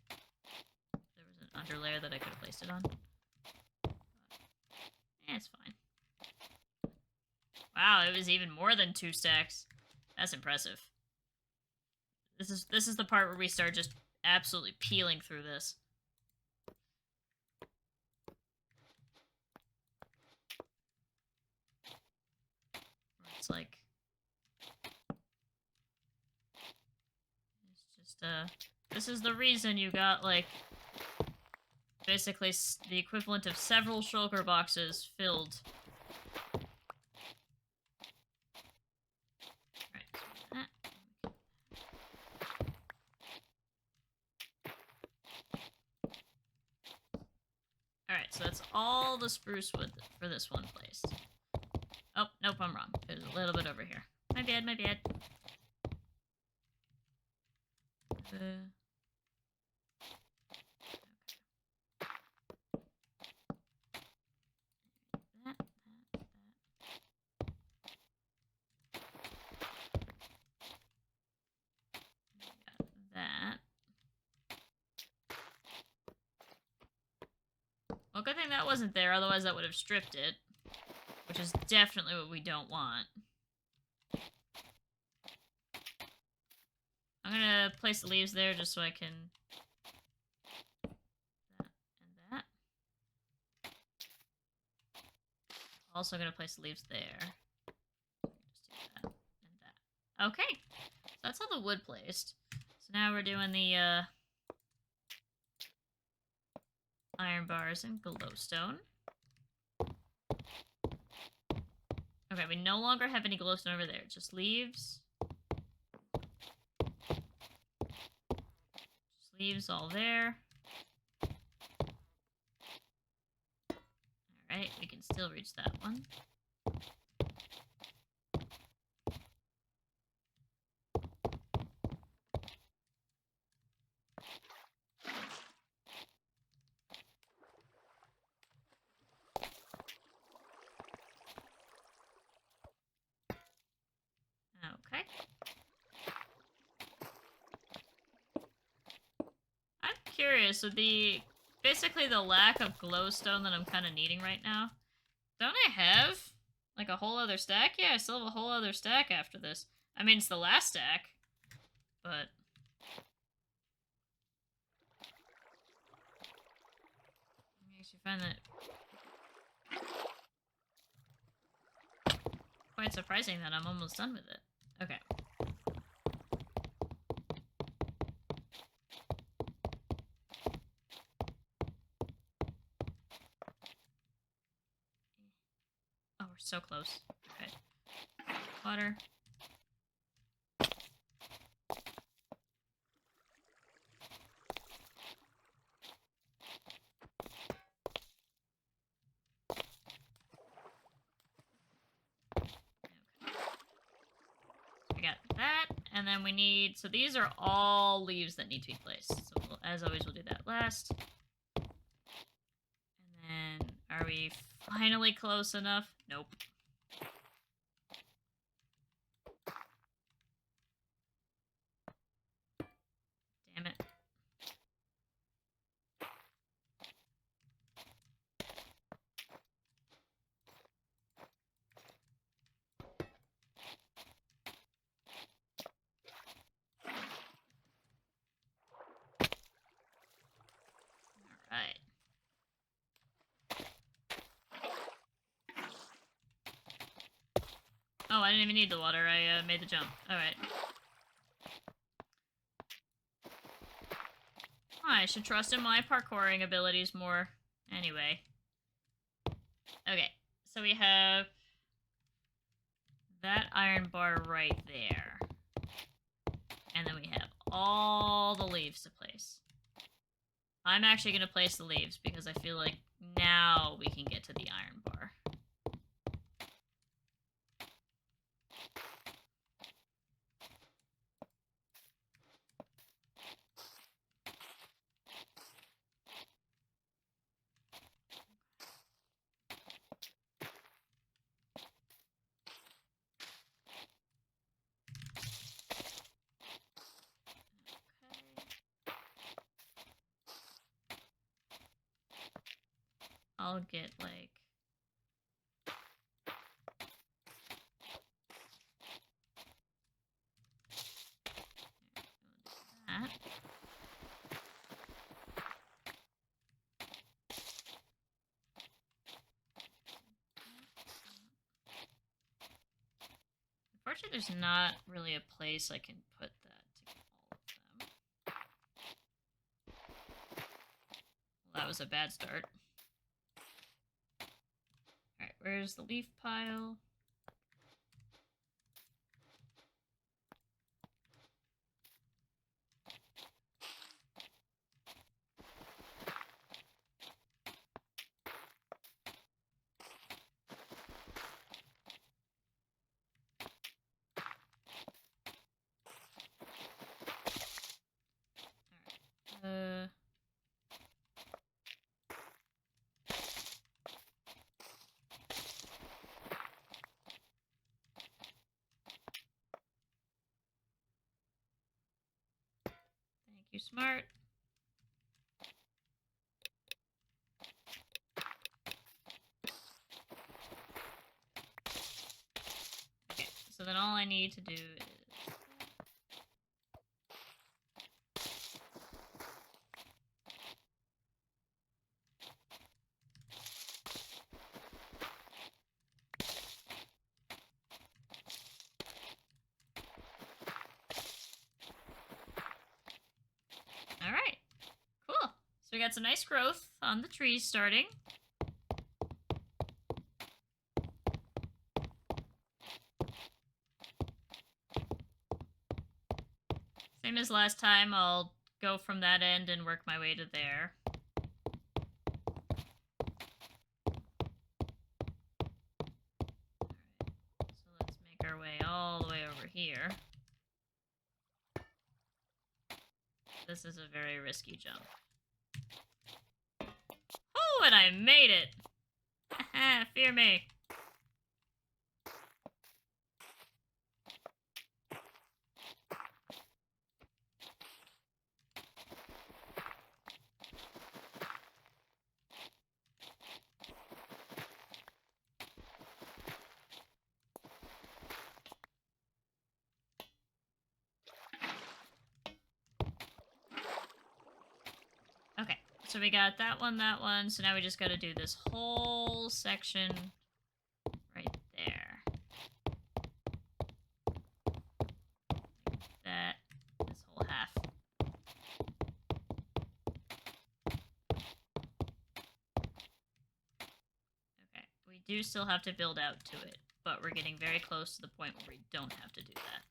was an underlayer that I could have placed it on. But, it's fine. Wow, it was even more than 2 stacks. That's impressive. This is the part where we start just absolutely peeling through this. Where it's like it's just this is the reason you got like basically the equivalent of several shulker boxes filled. Alright, so that's all the spruce wood for this one placed. Oh, nope, I'm wrong. There's a little bit over here. My bad, my bad. Well, good thing that wasn't there, otherwise that would have stripped it. Which is definitely what we don't want. I'm gonna place the leaves there just so I can... that and that. Also gonna place the leaves there. Just do that and that. Okay, so that's all the wood placed. So now we're doing the, iron bars and glowstone. Okay, we no longer have any glowstone over there. Just leaves. Just leaves all there. Alright, we can still reach that one. Okay. I'm curious, with basically the lack of glowstone that I'm kind of needing right now, don't I have like a whole other stack? Yeah, I still have a whole other stack after this. I mean, it's the last stack, but... It makes you find that quite surprising that I'm almost done with it. Okay. Oh, we're so close. Okay. Water. We got that, and then we need... So these are all leaves that need to be placed. So as always, we'll do that last. And then, are we finally close enough? Nope. I didn't even need the water. I made the jump. Alright. I should trust in my parkouring abilities more. Anyway. Okay. So we have that iron bar right there. And then we have all the leaves to place. I'm actually going to place the leaves because I feel like now we can get to the iron bar. I'll get like that. Unfortunately, there's not really a place I can put that to get all of them. Well, that was a bad start. Alright, where's the leaf pile? Alright. Thank you, Smart. Okay, so then all I need to do is... Alright, cool. So we got some nice growth on the trees starting. Same as last time, I'll go from that end and work my way to there. Alright, so let's make our way all the way over here. This is a very risky jump. Oh, and I made it! Haha, fear me. Okay, so we got that one, so now we just gotta do this whole section right there. Like that, this whole half. Okay, we do still have to build out to it, but we're getting very close to the point where we don't have to do that.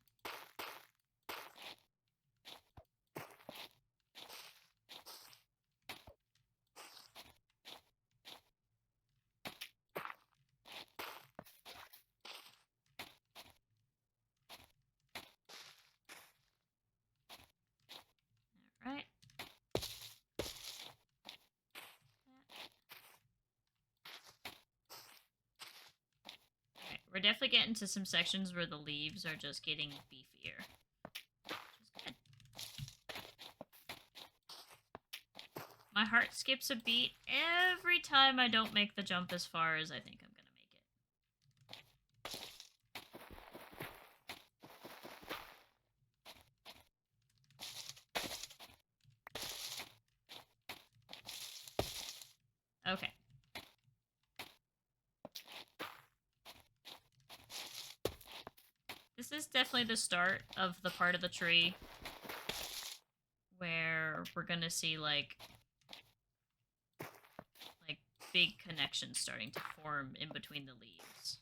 Alright. Okay, we're definitely getting to some sections where the leaves are just getting beefier. Which is good. My heart skips a beat every time I don't make the jump as far as I think I'm gonna make it. Okay. definitely the start of the part of the tree where we're gonna see like big connections starting to form in between the leaves.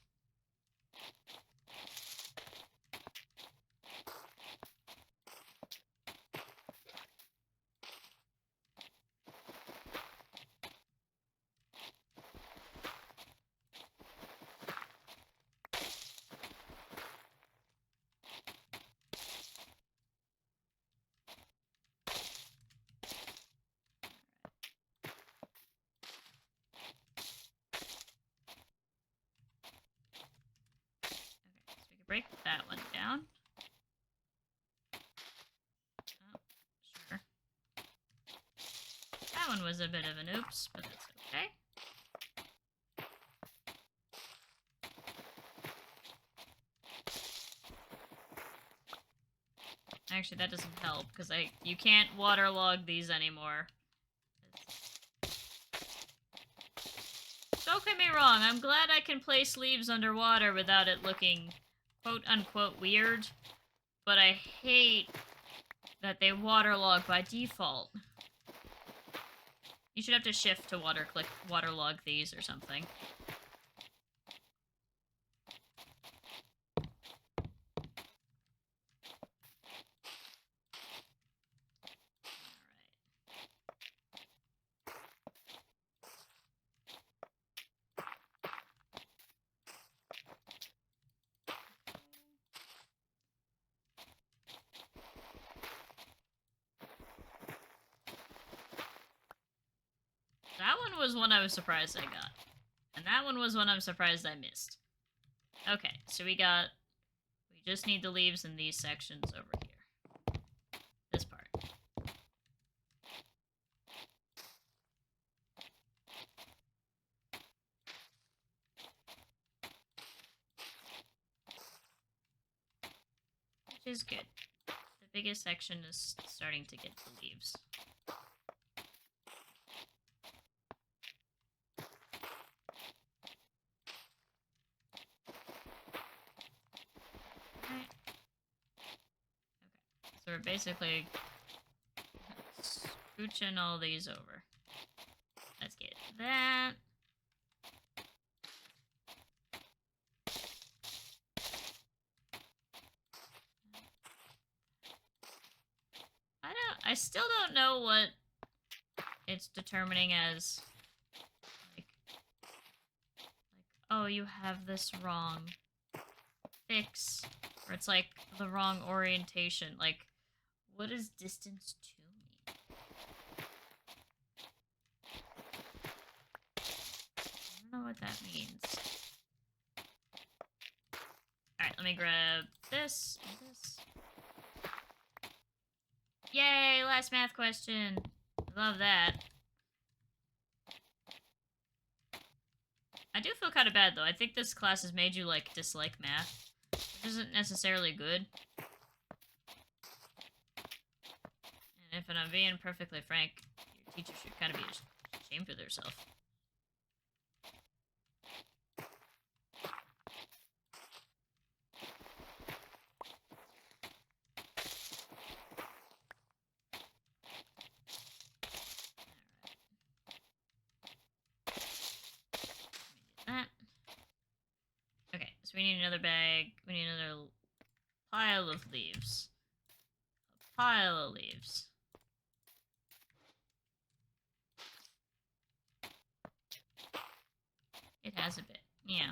Break that one down. Oh, sure. That one was a bit of an oops, but that's okay. Actually, that doesn't help, because you can't waterlog these anymore. Don't get me wrong, I'm glad I can place leaves underwater without it looking quote-unquote weird, but I hate that they waterlog by default. You should have to shift to waterlog these or something. That one was one I was surprised I got. And that one was one I'm surprised I missed. Okay, so we just need the leaves in these sections over here. This part. Which is good. The biggest section is starting to get the leaves. So we're basically scooching all these over. Let's get that. I still don't know what it's determining as, like, oh, you have this wrong. Fix. Or it's like the wrong orientation. Like, what does distance 2 mean? I don't know what that means. Alright, let me grab this and this. Yay, last math question. Love that. I do feel kind of bad, though. I think this class has made you, like, dislike math. Which isn't necessarily good. And if I'm being perfectly frank, your teacher should kind of be ashamed of herself. So we need another bag. We need another pile of leaves. A pile of leaves. It has a bit. Yeah.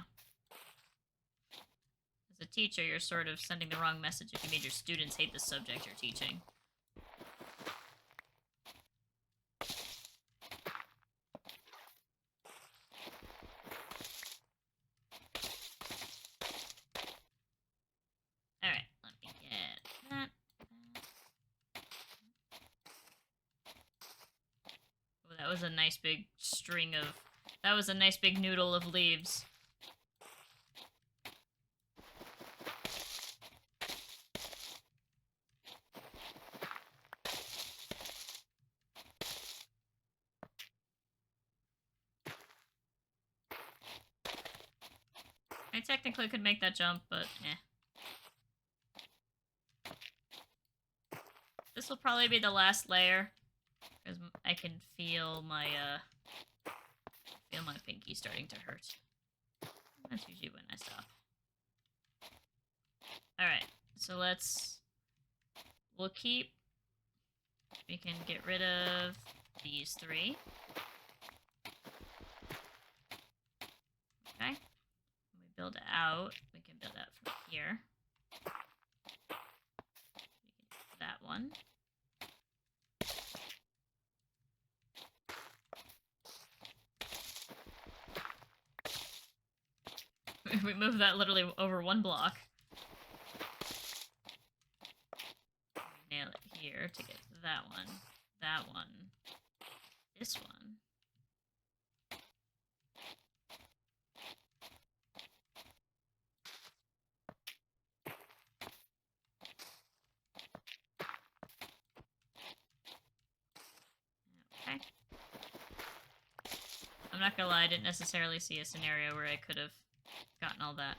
As a teacher, you're sort of sending the wrong message if you made your students hate the subject you're teaching. That was a nice big string of... That was a nice big noodle of leaves. I technically could make that jump, but eh. this will probably be the last layer. Because I can feel my pinky starting to hurt. That's usually when I stop. Alright, so we'll keep, we can get rid of these 3. Okay. When we build out, we can build out from here. We can do that one. We move that literally over 1 block. Nail it here to get that one, this one. Okay. I'm not gonna lie, I didn't necessarily see a scenario where I could have gotten all that.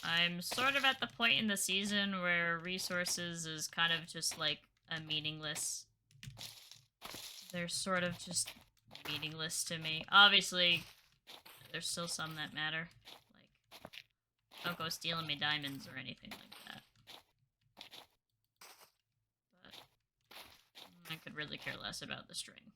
I'm sort of at the point in the season where resources is kind of just like a meaningless. They're sort of just meaningless to me. Obviously, there's still some that matter. Like, don't go stealing me diamonds or anything like that. But I could really care less about the string.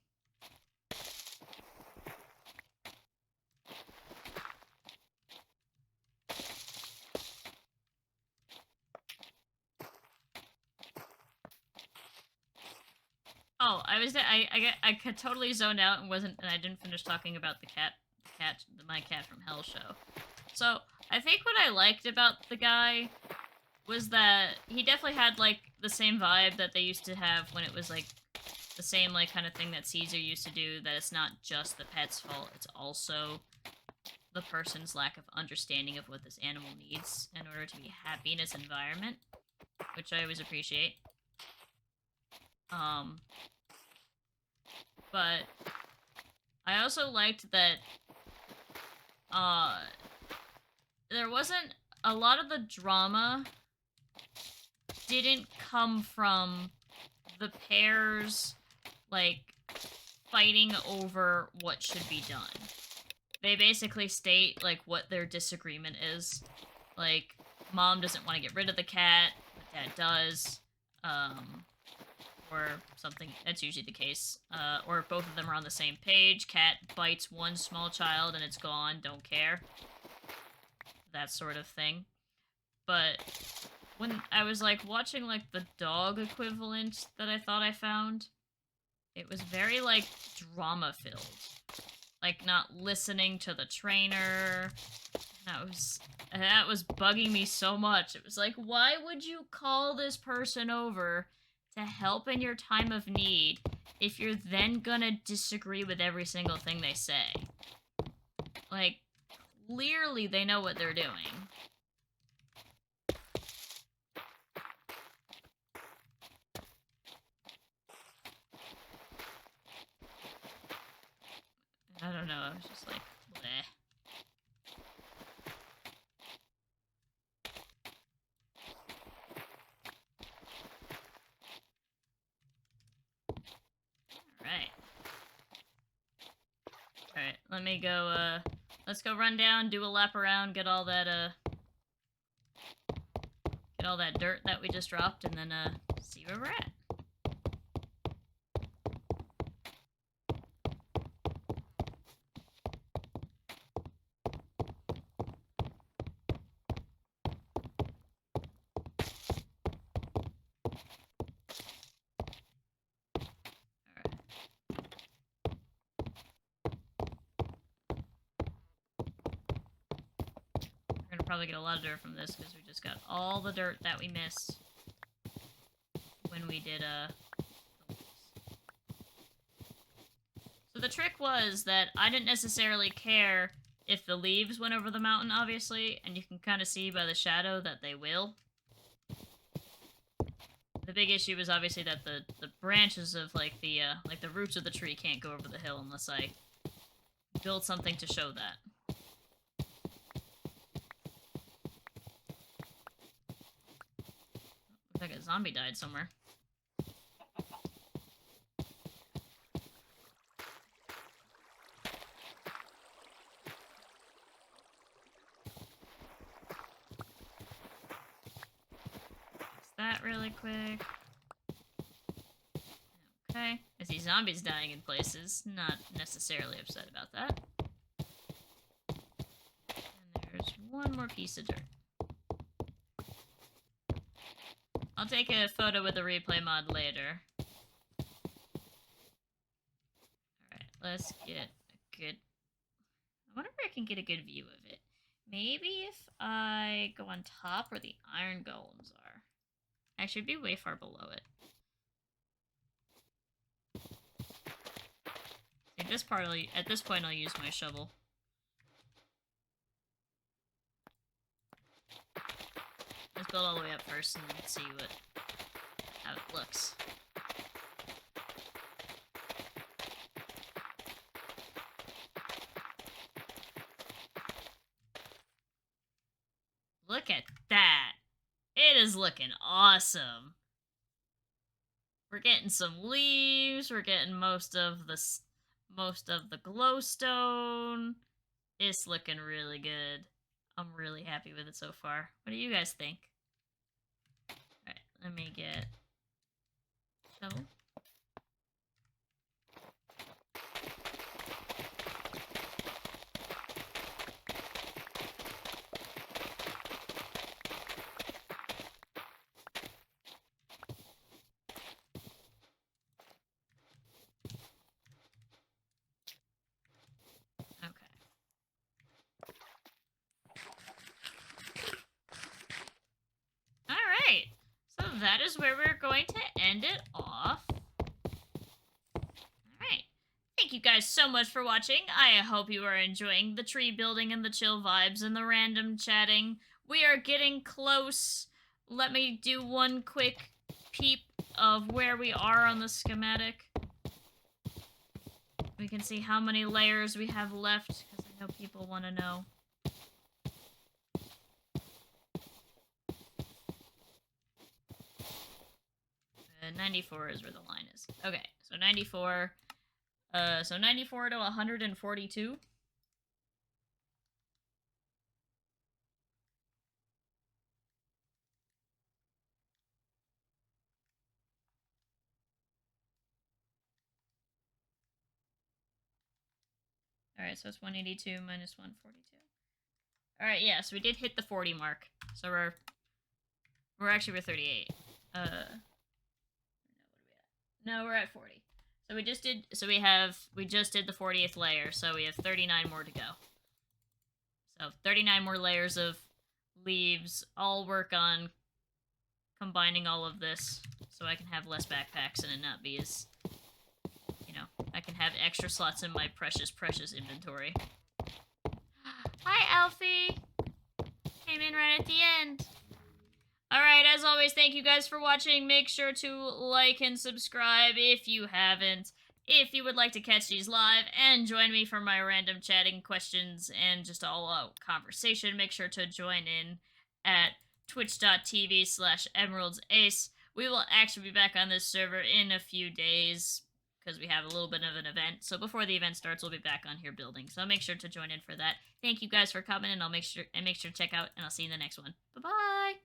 Oh, I could totally zoned out and I didn't finish talking about my cat from Hell show. So I think what I liked about the guy was that he definitely had like the same vibe that they used to have when it was like the same like kind of thing that Caesar used to do. That it's not just the pet's fault; it's also the person's lack of understanding of what this animal needs in order to be happy in its environment, which I always appreciate. But I also liked that there wasn't a lot of the drama didn't come from the pairs like fighting over what should be done. They basically state like what their disagreement is. Like, mom doesn't want to get rid of the cat, but dad does. Or something. That's usually the case. Or both of them are on the same page. Cat bites one small child and it's gone. Don't care. That sort of thing. But when I was like watching like the dog equivalent that I thought I found, it was very like drama filled. Like not listening to the trainer. That was bugging me so much. It was like, why would you call this person over to help in your time of need if you're then gonna disagree with every single thing they say? Like, clearly they know what they're doing. I don't know, I was just like, bleh. Alright, let me go, let's go run down, do a lap around, get all that dirt that we just dropped, and then, see where we're at. Probably get a lot of dirt from this because we just got all the dirt that we missed when we did the leaves. So the trick was that I didn't necessarily care if the leaves went over the mountain, obviously, and you can kind of see by the shadow that they will. The big issue is obviously that the branches of like the roots of the tree can't go over the hill unless I build something to show that. Looks like a zombie died somewhere. Fix that really quick. Okay. I see zombies dying in places. Not necessarily upset about that. And there's one more piece of dirt. I'll take a photo with the replay mod later. Alright, let's get a good... I wonder if I can get a good view of it. Maybe if I go on top where the iron golems are. I should be way far below it. At this point, I'll use my shovel. Let's build all the way up first and see how it looks. Look at that! It is looking awesome. We're getting some leaves. We're getting most of the glowstone. It's looking really good. I'm really happy with it so far. What do you guys think? Alright, let me get shovel. Alright, so that is where we're going to end it off. Alright, thank you guys so much for watching. I hope you are enjoying the tree building and the chill vibes and the random chatting. We are getting close. Let me do one quick peep of where we are on the schematic. We can see how many layers we have left, because I know people want to know. 94 is where the line is. Okay, so 94. So 94 to 142. Alright, so it's 182 minus 142. Alright, yeah, so we did hit the 40 mark. So we're actually, we're 38. No, we're at 40. So we just did the 40th layer, so we have 39 more to go. So 39 more layers of leaves. I'll work on combining all of this so I can have less backpacks and it not be as, I can have extra slots in my precious, precious inventory. Hi, Alfie! Came in right at the end. Alright, as always, thank you guys for watching. Make sure to like and subscribe if you haven't. If you would like to catch these live and join me for my random chatting questions and just all-out conversation, make sure to join in at twitch.tv/emeraldsace. We will actually be back on this server in a few days because we have a little bit of an event. So before the event starts, we'll be back on here building. So make sure to join in for that. Thank you guys for coming, and I'll make sure to check out, and I'll see you in the next one. Bye-bye!